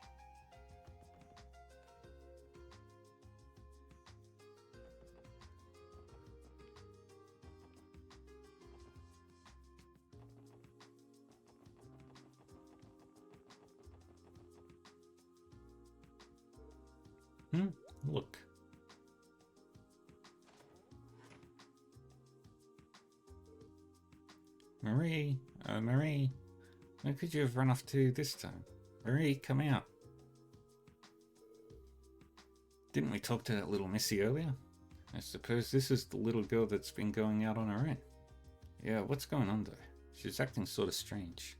Look. Marie, Marie, where could you have run off to this time? Marie, come out. Didn't we talk to that little missy earlier? I suppose this is the little girl that's been going out on her own. Yeah, what's going on though? She's acting sort of strange.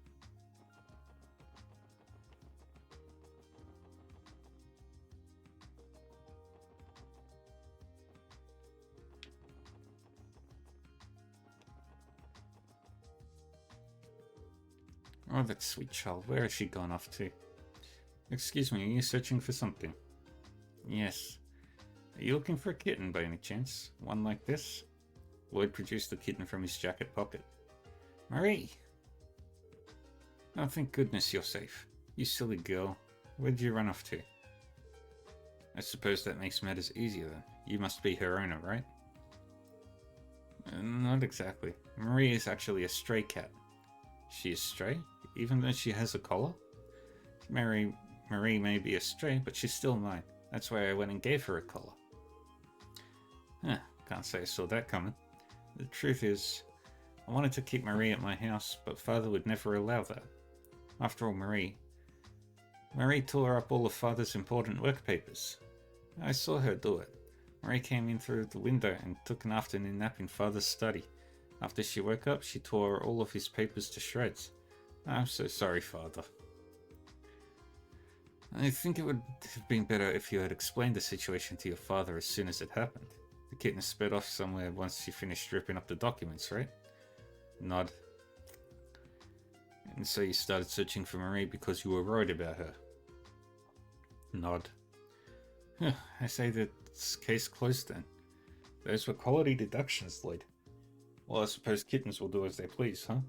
Oh, that sweet child. Where has she gone off to? Excuse me, are you searching for something? Yes. Are you looking for a kitten by any chance? One like this? Lloyd produced the kitten from his jacket pocket. Marie! Oh, thank goodness you're safe. You silly girl. Where did you run off to? I suppose that makes matters easier then. You must be her owner, right? Not exactly. Marie is actually a stray cat. She is stray? Even though she has a collar? Marie may be a stray, but she's still mine. That's why I went and gave her a collar. Huh, can't say I saw that coming. The truth is, I wanted to keep Marie at my house, but Father would never allow that. After all, Marie tore up all of Father's important work papers. I saw her do it. Marie came in through the window and took an afternoon nap in Father's study. After she woke up, she tore all of his papers to shreds. I'm so sorry, Father. I think it would have been better if you had explained the situation to your father as soon as it happened. The kitten sped off somewhere once she finished ripping up the documents, right? Nod. And so you started searching for Marie because you were worried about her. Nod. Huh, I say that's case closed then. Those were quality deductions, Lloyd. Well, I suppose kittens will do as they please, huh?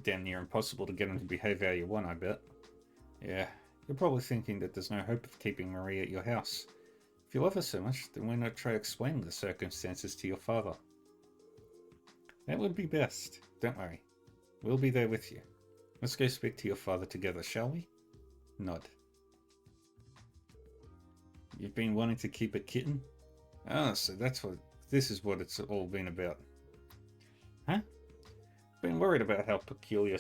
Damn near impossible to get them to behave how you want, I bet. Yeah, you're probably thinking that there's no hope of keeping Marie at your house. If you love her so much, then why not try explaining the circumstances to your father? That would be best. Don't worry. We'll be there with you. Let's go speak to your father together, shall we? Nod. You've been wanting to keep a kitten? Ah, so this is what it's all been about. Huh? Been worried about how peculiar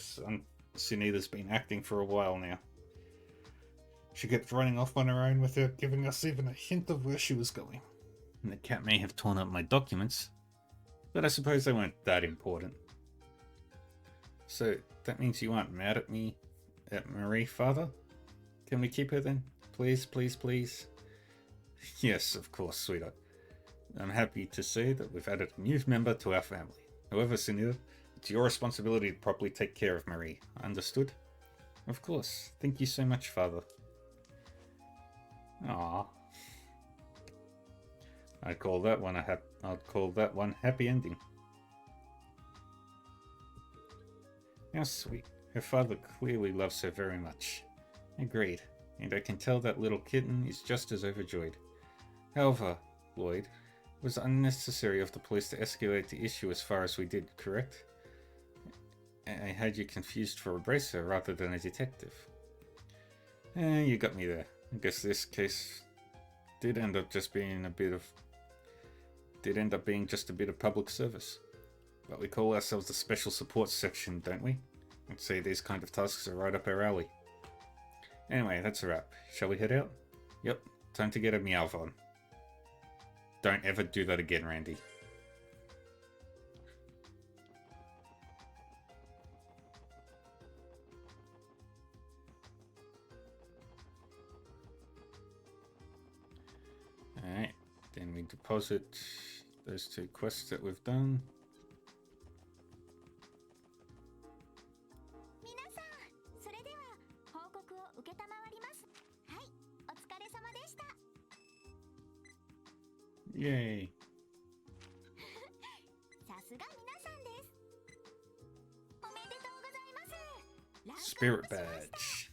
Sunita's been acting for a while now. She kept running off on her own without giving us even a hint of where she was going. And the cat may have torn up my documents, but I suppose they weren't that important. So, that means you aren't mad at me, at Marie, father? Can we keep her then? Please, please, please? Yes, of course, sweetheart. I'm happy to say that we've added a new member to our family. However, Sunita, it's your responsibility to properly take care of Marie. Understood? Of course. Thank you so much, father. Ah, I'd call that one happy ending. How sweet. Her father clearly loves her very much. Agreed. And I can tell that little kitten is just as overjoyed. However, Lloyd, it was unnecessary of the police to escalate the issue as far as we did, correct? I had you confused for a bracer rather than a detective. You got me there. I guess this case did end up being just a bit of public service. But we call ourselves the Special Support Section, don't we? I'd say these kind of tasks are right up our alley. Anyway, that's a wrap. Shall we head out? Yep, time to get a Meowth on. Don't ever do that again, Randy. Alright, then we deposit those 2 quests that we've done. 皆さん、それでは報告を受けたまわります。はい、お疲れ様でした。Yay! さすが皆さんです。おめでとうございます。ランクアップ Spirit しました。 Badge.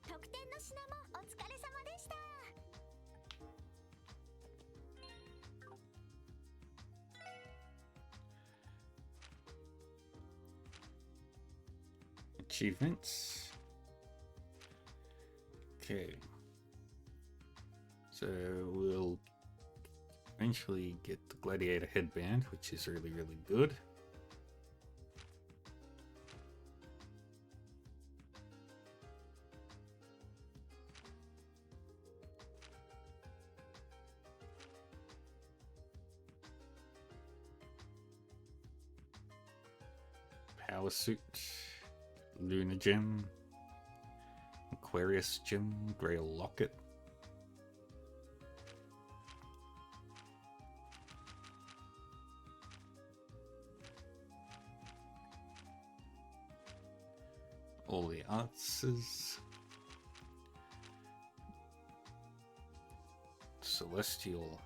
特典の品もお疲れ様でした。 Achievements. Okay. So we'll eventually get the Gladiator headband, which is really, really good. Power Suit, Luna Gem, Aquarius Gem, Grail Locket. All the answers. Celestial.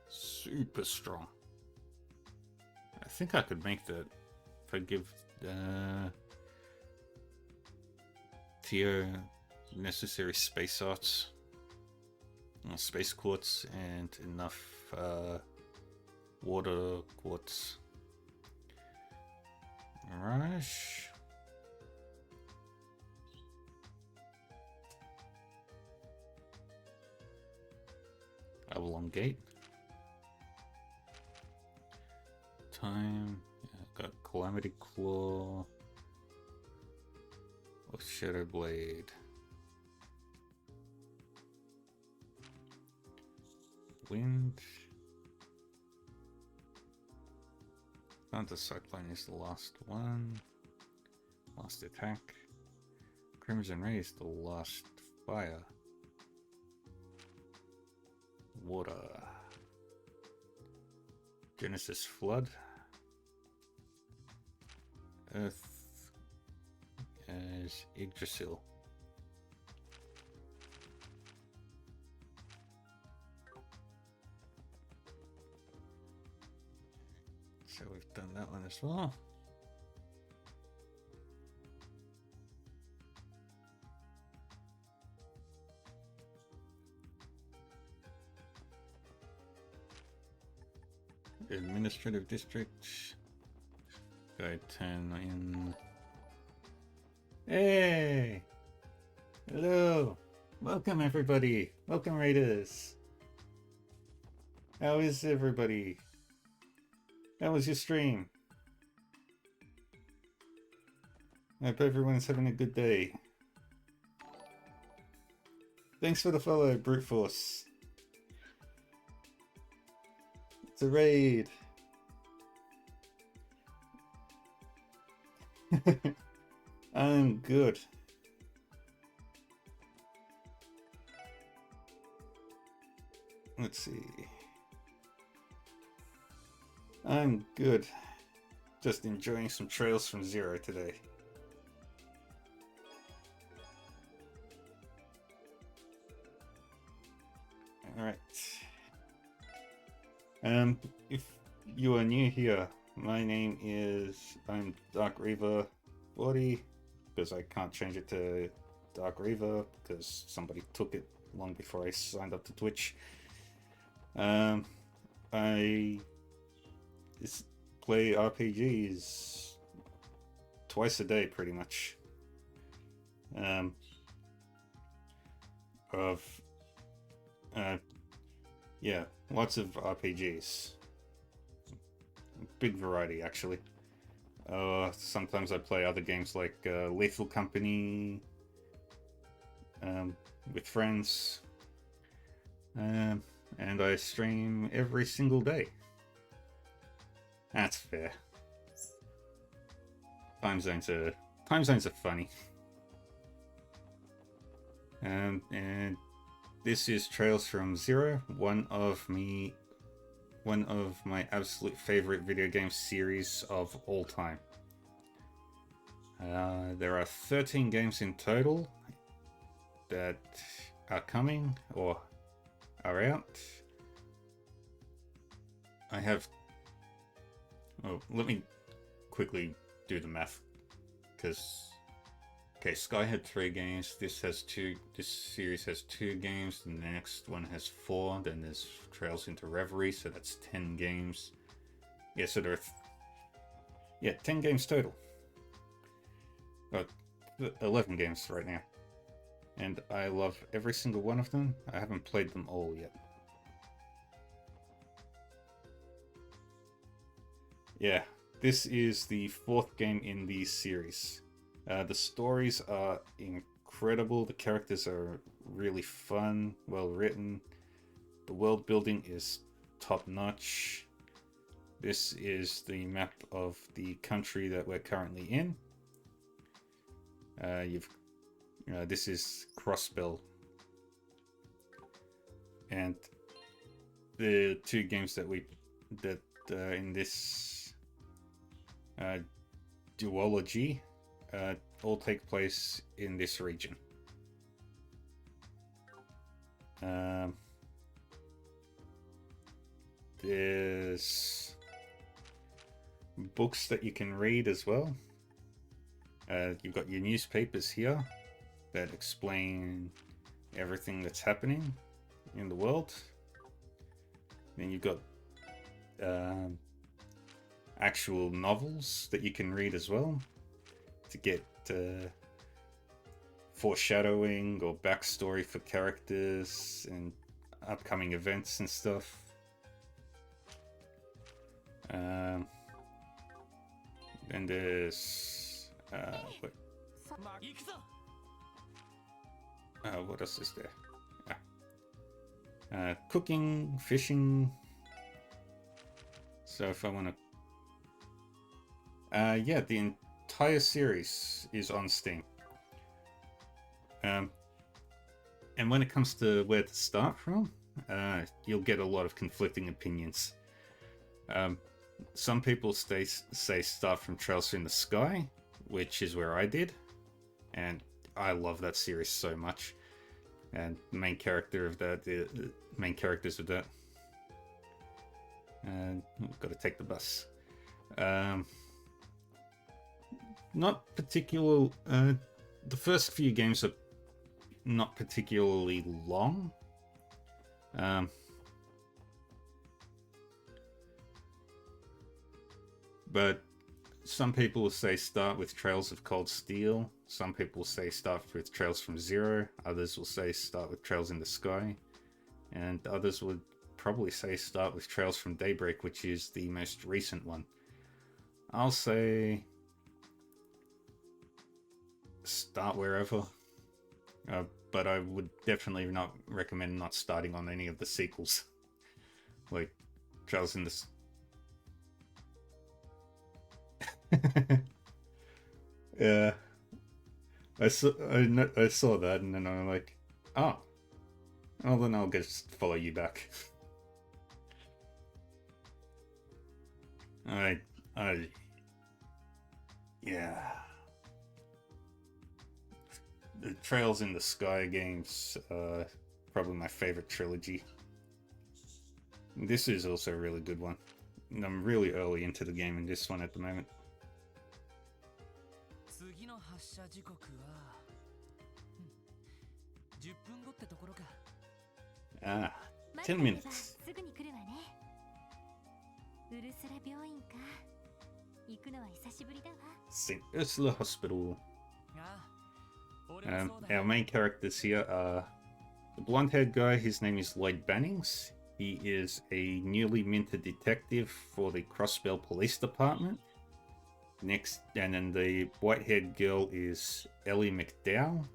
Super strong. I think I could make that if I give Tio necessary space arts, space quartz, and enough water quartz. Rush. Avalon Gate. Time. Yeah, got Calamity Claw. Oh, Shadow Blade. Wind. Thunder Cyclone is the last one. Last attack. Crimson Ray is the last fire. Water. Genesis Flood. Earth as Yggdrasil. So we've done that one as well. Administrative district. Go 10 in. Hey! Hello! Welcome everybody! Welcome Raiders! How is everybody? How was your stream? I hope everyone's having a good day. Thanks for the follow, Brute Force. It's a raid. I'm good. Let's see. I'm good. Just enjoying some Trails from Zero today. Alright. If you are new here, my name is, I'm Dark Reaver 40, because I can't change it to Dark Reaver, because somebody took it long before I signed up to Twitch. I play RPGs twice a day, pretty much. Yeah, lots of RPGs. Big variety, actually. Sometimes I play other games like Lethal Company with friends. And I stream every single day. That's fair. Time zones are funny. And this is Trails from Zero, one of my absolute favorite video game series of all time. There are 13 games in total that are coming or are out. I have... Oh, let me quickly do the math, because... Okay, Sky had 3 games, this series has 2 games, the next one has 4, then there's Trails into Reverie, so that's 10 games. Yeah, so there are 10 games total. 11 games right now. And I love every single one of them. I haven't played them all yet. Yeah, this is the 4th game in the series. The stories are incredible, the characters are really fun, well written, the world building is top notch. This is the map of the country that we're currently in. This is Crossbell. And the 2 games that in this duology all take place in this region. There's books that you can read as well. You've got your newspapers here that explain everything that's happening in the world. Then you've got actual novels that you can read as well to get foreshadowing or backstory for characters and upcoming events and stuff. Then there's what else is there? Cooking, fishing. So if I want to, yeah, the entire series is on Steam. And when it comes to where to start from, you'll get a lot of conflicting opinions. some people say start from Trails in the Sky, which is where I did, and I love that series so much. And the main character of that, the main characters of that. And got to take the bus. Not particular. The first few games are not particularly long. But some people will say start with Trails of Cold Steel. Some people will say start with Trails from Zero. Others will say start with Trails in the Sky. And others would probably say start with Trails from Daybreak, which is the most recent one. I'll say start wherever. But I would definitely not recommend not starting on any of the sequels. Like Trails in the... Yeah. I saw that and then I'm like, oh. Well, then I'll just follow you back. Yeah. The Trails in the Sky games, probably my favorite trilogy. This is also a really good one. And I'm really early into the game in this one at the moment. 次の発車時刻は10分後ってところか。Ah, 待って 10いれば minutes. すぐに来るわね。ウルスラ病院か。行くのは久しぶりだわ。 St. Ursula Hospital. ああ、俺もそうだ Our よ。 main characters here are the blonde-haired guy. His name is Lloyd Bannings. He is a newly minted detective for the Crossbell Police Department. Next, and then the white-haired girl is Ellie McDowell.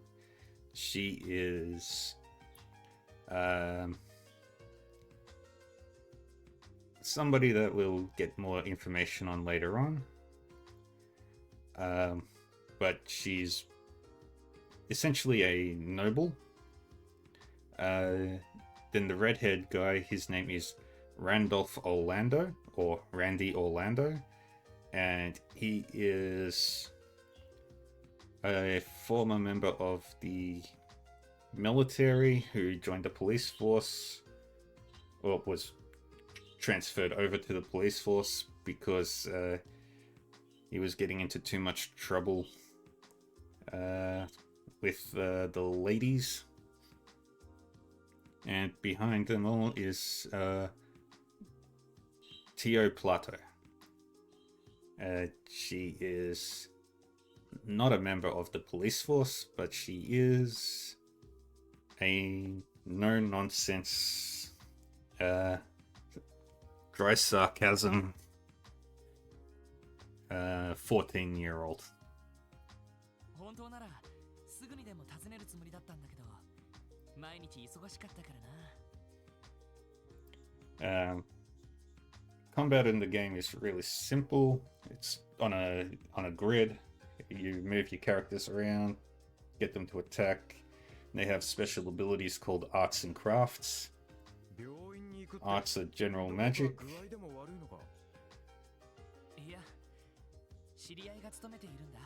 She is somebody that we'll get more information on later on. But she's essentially a noble. Then the red-haired guy, his name is Randolph Orlando, or Randy Orlando, and he is a former member of the military who joined the police force, or was transferred over to the police force because he was getting into too much trouble with the ladies. And behind them all is Tio Plato. She is not a member of the police force, but she is a no-nonsense, dry sarcasm 14-year-old. 本当ならすぐにでも訪ねるつもりだったんだけど、毎日忙しかったからな。Combat in the game is really simple. It's on a grid. You move your characters around, get them to attack. They have special abilities called arts and crafts. 病院に行くって Arts are general magic. 具合でも悪いのか。いや、知り合いが勤めているんだ。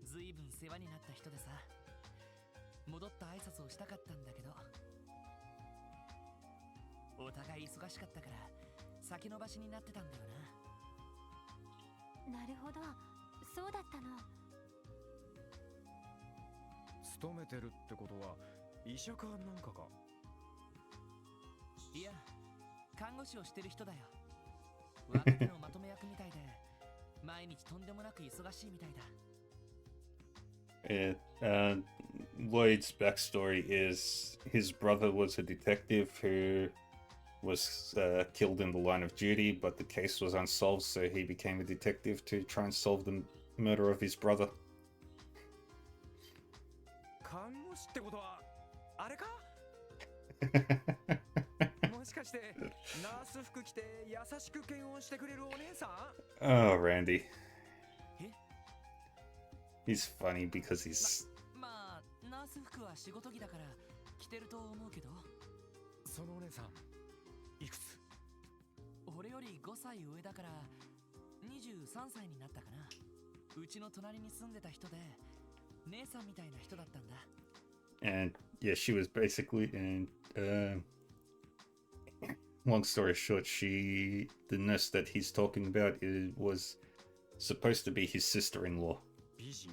ずいぶん世話になった人でさ。戻った挨拶をしたかったんだけど、お互い忙しかったから先延ばしになってたんだよな。なるほど、そうだったの。勤めてるってことは医者かなんかか。いや、看護師をしてる人だよ。若手のまとめ役みたいで、毎日とんでもなく忙しいみたいだ。Lloyd's backstory is his brother was a detective who was killed in the line of duty, but the case was unsolved, so he became a detective to try and solve the murder of his brother. 看護師ってことはあれか。もしかしてナース服着て優しく検温してくれるお姉さん。 Oh, Randy. え？ He's funny because he's... まあ、ナース服は仕事着だから着てると思うけど。そのお姉さんいくつ？俺これより5歳上だから23歳になったかな。うちの隣に住んでた人で姉さんみたいな人だったんだ。 And yeah, she was basically, and long story short, the nurse that he's talking about was supposed to be his sister-in-law. 美人。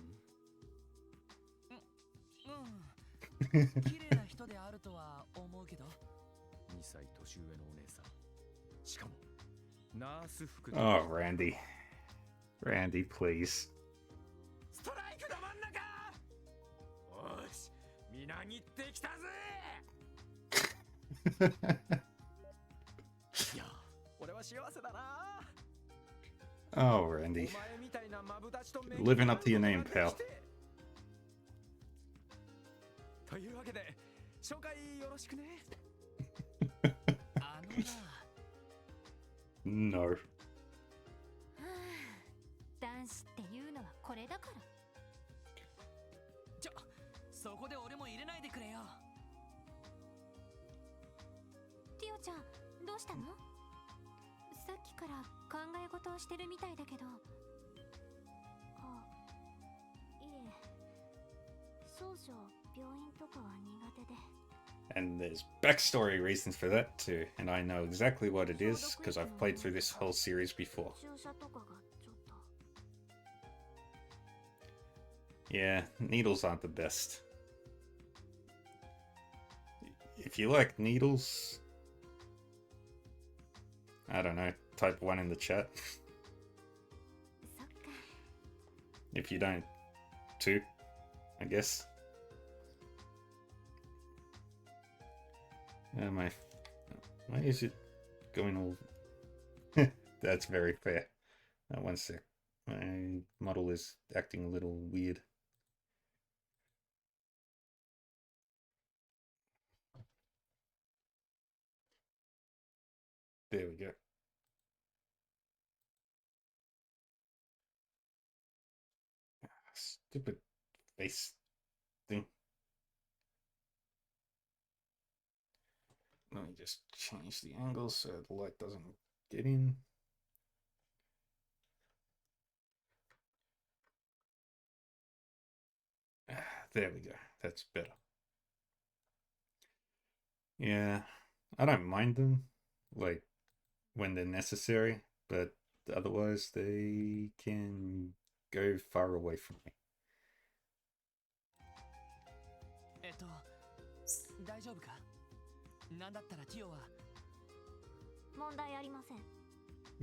うん綺麗な人であるとは思うけど。2歳年上のお姉さん。しかもナース服で。 Oh, Randy. Randy, please. ストライクど真ん中。おし、みなぎってきたぜ。いや、俺は幸せだな。 Oh, お Randy. 前みたいなマブダチと巡り Living up to your name, 合う pal. ことができて。というわけで、紹介よろしくね。あのな No. はあ男子っていうのはこれだから。そこで俺も入れないでくれよ。ティオちゃんどうしたの？さっきから考え事をしてるみたいだけど。あ、いえ、少々病院とかは苦手で。 And there's backstory reasons for that too, and I know exactly what it is because I've played through this whole series before. 注射とかがちょっと。 Yeah, needles aren't the best. If you like needles, I don't know, type 1 in the chat. そっか。 If you don't, 2, I guess. Why is it going all... That's very fair. One sec. My model is acting a little weird. There we go. Stupid face thing. Let me just change the angle so the light doesn't get in. There we go. That's better. Yeah, I don't mind them, like, when they're necessary, but otherwise they can go far away from me. 大丈夫か？なんだったらティオは。問題ありません。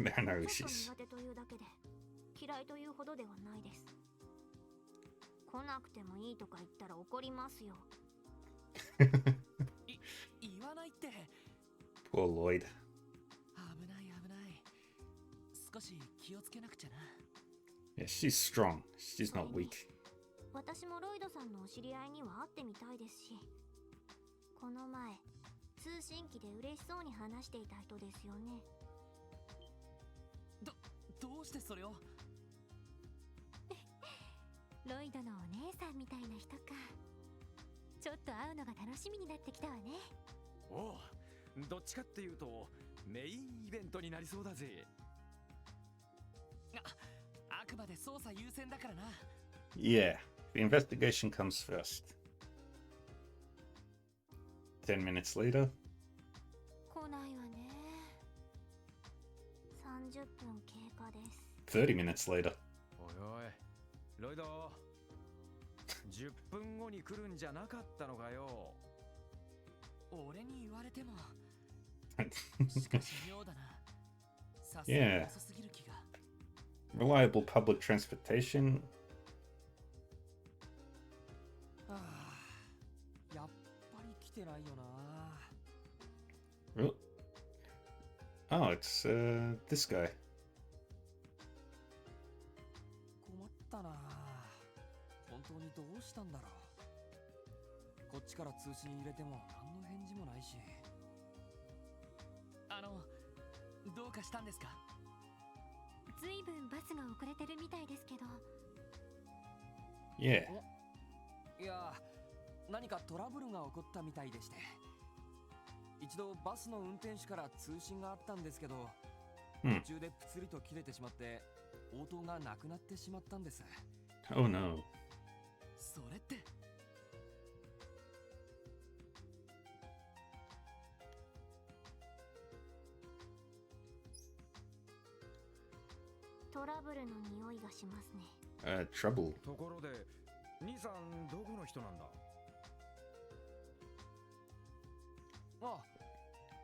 There are no ちょっと issues. 苦手というだけで嫌いというほどではないです。来なくてもいいとか言ったら怒りますよ。言わないって。 Poor Lloyd. 危ない危ない。少し気をつけなくちゃな。 Yeah, she's strong. She's not weak. 私もロイドさんのお知り合いには会ってみたいですし、この前通信機で嬉しそうに話していた人ですよね。どうしてそれを？ロイドのお姉さんみたいな人か。ちょっと会うのが楽しみになってきたわね。おう、どっちかっていうとメインイベントになりそうだぜ。あくまで捜査優先だからな。 Yeah, the investigation comes first. 10 minutes later. 来ないわね。30分経過です。 30 minutes later. おいおい、ロイド。10分後に来るんじゃなかったのかよ。俺に言われても。しかし妙だな。さすがに Yeah. 遅すぎる気が。 Reliable public transportation. やっぱり来てないよな。 Oh, it's this guy. 困ったな。本当にどうしたんだろう。こっちから通信入れても何の返事もないし。どうかしたんですか？ずいぶんバスが遅れてるみたいですけど。 Yeah. いや、何かトラブルが起こったみたいでして。一度バスの運転手から通信があったんですけど、Hmm. 途中でプツリと切れてしまって応答がなくなってしまったんです。 Oh no. それって。トラブルの匂いがしますね。Trouble. ところで兄さんどこの人なんだ？あ、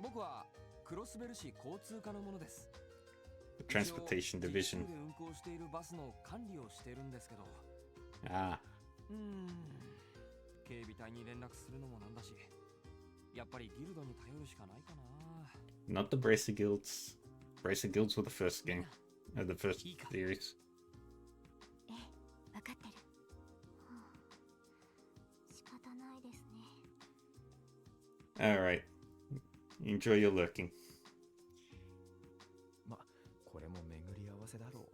僕はクロスベル市交通課の者です。 The Transportation 一応 Division. 実習で運行しているバスの管理をしているんですけど、 Ah. 警備隊に連絡するのもなんだし、やっぱりギルドに頼るしかないかな。 Not the Bracer Guilds. Bracer Guilds were the first game. The first series. ええ、わかってる。仕方ないですね。 Alright. Enjoy your lurking. ま、これも巡り合わせだろう。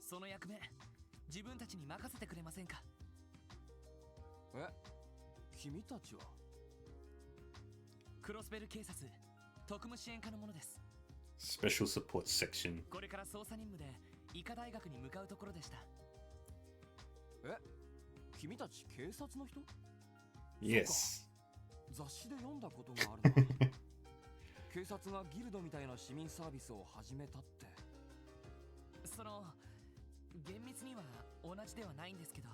その役目、自分たちに任せてくれませんか？え、君たちは？クロスベル警察特務支援課の者です。 Special Support Section. これから捜査任務で医科大学に向かうところでした。え、君たち警察の人？ Yes. 雑誌で読んだことがあるな。警察がギルドみたいな市民サービスを始めたって。その厳密には同じではないんですけど。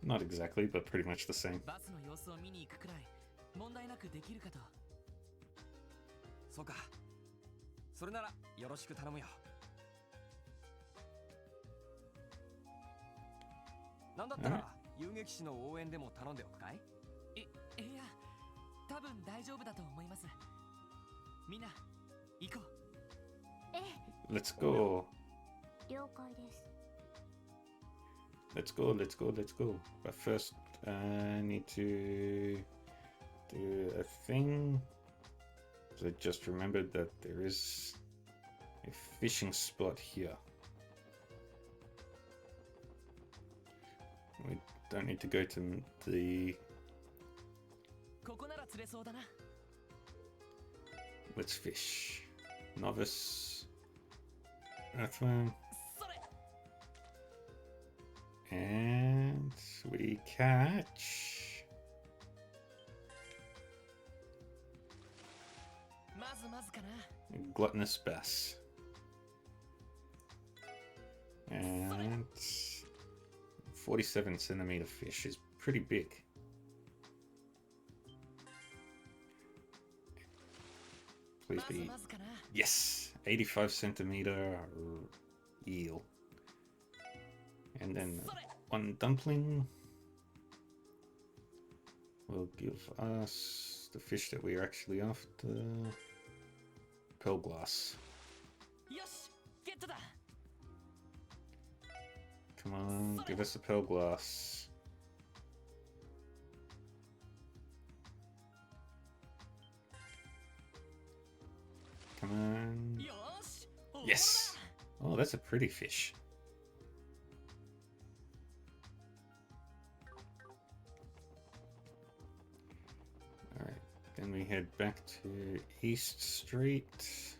Not exactly, but pretty much the same. バスの様子を見に行くくらい問題なくできるかと。そうか。それならよろしく頼むよ。なんだったら遊撃士の応援でも頼んでおくかい？いや、多分大丈夫だと思います。みんな行こう。ええ、 Let's go. 了解です。 Let's go, let's go, let's go. But first, I need to do a thing. So I just remembered that there is a fishing spot here. We don't need to go to the... ここなら釣れそうだな。 Let's fish. Novice. Earthworm. それ。 And we catch... まずまずかな。 Gluttonous bass. And 47 centimeter fish is pretty big. Please まず be... まずかな。 Yes! 85 centimeter eel. And then それ。 one dumpling will give us the fish that we are actually after. Pearl glass. よし、ゲットだ。 Come on, give us a pearl glass. Come on. よし。 Yes! Oh, that's a pretty fish. Alright, then we head back to East Street.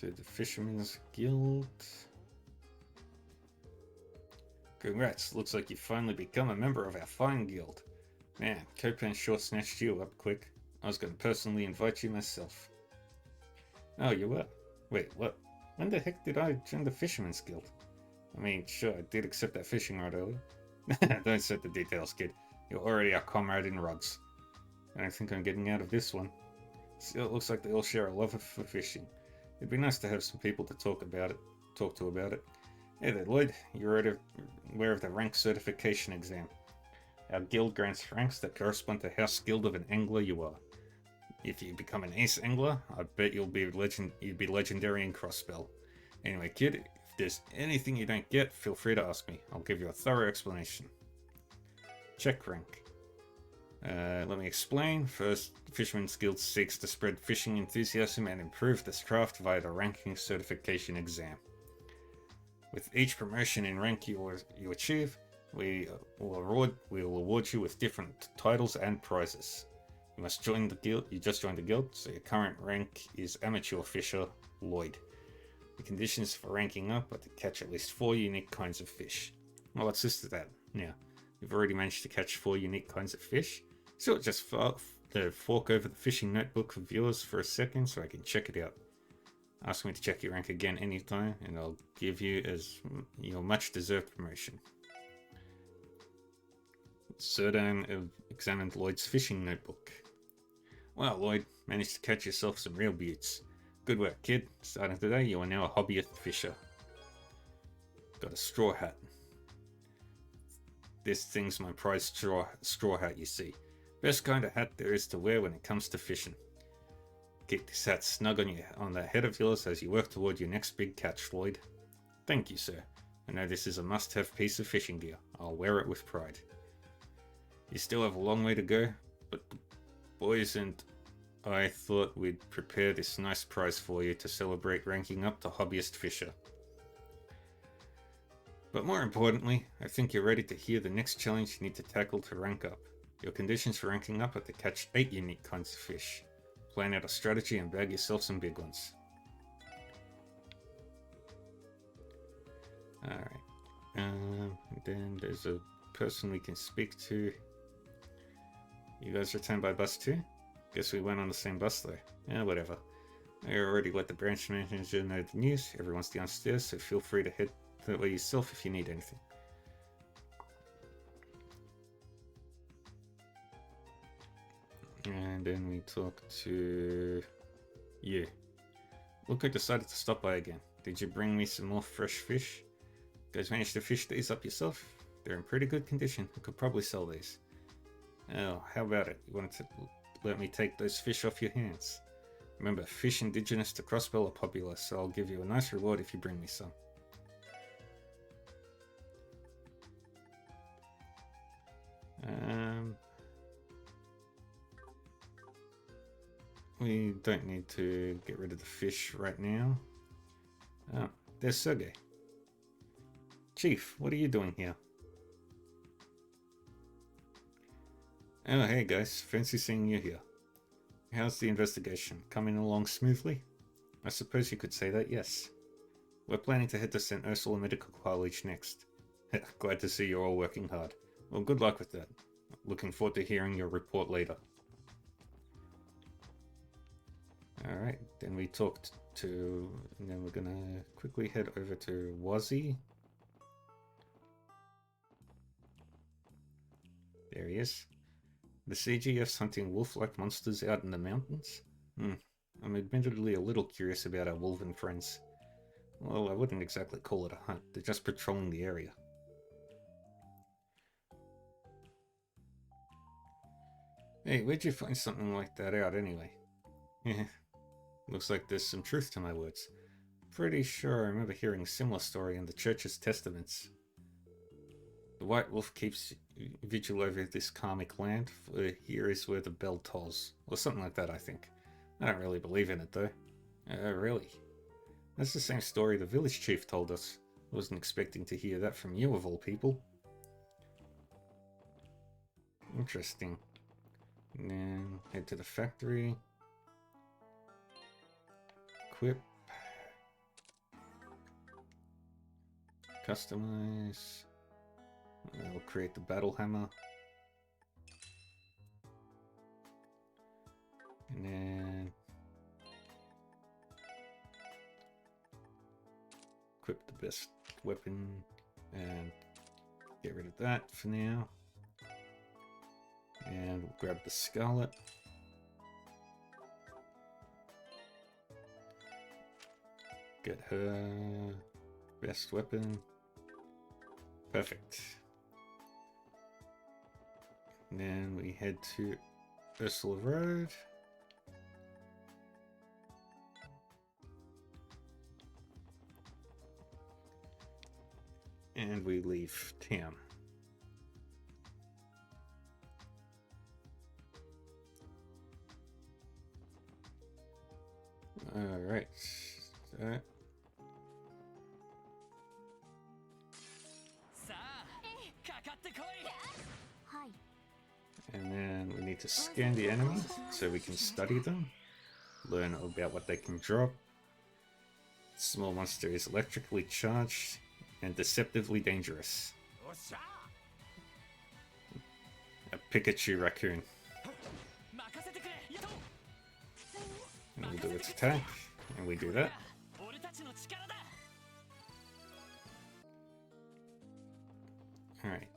To the Fisherman's Guild. Congrats, looks like you've finally become a member of our fine guild. Man, Copan sure snatched you up quick. I was going to personally invite you myself. Oh, you were? Wait, what? When the heck did I join the Fisherman's Guild? I mean, sure, I did accept that fishing rod earlier. Don't set the details, kid. You're already our comrade in rods. I don't think I'm getting out of this one. Still, it looks like they all share a love for fishing. It'd be nice to have some people to talk to about it. Hey there, Lloyd. You're aware of the rank certification exam. Our guild grants ranks that correspond to how skilled of an angler you are. If you become an ace angler, I bet you'd be legendary in crossspell. Anyway, kid, if there's anything you don't get, feel free to ask me. I'll give you a thorough explanation. Check rank. Let me explain. First, Fisherman's Guild seeks to spread fishing enthusiasm and improve this craft via the ranking certification exam. With each promotion in rank you achieve, we will award you with different titles and prizes. You must join the guild. You just joined the guild, so your current rank is Amateur Fisher Lloyd. The conditions for ranking up are to catch at least 4 unique kinds of fish. Well, what's this to that? Now, you've already managed to catch 4 unique kinds of fish, so just fork over the fishing notebook for viewers for a second so I can check it out. Ask me to check your rank again anytime, and I'll give you as your much-deserved promotion. Zerdan examined Lloyd's fishing notebook. Well, Lloyd, managed to catch yourself some real beauts. Good work, kid. Starting today, you are now a hobbyist fisher. Got a straw hat. This thing's my prized straw hat, you see. Best kind of hat there is to wear when it comes to fishing. Keep this hat snug on the head of yours as you work toward your next big catch, Lloyd. Thank you, sir. I know this is a must-have piece of fishing gear. I'll wear it with pride. You still have a long way to go, but the boys and I thought we'd prepare this nice prize for you to celebrate ranking up to hobbyist fisher. But more importantly, I think you're ready to hear the next challenge you need to tackle to rank up. Your conditions for ranking up are to catch 8 unique kinds of fish. Plan out a strategy and bag yourself some big ones. Alright. Then there's a person we can speak to. You guys returned by bus too? Guess we went on the same bus though. Yeah, whatever. I already let the branch manager know the news. Everyone's downstairs, so feel free to head that way yourself if you need anything. And then we talk to you. Look, I decided to stop by again. Did you bring me some more fresh fish? You guys managed to fish these up yourself? They're in pretty good condition. I could probably sell these. Oh, how about it? You wanted to let me take those fish off your hands? Remember, fish indigenous to Crossbell are popular, so I'll give you a nice reward if you bring me some. We don't need to get rid of the fish right now. Oh, there's Sergey. Chief, what are you doing here? Oh, hey guys, fancy seeing you here. How's the investigation? Coming along smoothly? I suppose you could say that, yes. We're planning to head to St. Ursula Medical College next. Glad to see you're all working hard. Well, good luck with that. Looking forward to hearing your report later. Alright, then we talked to... and then we're gonna quickly head over to Wazzy. There he is. The CGF's hunting wolf-like monsters out in the mountains? I'm admittedly a little curious about our wolven friends. Well, I wouldn't exactly call it a hunt, they're just patrolling the area. Hey, where'd you find something like that out anyway? Yeah, looks like there's some truth to my words. Pretty sure I remember hearing a similar story in the church's testaments. The White Wolf keeps vigil over this karmic land, for here is where the bell tolls. Or something like that, I think. I don't really believe in it, though. Really? That's the same story the village chief told us. I wasn't expecting to hear that from you, of all people. Interesting. And then head to the factory. Equip. Customize. We'll create the battle hammer. And then equip the best weapon and get rid of that for now. And we'll grab the Scarlet. Get her best weapon. Perfect. And then we head to Ursula Road. And we leave town. Alright. So, さあかかってこいはい。And then we need to scan the enemy so we can study them, learn about what they can drop. Small monster is electrically charged and deceptively dangerous. A Pikachu raccoon. And we'll do its attack, and we do that. Alright.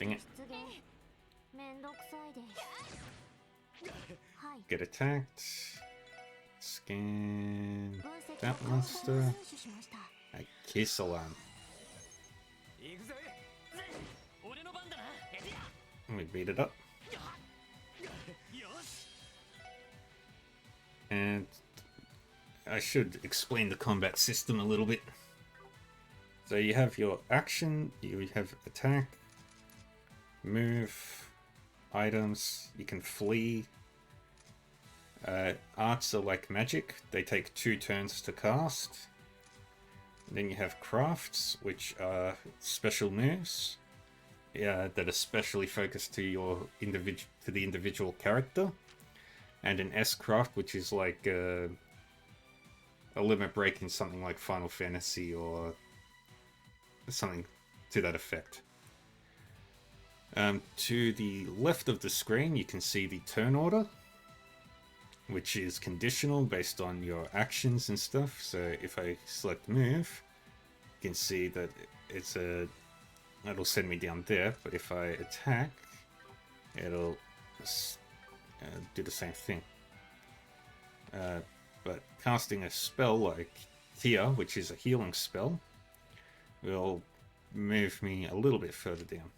Dang it. Get attacked. Scan that monster. I kiss alarm. And we beat it up. And I should explain the combat system a little bit. So you have your action, you have attack, move, items, you can flee. Arts are like magic, they take 2 turns to cast. Then you have crafts, which are special moves that are specially focused to your the individual character. And an S-craft, which is like a limit break in something like Final Fantasy or something to that effect. To the left of the screen, you can see the turn order, which is conditional based on your actions and stuff. So if I select move, you can see that it'll send me down there. But if I attack, it'll do the same thing. But casting a spell like Tia, which is a healing spell, will move me a little bit further down.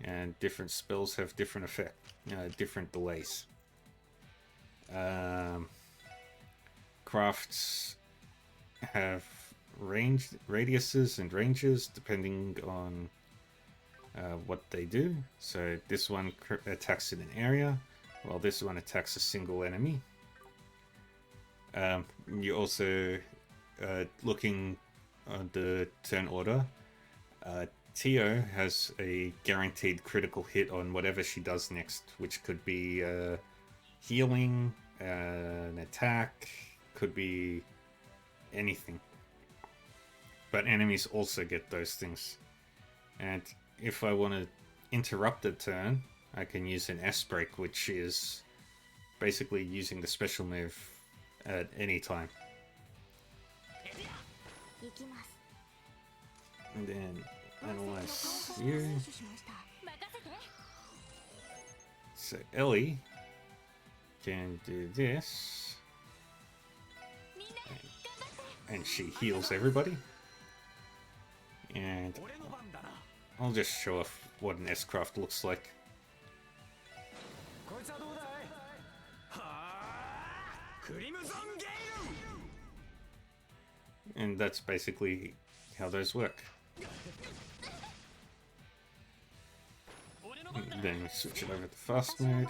And different spells have different different delays. Crafts have radiuses and ranges depending on what they do. So this one attacks in an area, while this one attacks a single enemy. You also, looking on the turn order, Tio has a guaranteed critical hit on whatever she does next, which could be healing, an attack, could be anything. But enemies also get those things. And if I want to interrupt a turn, I can use an S-break, which is basically using the special move at any time. And then analyze you. So Ellie can do this. And she heals everybody. And I'll just show off what an S-craft looks like. And that's basically how those work. And then we switch it over to fast mode.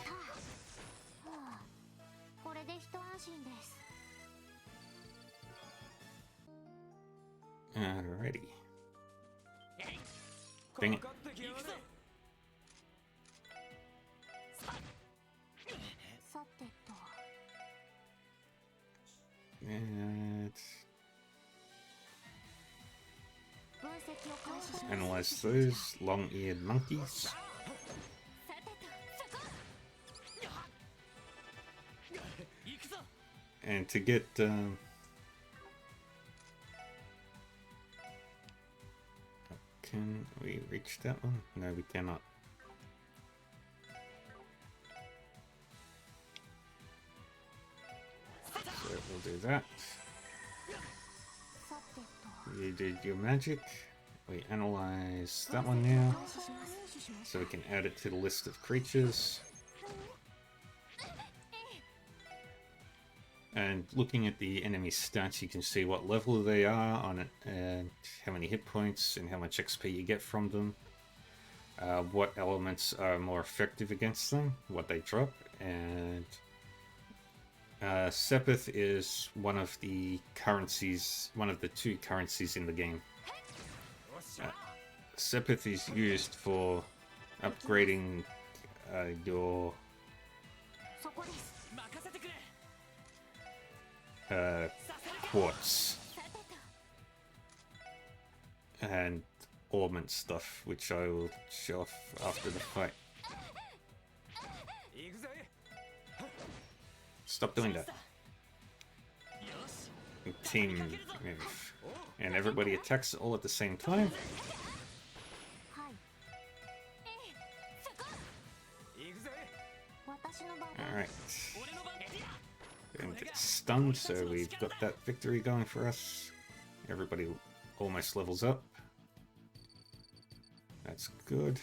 Alrighty. Dang it. And analyze those long-eared monkeys. And to get can we reach that one? No, we cannot. So we'll do that. You did your magic. We analyze that one now, so we can add it to the list of creatures. And looking at the enemy stats, you can see what level they are on it, and how many hit points and how much XP you get from them. What elements are more effective against them, what they drop, and Sepith is one of the currencies, one of the 2 currencies in the game. Sepith is used for upgrading your そこです。任せてくれ。 quartz さてと。 and ornament stuff, which I will show off after the fight. 行くぜ。 Stop doing that. よし。 Team move. And everybody attacks all at the same time. はい。ええ、そこ。行くぜ。私の番。 Alright. 俺の番。 And it's stunned, so we've got that victory going for us. Everybody almost levels up. That's good.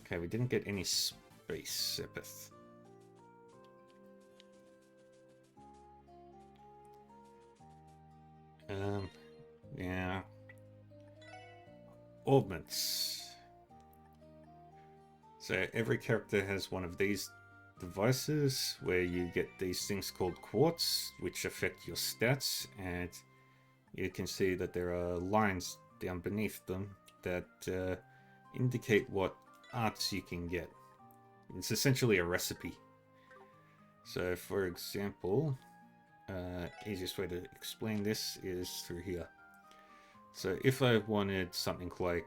Okay, we didn't get any space Sepith. Yeah. Augments. So every character has one of these devices where you get these things called quartz, which affect your stats, and you can see that there are lines down beneath them that indicate what arts you can get. It's essentially a recipe. So for example, easiest way to explain this is through here. So if I wanted something like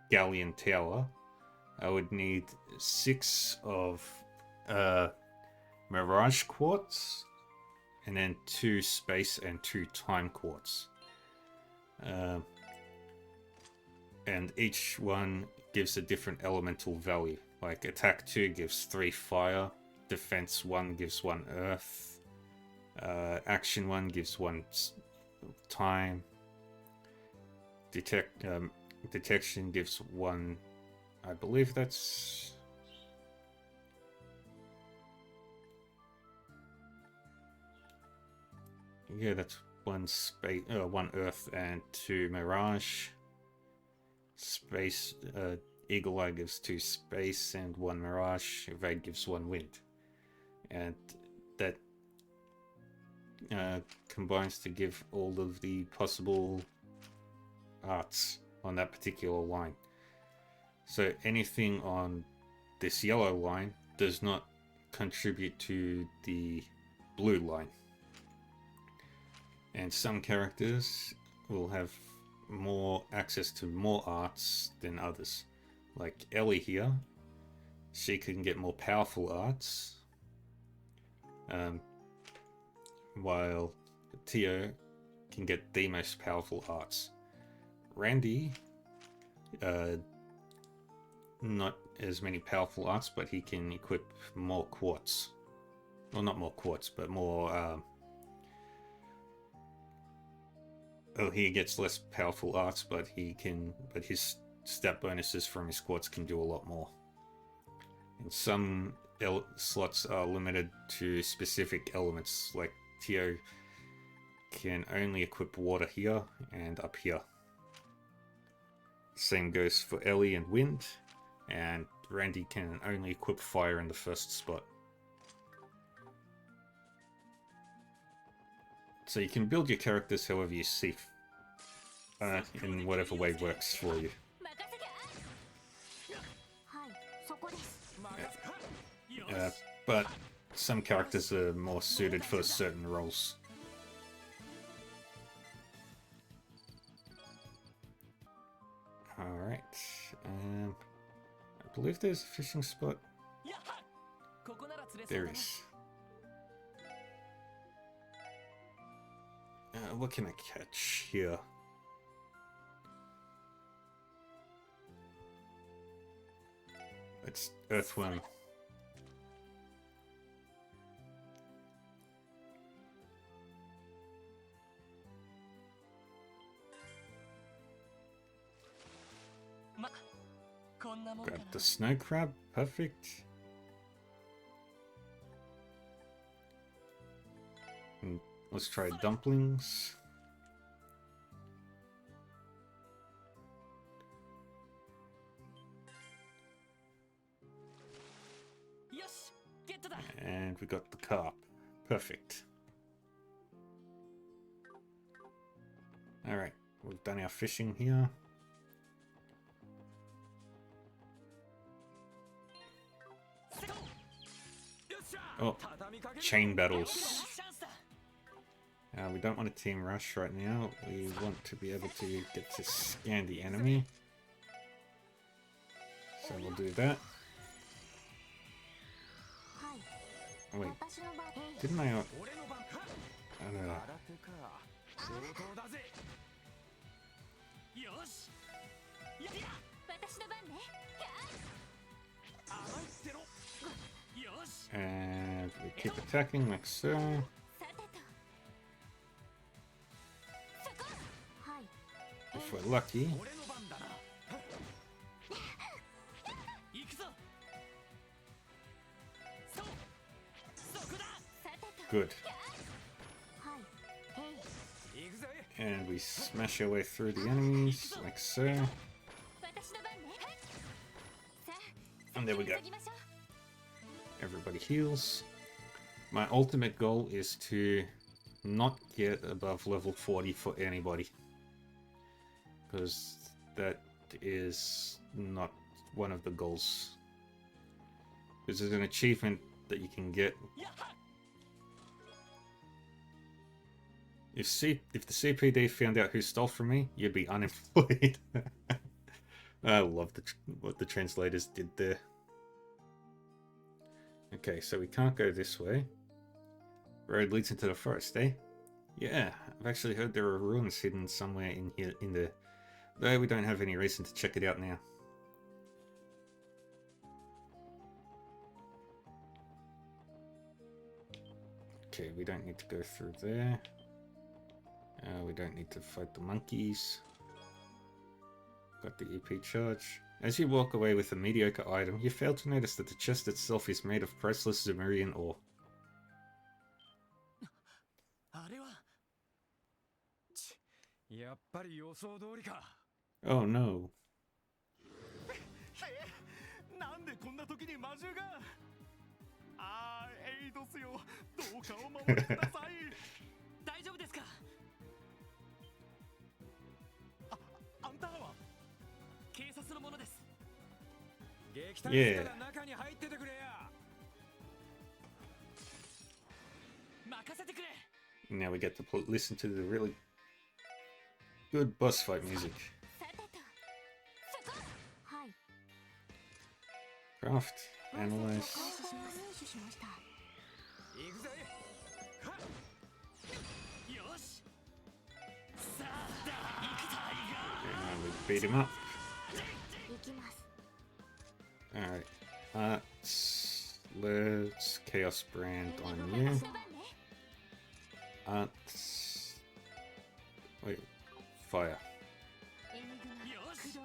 Galleon Tower, I would need 6 of Mirage Quartz, and then 2 Space and 2 Time Quartz. And each one gives a different elemental value. Like Attack 2 gives 3 Fire, Defense 1 gives 1 Earth, Action 1 gives 1 Time, Detection gives 1... I believe that's... Yeah, that's 1 space, 1 Earth and 2 Mirage. Space, Eagle Eye gives 2 Space and 1 Mirage. Evade gives 1 Wind. And that combines to give all of the possible arts on that particular line. So anything on this yellow line does not contribute to the blue line. And some characters will have more access to more arts than others. Like Ellie here, she can get more powerful arts, while Tio can get the most powerful arts. Randy, not as many powerful arts, but he can equip more quartz. Well, not more quartz, but more... Oh, he gets less powerful arts, but his stat bonuses from his quartz can do a lot more. And some slots are limited to specific elements, like Tio can only equip water here and up here. Same goes for Ellie and Wind, and Randy can only equip fire in the first spot. So you can build your characters however you see, in whatever way works for you. はい、そこです。 But some characters are more suited for certain roles. Alright, I believe there's a fishing spot. やっはここなら釣れそう There だな is. What can I catch here? It's earthworm. ま、こんなもんか Grab な the snow crab. Perfect. And let's try dumplings. Yosh, get to that. And we got the carp. Perfect. Alright, we've done our fishing here. Oh, chain battles. We don't want a team rush right now. We want to be able to get to scan the enemy. So we'll do that. Oh, wait, didn't I? I don't know. よし私の番ね。 甘いってろよし And we keep attacking like so. さてと。そこ。はい。 If we're lucky. 俺の番だな行くぞそうそこださてと。 Good. はい。へい。行くぜ And we smash our way through the enemies like so. 私の番ね。さあ。 And there we go. 急ぎましょう。 Everybody heals. My ultimate goal is to not get above level 40 for anybody. Because that is not one of the goals. This is an achievement that you can get. If the CPD found out who stole from me, you'd be unemployed. I love what the translators did there. Okay, so we can't go this way. Road leads into the forest, eh? Yeah, I've actually heard there are ruins hidden somewhere in here, in the... Though we don't have any reason to check it out now. Okay, we don't need to go through there. We don't need to fight the monkeys. Got the EP charge. As you walk away with a mediocre item, you fail to notice that the chest itself is made of priceless Zemurian ore. あれはやっぱり予想通りか Oh no. なんでこんな時に魔獣がエイドスよどうかお守りください大丈夫ですかあんたらは警察のものです撃退したら中に入っててくれや 任せてくれ Now we get to listen to the really good boss fight music. さてと。そこ。はい。 Craft, analyze. 入手しました。行くぜはっよしさあ行くぞ And we beat him up. 行きます。 Alright. Let's Chaos Brand on you. 私の番ね。 Wait. Fire. エニグマ。よし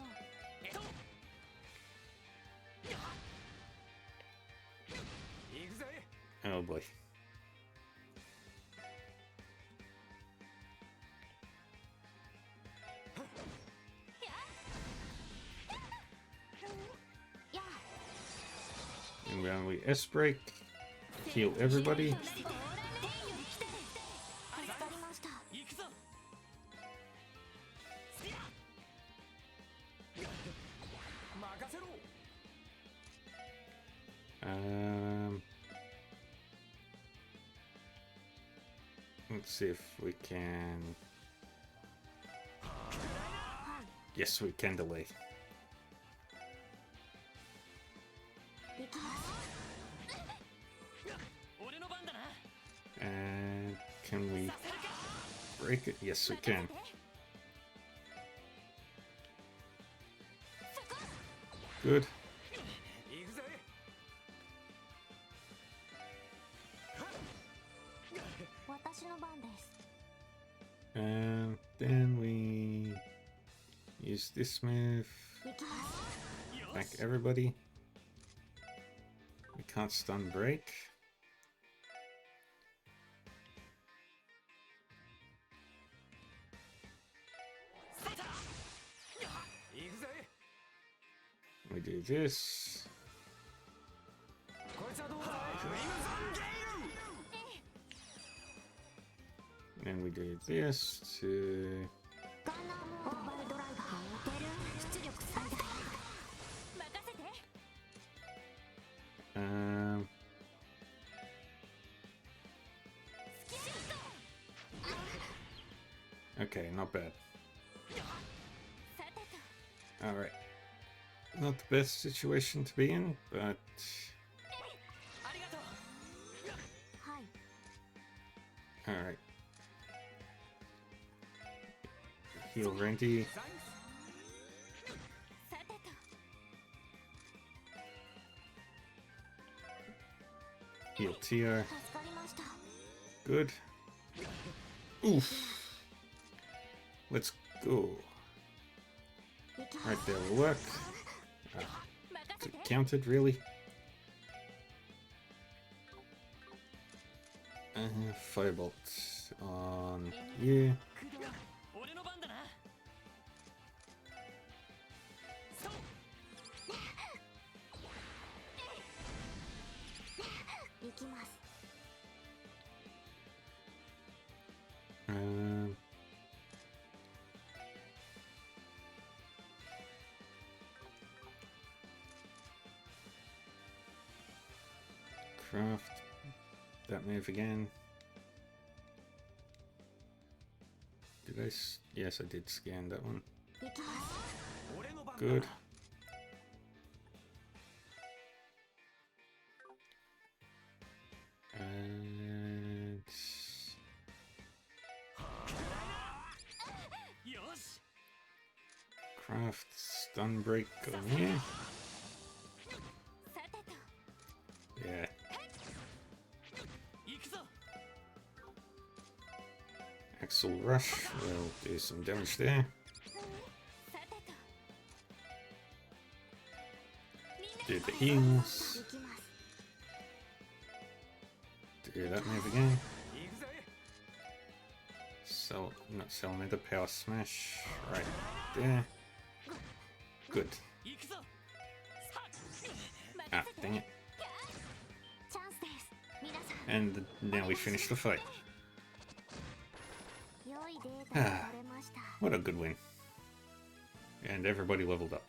駆動。行くぜ Oh boy. And when we S break, heal everybody. 助かりました。行くぞ任せろ Let's see if we can. Yes, we can delay. 行きます。俺の番だな And can we break it? Yes, we can. Good. 行くぜ 私の番です。 And then we use this move. 行きます。 Back everybody. We can't stun break. We do this. こいつはどうだ And we do this to ガンナーモ Okay, not bad. さてと Alright. Not the best situation to be in, but ありがとう。はい alright. Heal Randy. サインス。さてと Heal Tio. 助かりました Good. Oof. Let's go. 行きます Right there will work. 任 Is せ it て counted, really? Firebolt on you. 駆動俺の番だな。そう。行きます Um, craft that move again. Did I? Yes, I did scan that one. 行きます 俺の番だな。 Good. And よし。 craft stun break on here. さてと Yeah. 行くぞ。 Axel rush will do some damage there. さてと Do みんな the heals. 行きます Do that move again. 行くぜ。 Sell, not sell another power smash right there. Good. 行くぞ。さあ。 Ah, 任せて dang it. チャンスです皆さん And now we finish the fight. 良いデータが取れました What a good win. And everybody leveled up.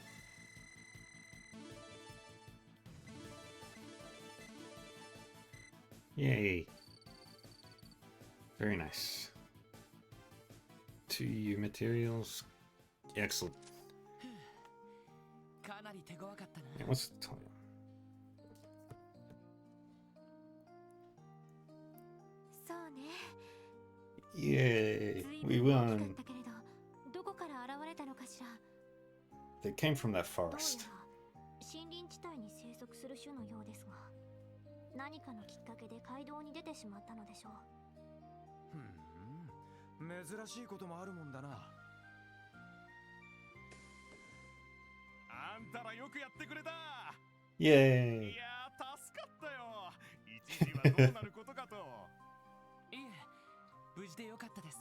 Yay. Very nice. 2U materials. Excellent. かなり手強かったな。 Yeah, what's the time? そうね Yay. 随 We 分大きかっ won. たけれどどこから現れたのかしら They came from that どうや forest. ら森林地帯に生息する種のようですが何かのきっかけで街道に出てしまったのでしょうふん、珍しいこともあるもんだな。あんたらよくやってくれた。 Yay. いやー助かったよ。一時はどうなることかと。いえ、無事でよかったです。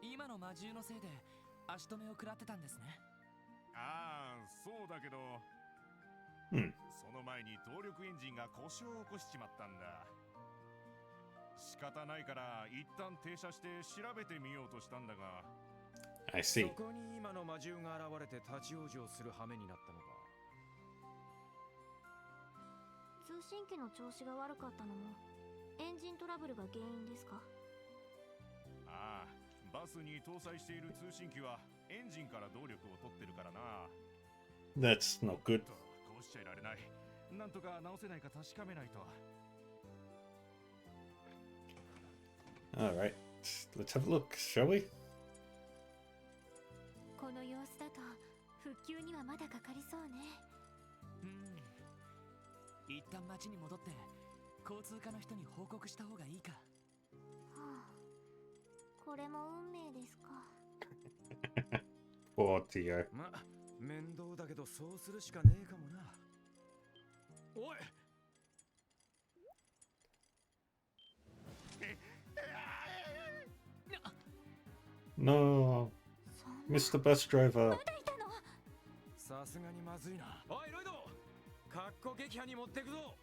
今の魔獣のせいで足止めを食らってたんですね。ああ、そうだけど、その前に動力エンジンが故障を起こしちまったんだ。仕方ないから一旦停車して調べてみようとしたんだが、 I そ see. こに今の魔獣が現れて立ち往生する羽目になったのか。通信機の調子が悪かったのもエンジントラブルが原因ですかああ、バスに搭載している通信機はエンジンから動力を取ってるからな。 That's not good. こうしちゃいられない。なんとか直せないか確かめないと。 Alright. Let's have a look, shall we? この様子だと復旧にはまだかかりそうね一旦町に戻って交通課の人に報告した方がいいか。はあこれも運命ですか Poor Tio. ま、面倒だけどそうするしかねえかもな。おい、 No, そんな Mr. Bus Driver. まだいたのさすがにまずいな。おいロイド、かっこ撃破に持ってくぞ。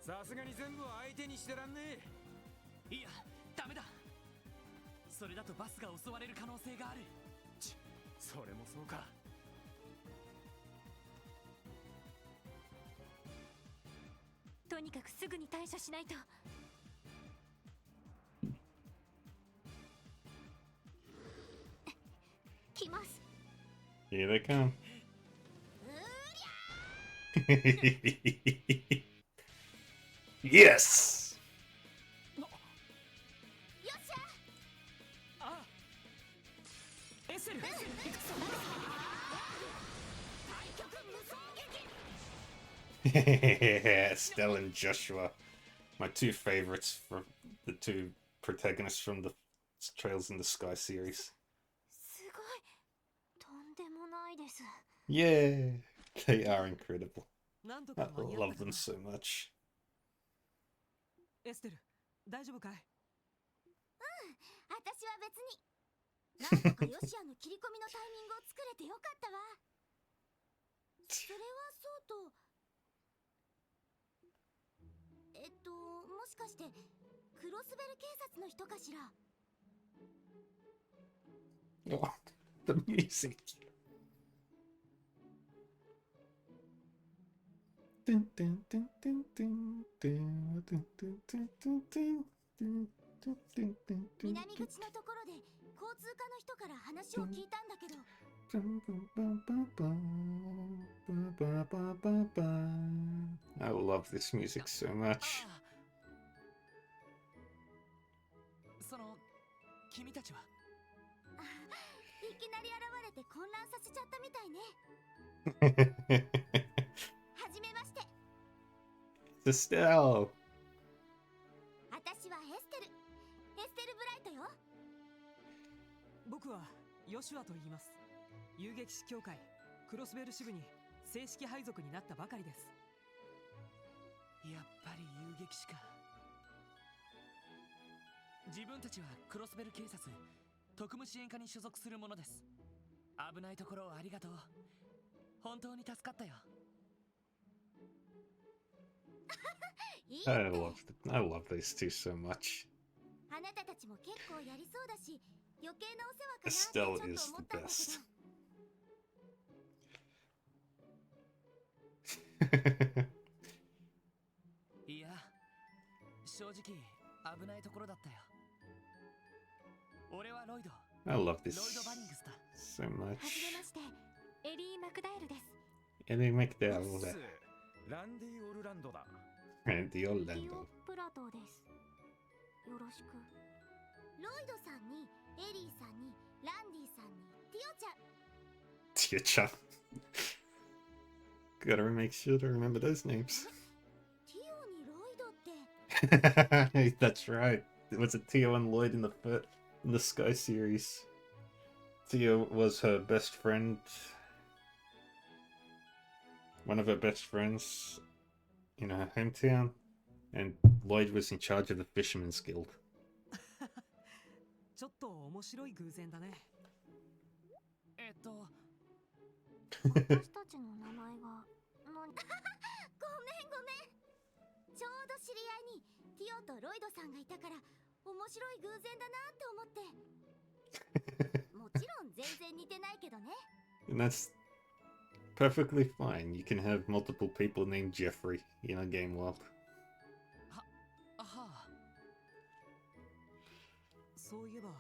さすがに全部は相手にしてらんねえ。いや、ダメだ。それだとバスが襲われる可能性がある。それもそうか。とにかくすぐに対処しないと来ます。 Here they come. うり Yes! ゃよっしゃ。あエセル行くぞ。対極無双撃。 Estelle and Joshua. My two favorites from the two protagonists from the Trails in the Sky series. すごい。とんでもないです。 Yeah! They are incredible. なんと I か間に合っ love たか them な。 so much. エステル大丈夫かい？私は別に。なんとかヨシアの切り込みのタイミングを作れてよかったわ。それはそうと。もしかしてクロスベル警察の人かしら。 Oh, the music. Dun, dun, dun, dun, dun, dun, dun, dun, dun, dun, dun, dun, dun, dun, dun, 南 dun, 口のところで交通課の人から話を聞いたんだけど、 I love this music so much. あその君たちは？いきなり現れて混乱させちゃったみたいね。はじめまして。 Estelle! 私はエステルブライトよ。僕はヨシュアと言います。遊撃士協会クロスベル支部に正式配属になったばかりです。やっぱり遊撃士か。自分たちはクロスベル警察特務支援課に所属するものです。危ないところをありがとう。本当に助かったよ。いいって。 I love these two so much. あなたたちも結構やりそうだし、余計なお世話かな Estelle ってちょっ is と思 the ったんだけ best. いや、正直危ないところだったよ。俺はロイド。 I love this ロイド・バニングスだ。 so ど。はじめ much. まして、エリー・マクダエルです。 Ellie うっ McDowell すランディ・オルランドだ。 and the ディオ Orlando. プラトです。よろしく。ロイドさんに、エリーさんに、ランディさんに、ティオちゃん。 Dear Chuck. Gotta make sure to remember those names. ティオにロイドって。 That's right. It was a Tio and Lloyd in the Sky series. Tio was her best friend. One of her best friends in her hometown, and Lloyd was in charge of the Fisherman's Guild. ちょっと面白い偶然だね。私たちの名前が。ごめん。ちょうど知り合いにティオとロイドさんがいたから面白い偶然だなって思って。もちろん全然似てないけどね。 And that's perfectly fine. You can have multiple people named Jeffrey in a game world. あはあ。そういえば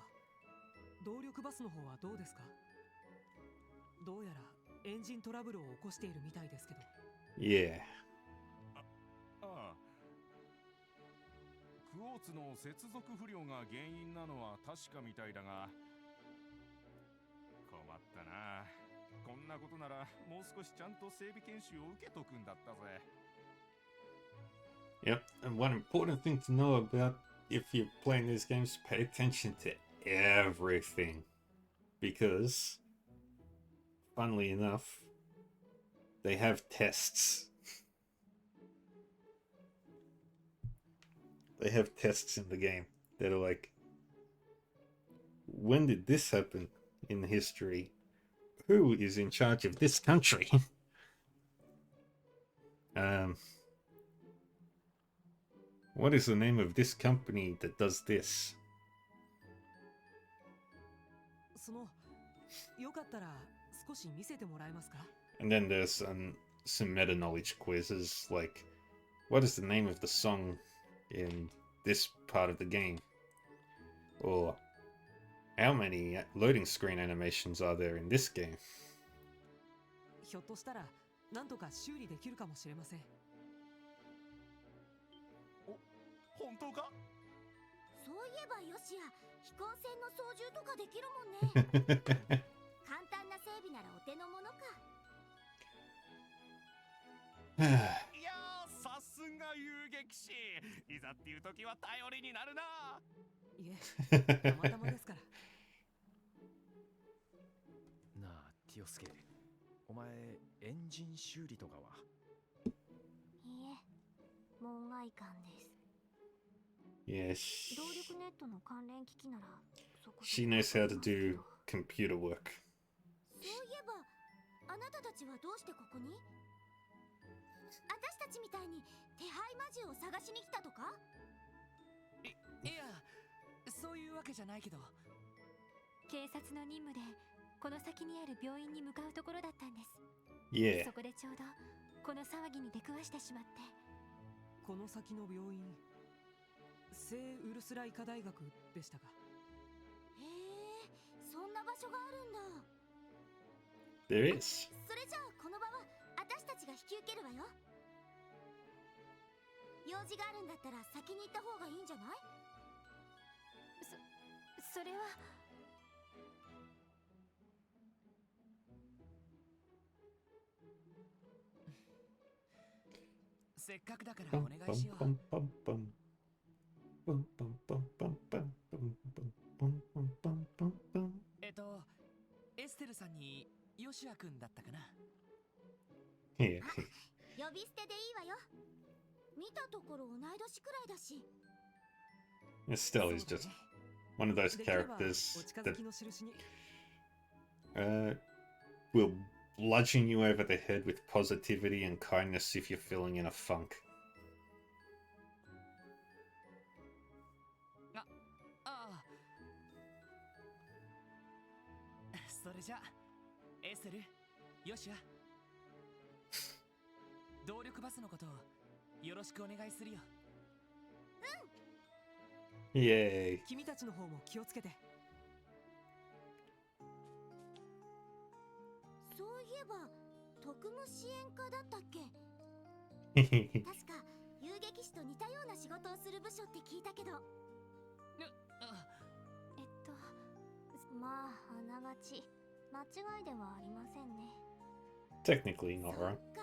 動力バスの方はどうですか？どうやらエンジントラブルを起こしているみたいですけど。 Yeah. ああクォーツの接続不良が原因なのは確かみたいだが困ったな。こんなことならもう少しちゃんと整備研修を受けとくんだったぜ。 Yep. And one important thing to know about if you're playing these games, pay attention to everything. Because, funnily enough, they have tests. They have tests in the game that are like, when did this happen in history? Who is in charge of this country? What is the name of this company that does this? そのよかったら少し見せてもらえますか？ And then there's some meta knowledge quizzes like, what is the name of the song in this part of the game? Or How many loading screen animations are there in this game? ひょっとしたらなんとか修理できるかもしれません。本当か？そういえばよしや飛行船の操縦とかできるもんね。簡単な整備ならお手の物か。いやー、さすが遊撃士。いざっていう時は頼りになるな。いえ、たまたまですから。なあティオスケ、お前エンジン修理とかは？いいえ、門外観です。 Yes. 動力ネットの関連機器ならそこそこ She knows how to わかり do ますけど。 computer work. そういえばあなたたちはどうしてここに？私たちみたいに手配魔獣を探しに来たとか？いや、そういうわけじゃないけど。警察の任務でこの先にある病院に向かうところだったんです。 Yeah. そこでちょうどこの騒ぎに出くわしてしまって。この先の病院、聖ウルスラ医科大学でしたか。へえ、そんな場所があるんだ。 There is. それじゃあこの場は私たちが引き受けるわよ。用事があるんだったら先に行った方がいいんじゃない？それは。せっかくだからお Bum, 願いし bum, よう。 bum, bum, bum. Bum, bum, bum, bum, bum, bum, bum, bum, bum, bum, bum. エステルさんにヨシア君だったかな。 Yeah. 呼び捨てでいいわよ。見たところ同い年くらいだし。 Estelle is just one of those できればお characters 近づ that きの印に。 will bludgeon you over the head with positivity and kindness if you're feeling in a funk. ああ。それじゃエステル、ヨシア、動力バスのことをよろしくお願いするよ。 Yay. 君たちの方も気をつけて。そういえば特務支援課だったっけ？確か遊撃士と似たような仕事をする部署って聞いたけど。まああながち間違いではありませんね。 Technically not そ wrong. っか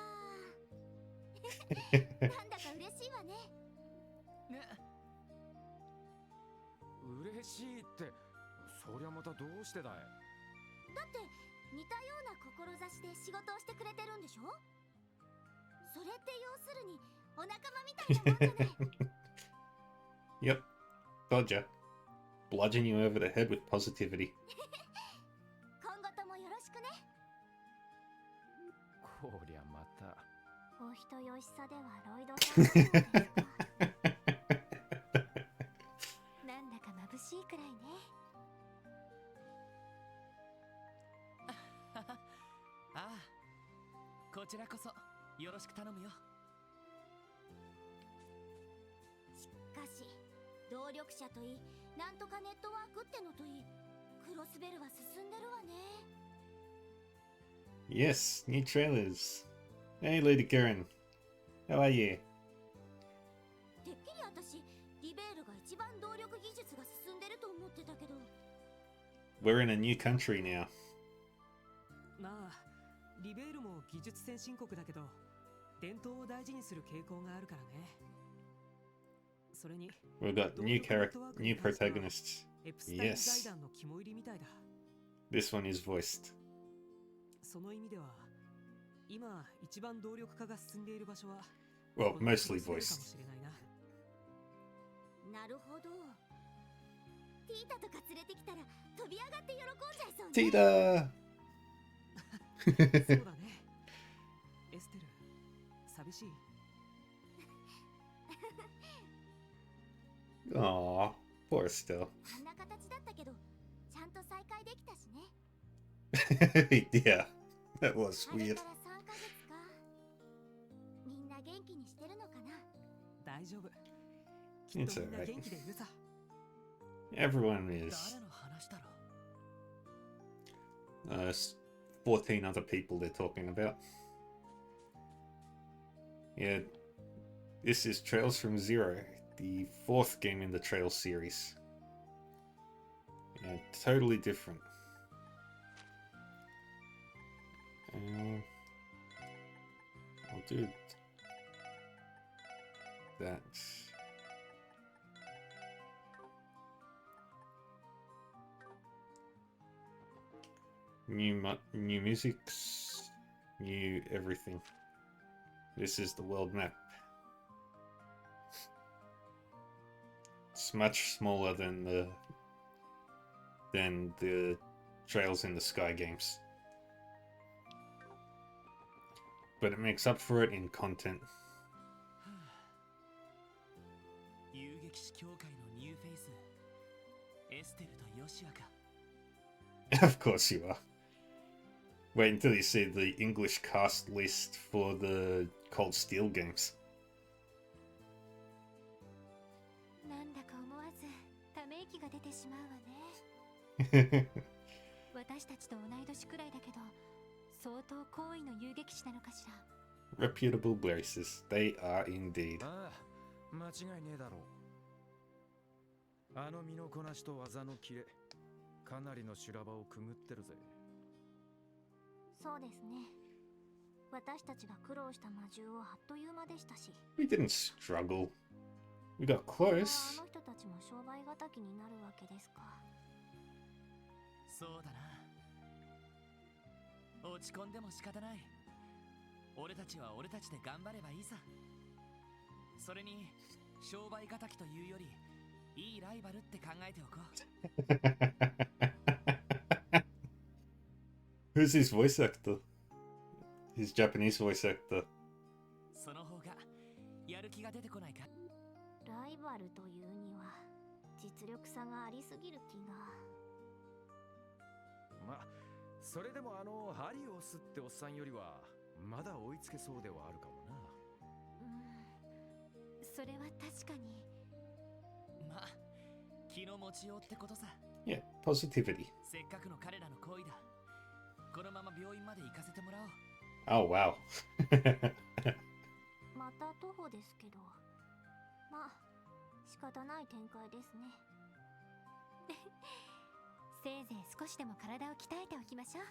なんだか嬉しいわね。ね、嬉しいって、そりゃまたどうしてだい？だって似たような志で仕事をしてくれてるんでしょ？それって要するにお仲間みたいなもんじゃない。Yep. Told ya. Bludgeon you over the head with positivity. 今後ともよろしくね。こりゃまた。お人よしさではロイドさんのようですか。なんだか眩しいくらいね。ああ、こちらこそよろしく頼むよ。しかし動力者といい、なんとかネットワークってのといい、クロスベルは進んでるわね。 Yes, new trailers. Hey, Lady Karen. How are you? てっきり私リベールが一番動力技術が進んでると思ってたけど。 We're in a new country now. まあ、リベールも技術先進国だけど、伝統を大事にする傾向があるからね。それに、 We've got new new protagonists. エプスタイン Yes. 財団の肝入りみたいだ。 This one is voiced. その意味では、今一番動力化が進んでいる場所は、 Well, この mostly クロスベルかも voiced. しれないな。なるほど。ティータとか連れてきたら飛び上がって喜んじゃいそうね。 Tita! そうだね。エステル、寂しい。 Aw, poor Estelle. あんな形だったけど、ちゃんと再会できたしね。Yeah, that was あれ weird. から3ヶ月か。みんな元気にしてるのかな？大丈夫。きっ It's とみんな alright. 元気でいるさ。 Everyone is. 誰の話だろう。14 other people they're talking about. Yeah, this is Trails from Zero, the 4th game in the Trails series. Yeah, totally different. I'll do that. New musics, new everything. This is the world map. It's much smaller than the Trails in the Sky games, but it makes up for it in content. 遊撃士協会のニューフェイスエステルとヨシアか Of course you are. Wait until you see the English cast list for the Cold Steel games. なんだか思わずため息が出てしまうわね。私たちと同い年くらいだけど、相当高位の遊撃士なのかしら。Reputable places, they are indeed. ああ、間違いねえだろう。あの身のこなしと技のキレ、かなりの修羅場をくぐってるぜ。そうですね。私たちが苦労した魔獣をあっという間でしたし。We didn't struggle. We got あ close. の人たちも商売敵になるわけですか。そうだな。落ち込んでも仕方ない。俺たちは俺たちで頑張ればいいさ。それに商売敵というよりいいライバルって考えておこう。Who's his voice actor? His Japanese voice actor. その方がやる気が出てこないか。ライバルというには実力差がありすぎる気が。まあ、それでもハリオスっておっさんよりはまだ追いつけそうではあるかもな。それは確かに。まあ、気の持ちようってことさ。Yeah, positivity. せっかくの彼らの行為だ。このまま病院まで行かせてもらおう。Oh, wow. また徒歩ですけど、まあ仕方ない展開ですね。せいぜい少しでも体を鍛えておきましょ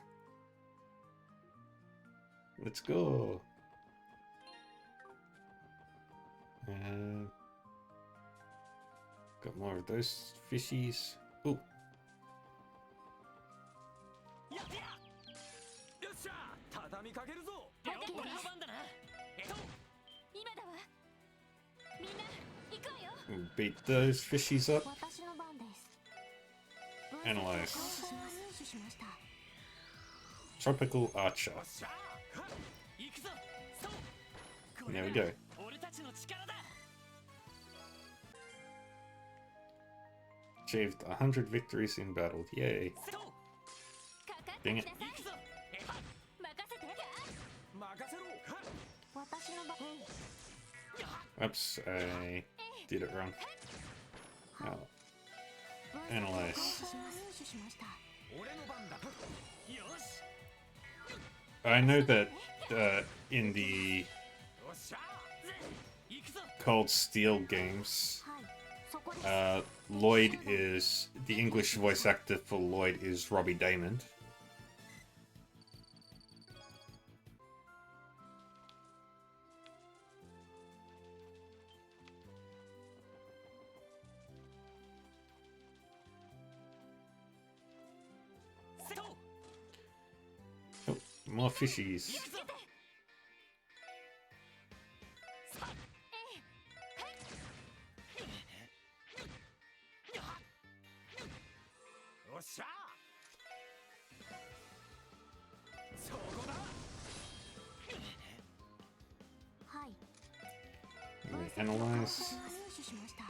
う。 Let's go. Got more of those fishies. Ooh. やってや。よっしゃ、畳みかけるぞ。オッケーです俺の番だな。今だわ。みんな行くわよ。 We'll beat those fishies up. 私の番です。 Analyze. 入手しました。 Tropical Archer. よっしゃ。行くぞ。そう。こ There れ we が go. 俺たちの力だ。 Achieved 100 victories in battle. Yay. そう。かかってき Dang な it. さい。行くぞ。任せて。任せろ。私の番。 Oops, I did it wrong. Oh. Analyze. 入手しました。俺の番だ。よし。 I know that in the よっしゃ。行くぞ。 Cold Steel games, はい。そこです。 Lloyd is the English voice actor for Lloyd is Robbie Daymond. Oh, more fishies. よっしゃ。そこだ。はい。 Let me analyze. 入手しました。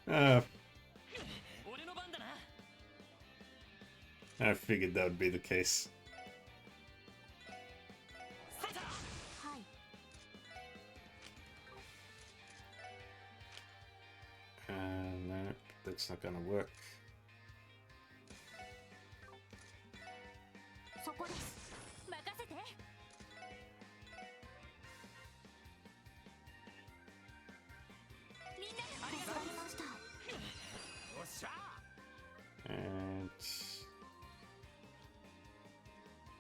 uh, 俺の番だな。 I figured that would be the case. はい。 No, that's not gonna work. そこです。任せて。みんなで助かりました。よっしゃ And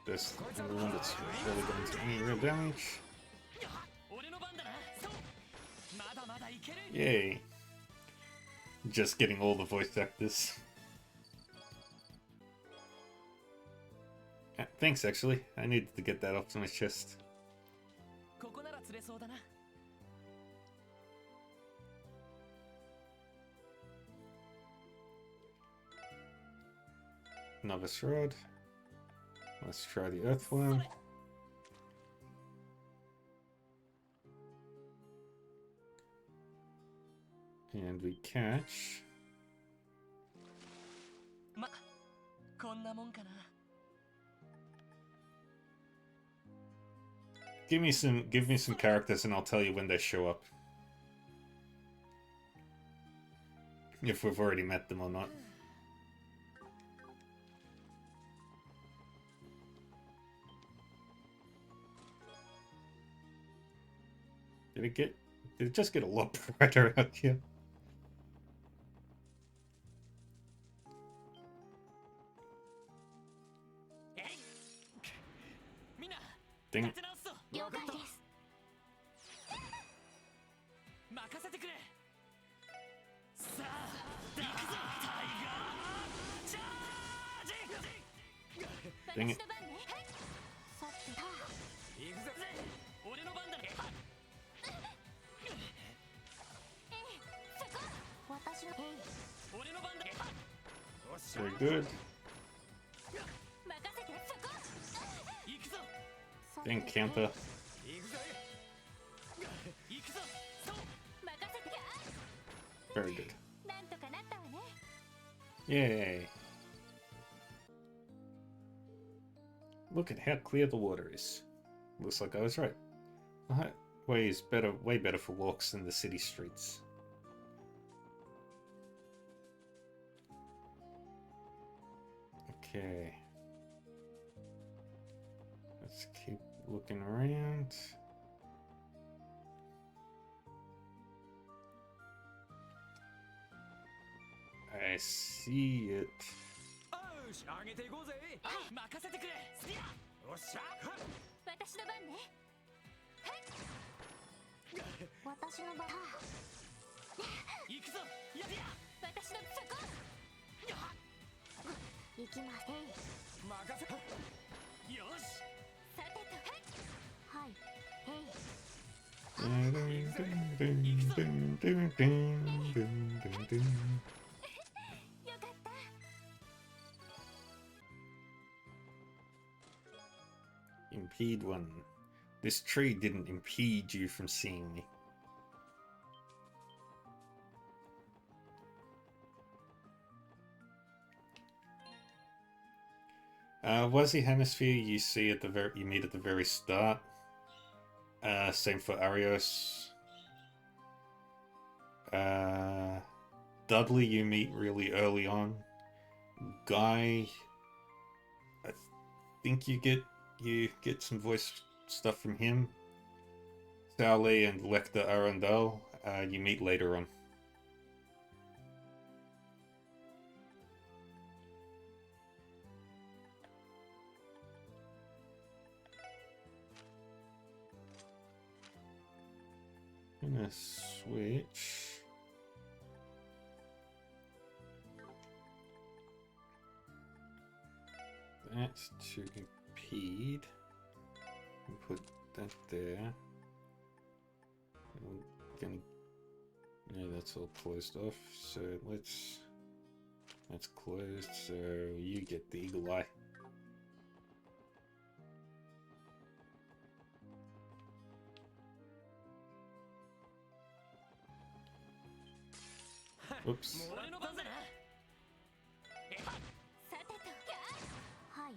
this the only one that's really going to do any real damage. 俺の番だな。そう。まだまだいける。 Yay. Just getting all the voice actors. Thanks, actually. I needed to get that off my chest. ここなら釣れそうだな。 Novice Rod. Let's try the Earthworm. And we catch. ま、こんなもんかな。 Give me some characters and I'll tell you when they show up. If we've already met them or not. Did it just get a lot brighter out here? みんな、 Ding. 立て直すぞ。了解です。任せてくれ。さあ、行くぞ。タイガーチャージ。 Dang 私 it. の番ね。さてと。行くぜ。俺の番だね。そこ。私の。俺の番だね。よっしゃ。 Very good. 任せて。そこ。行くぞ。 Dang, Kanta. 行くぜ。行くぞ。そう。任せて。 Very good. なんとかなったわね。 Yay. Look at how clear the water is. Looks like I was right. The highway is way better for walks than the city streets. Okay. Let's keep looking around. I see it. よし、上げていこうぜ。任せてくれ。よっしゃ。私の番ね。私の番。行くぞ。やれや。私のそこ。行きません。任せ。よし。さてと。はい。へい。 Dun, dun, dun, dun, dun, dun, dun, dun, dun. よかった。 Impede one. This tree didn't impede you from seeing me. Wazzy Hemisphere you see at you meet at the very start. Same for Arios. Dudley you meet really early on. Guy, I think you get some voice stuff from him. Sally and Lecter Arundel you meet later on. Gonna switch. That to impede. And put that there. No, that's all closed off. So that's closed. So you get the eagle eye. Oops. 俺の番だな。さてと。はい。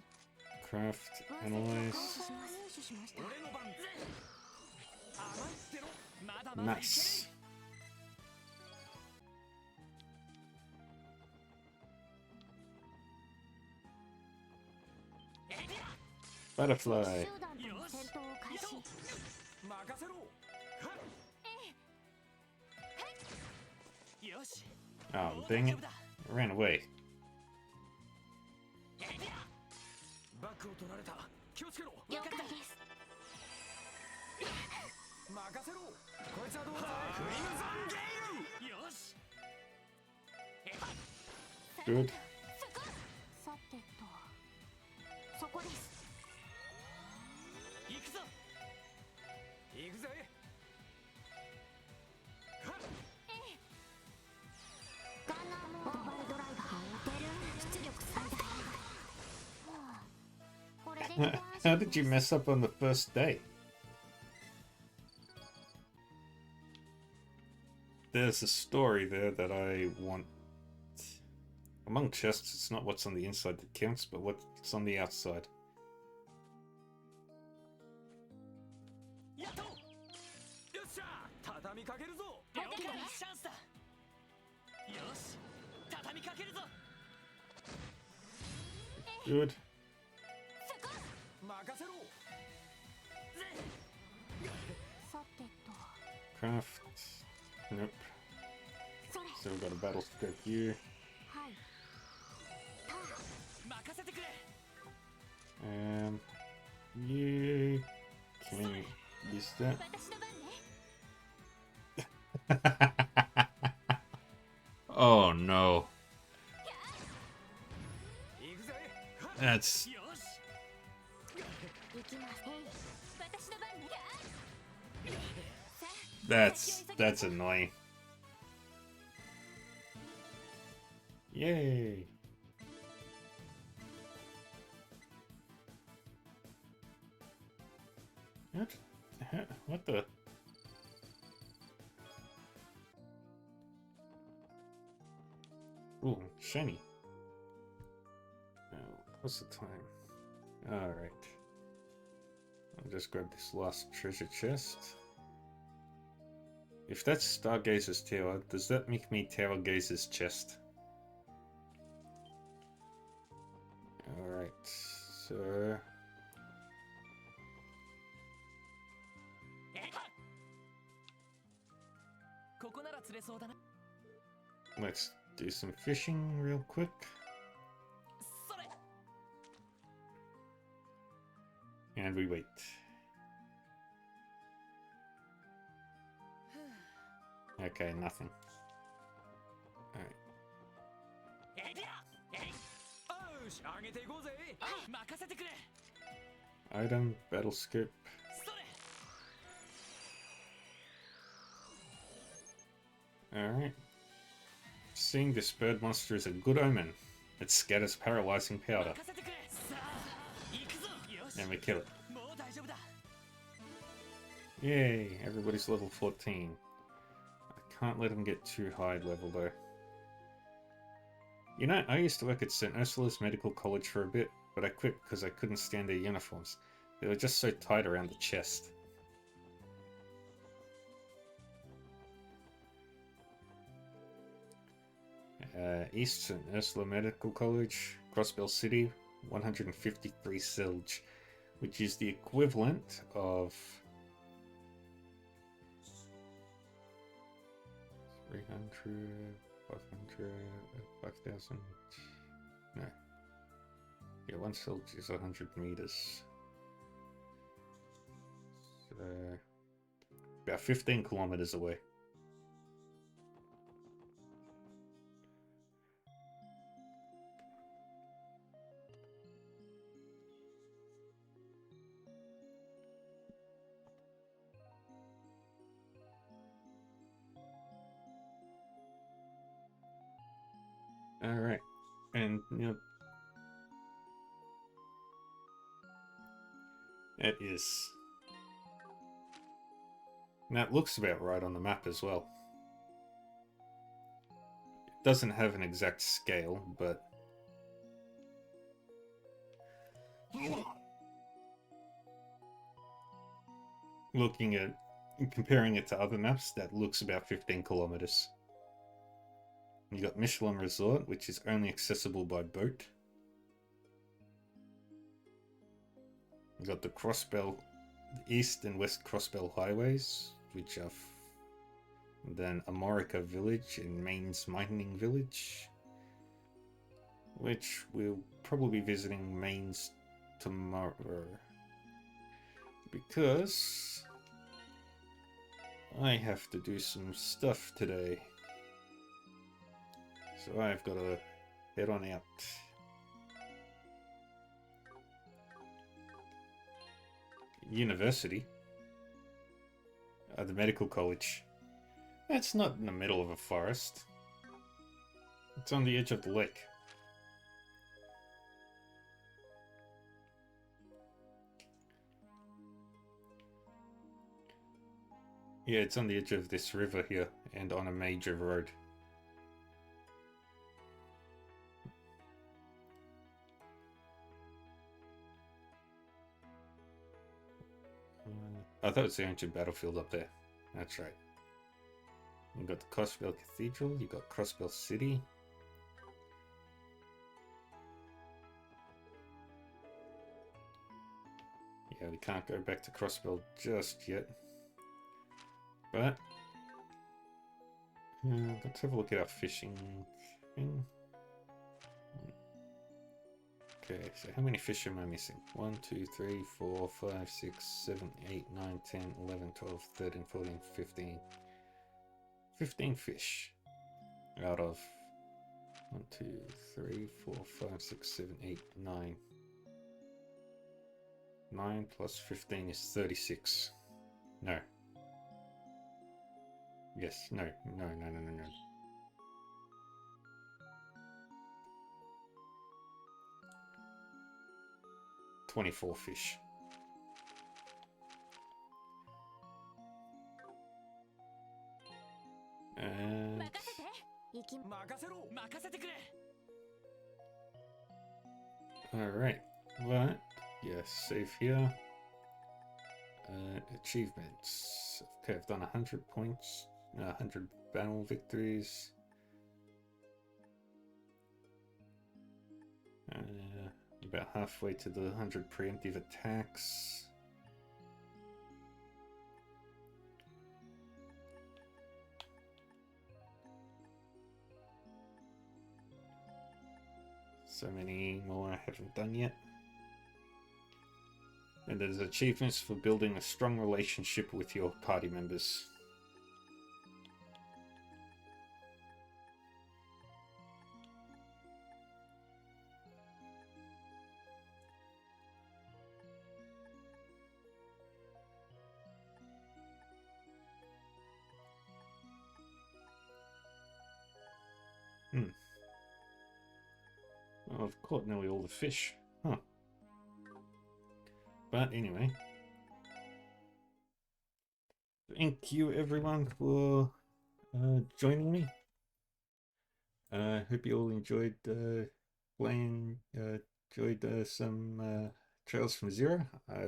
Craft, 分析を analyze. 入手しました。俺の番。甘いっての。まだまだいける。 Nice. Butterfly. 集団との戦闘を開始。任せろ。よし Oh, dang it. I ran away. バックを取られた。気をつけろ。了解です。任せろ。こいつはどうだ。クリムゾンゲイル。よし Good. さてと、そこです。行くぞ行くぜ。ガンナーモードバイドライバー出る出力最大。これで一安 How 心 did you mess up on the first day? There's a story there that I want. Among chests, it's not what's on the inside that counts, but what's on the outside. やっと。よっしゃ。畳みかけるぞ。了解チャンスだよし畳みかけるぞ Good. 任せろ。さてと、 Craft. Nope. それ。 So we've got a battle scope here. はい。任せてくれ You can use that. 私の番ね。 Oh no. 行くぜ。 That's よし行きます。私の番ね。さあ、 that's annoying. Yay. What the? Ooh, shiny. What's the time? Alright. I'll just grab this last treasure chest. If that's Stargazer's tower, does that make me Tower Gazer's chest? Alright, so... ここなら釣れそうだな let's do some fishing real quick. それ And we wait. Okay, nothing. Alright. よし、上げていこうぜ。任せてくれ Item, battle scope. それ Alright. Seeing this bird monster is a good omen. It scatters paralyzing powder. 任せてくれさあ行くぞよし And we kill it. もう大丈夫だ Yay, everybody's level 14. I can't let them get too high level though. You know, I used to work at St. Ursula's Medical College for a bit, but I quit because I couldn't stand their uniforms. They were just so tight around the chest. East St. Ursula Medical College, Crossbell City, 153 Silge, which is the equivalent of 300, 500, 5,000. No. Yeah, one Silge is 100 meters. So, about 15 kilometers away. Alright, and you know, it is. Now it looks about right on the map as well. It doesn't have an exact scale, but looking at comparing it to other maps, that looks about 15 kilometers. You got Michelin Resort, which is only accessible by boat. We got the Crossbell, the East and West Crossbell highways, which are then Amorica Village and Maine's Mining Village, which we'll probably be visiting Maine's tomorrow, because I have to do some stuff today. So I've got to head on out. University. The medical college. That's not in the middle of a forest. It's on the edge of the lake. Yeah, it's on the edge of this river here and on a major road. I thought it was the ancient battlefield up there. That's right. You've got the Crossbell Cathedral, you've got Crossbell City. Yeah, we can't go back to Crossbell just yet. But let's have a look at our fishing thing. Okay, so how many fish am I missing? 1, 2, 3, 4, 5, 6, 7, 8, 9, 10, 11, 12, 13, 14, 15. 15 fish out of 1, 2, 3, 4, 5, 6, 7, 8, 9. 9 plus 15 is 36. No. Yes, no. 24 fish. And 任せて行き任せろ任せてくれ alright, but yes, save here. Achievements. Okay, I've done 100 points, 100 battle victories. About halfway to the 100 preemptive attacks. So many more I haven't done yet. And there's achievements for building a strong relationship with your party members. Well, I've caught nearly all the fish. Huh. But anyway. Thank you everyone for joining me. Hope you all enjoyed playing, enjoyed some Trails from Zero. I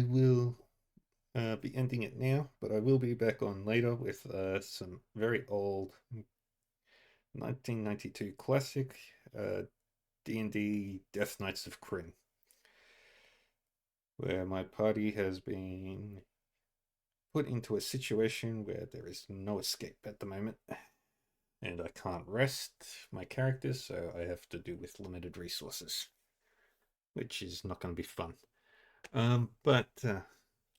will be ending it now, but I will be back on later with some very old 1992 classic D&D Death Knights of Krynn, where my party has been put into a situation where there is no escape at the moment, and I can't rest my characters, so I have to do with limited resources, which is not going to be fun. But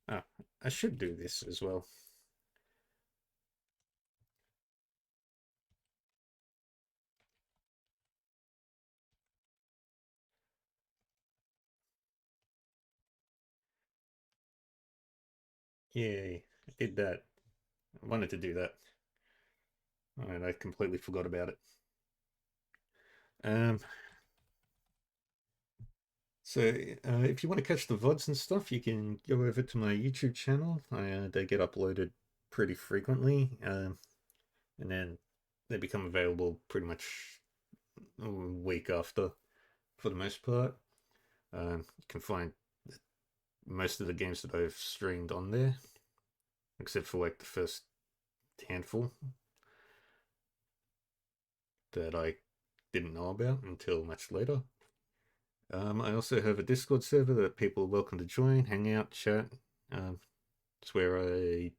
I should do this as well. Yay, I did that. I wanted to do that. And I completely forgot about it. So if you want to catch the VODs and stuff, you can go over to my YouTube channel. They get uploaded pretty frequently, and then they become available pretty much a week after, for the most part. You can find most of the games that I've streamed on there, except for like the first handful that I didn't know about until much later. I also have a Discord server that people are welcome to join, hang out, chat. It's where I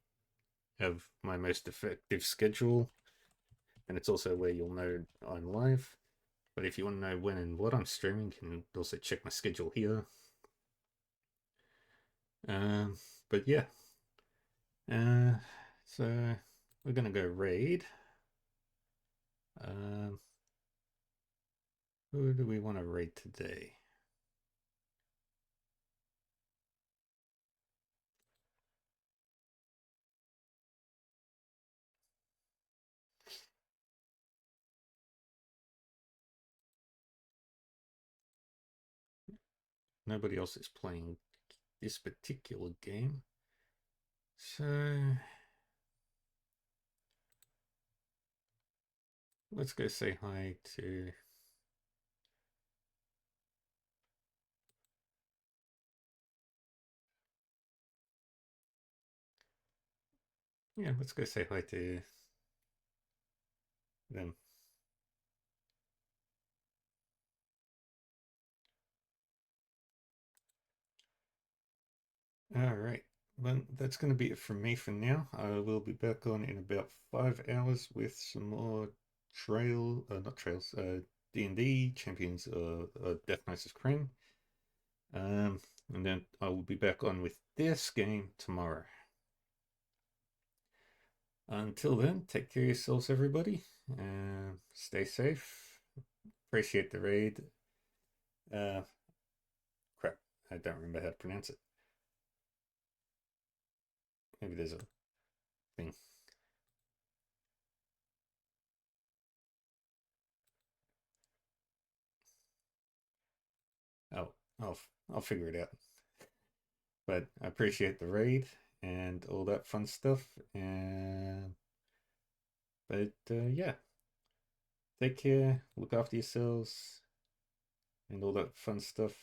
have my most effective schedule, and it's also where you'll know I'm live. But if you want to know when and what I'm streaming, you can also check my schedule here. But yeah. So we're gonna go raid. Who do we want to raid today? Nobody else is playing this particular game. So let's go say hi to... Yeah, let's go say hi to them. Alright, well, that's going to be it from me for now. I will be back on in about 5 hours with some more D&D Champions Death Knights of Krynn. And then I will be back on with this game tomorrow. Until then, take care of yourselves, everybody. Stay safe. Appreciate the raid. Crap, I don't remember how to pronounce it. Maybe there's a thing. Oh, I'll figure it out. But I appreciate the raid and all that fun stuff. But yeah, take care, look after yourselves, and all that fun stuff.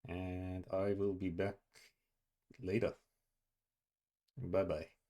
And I will be back later. Bye bye.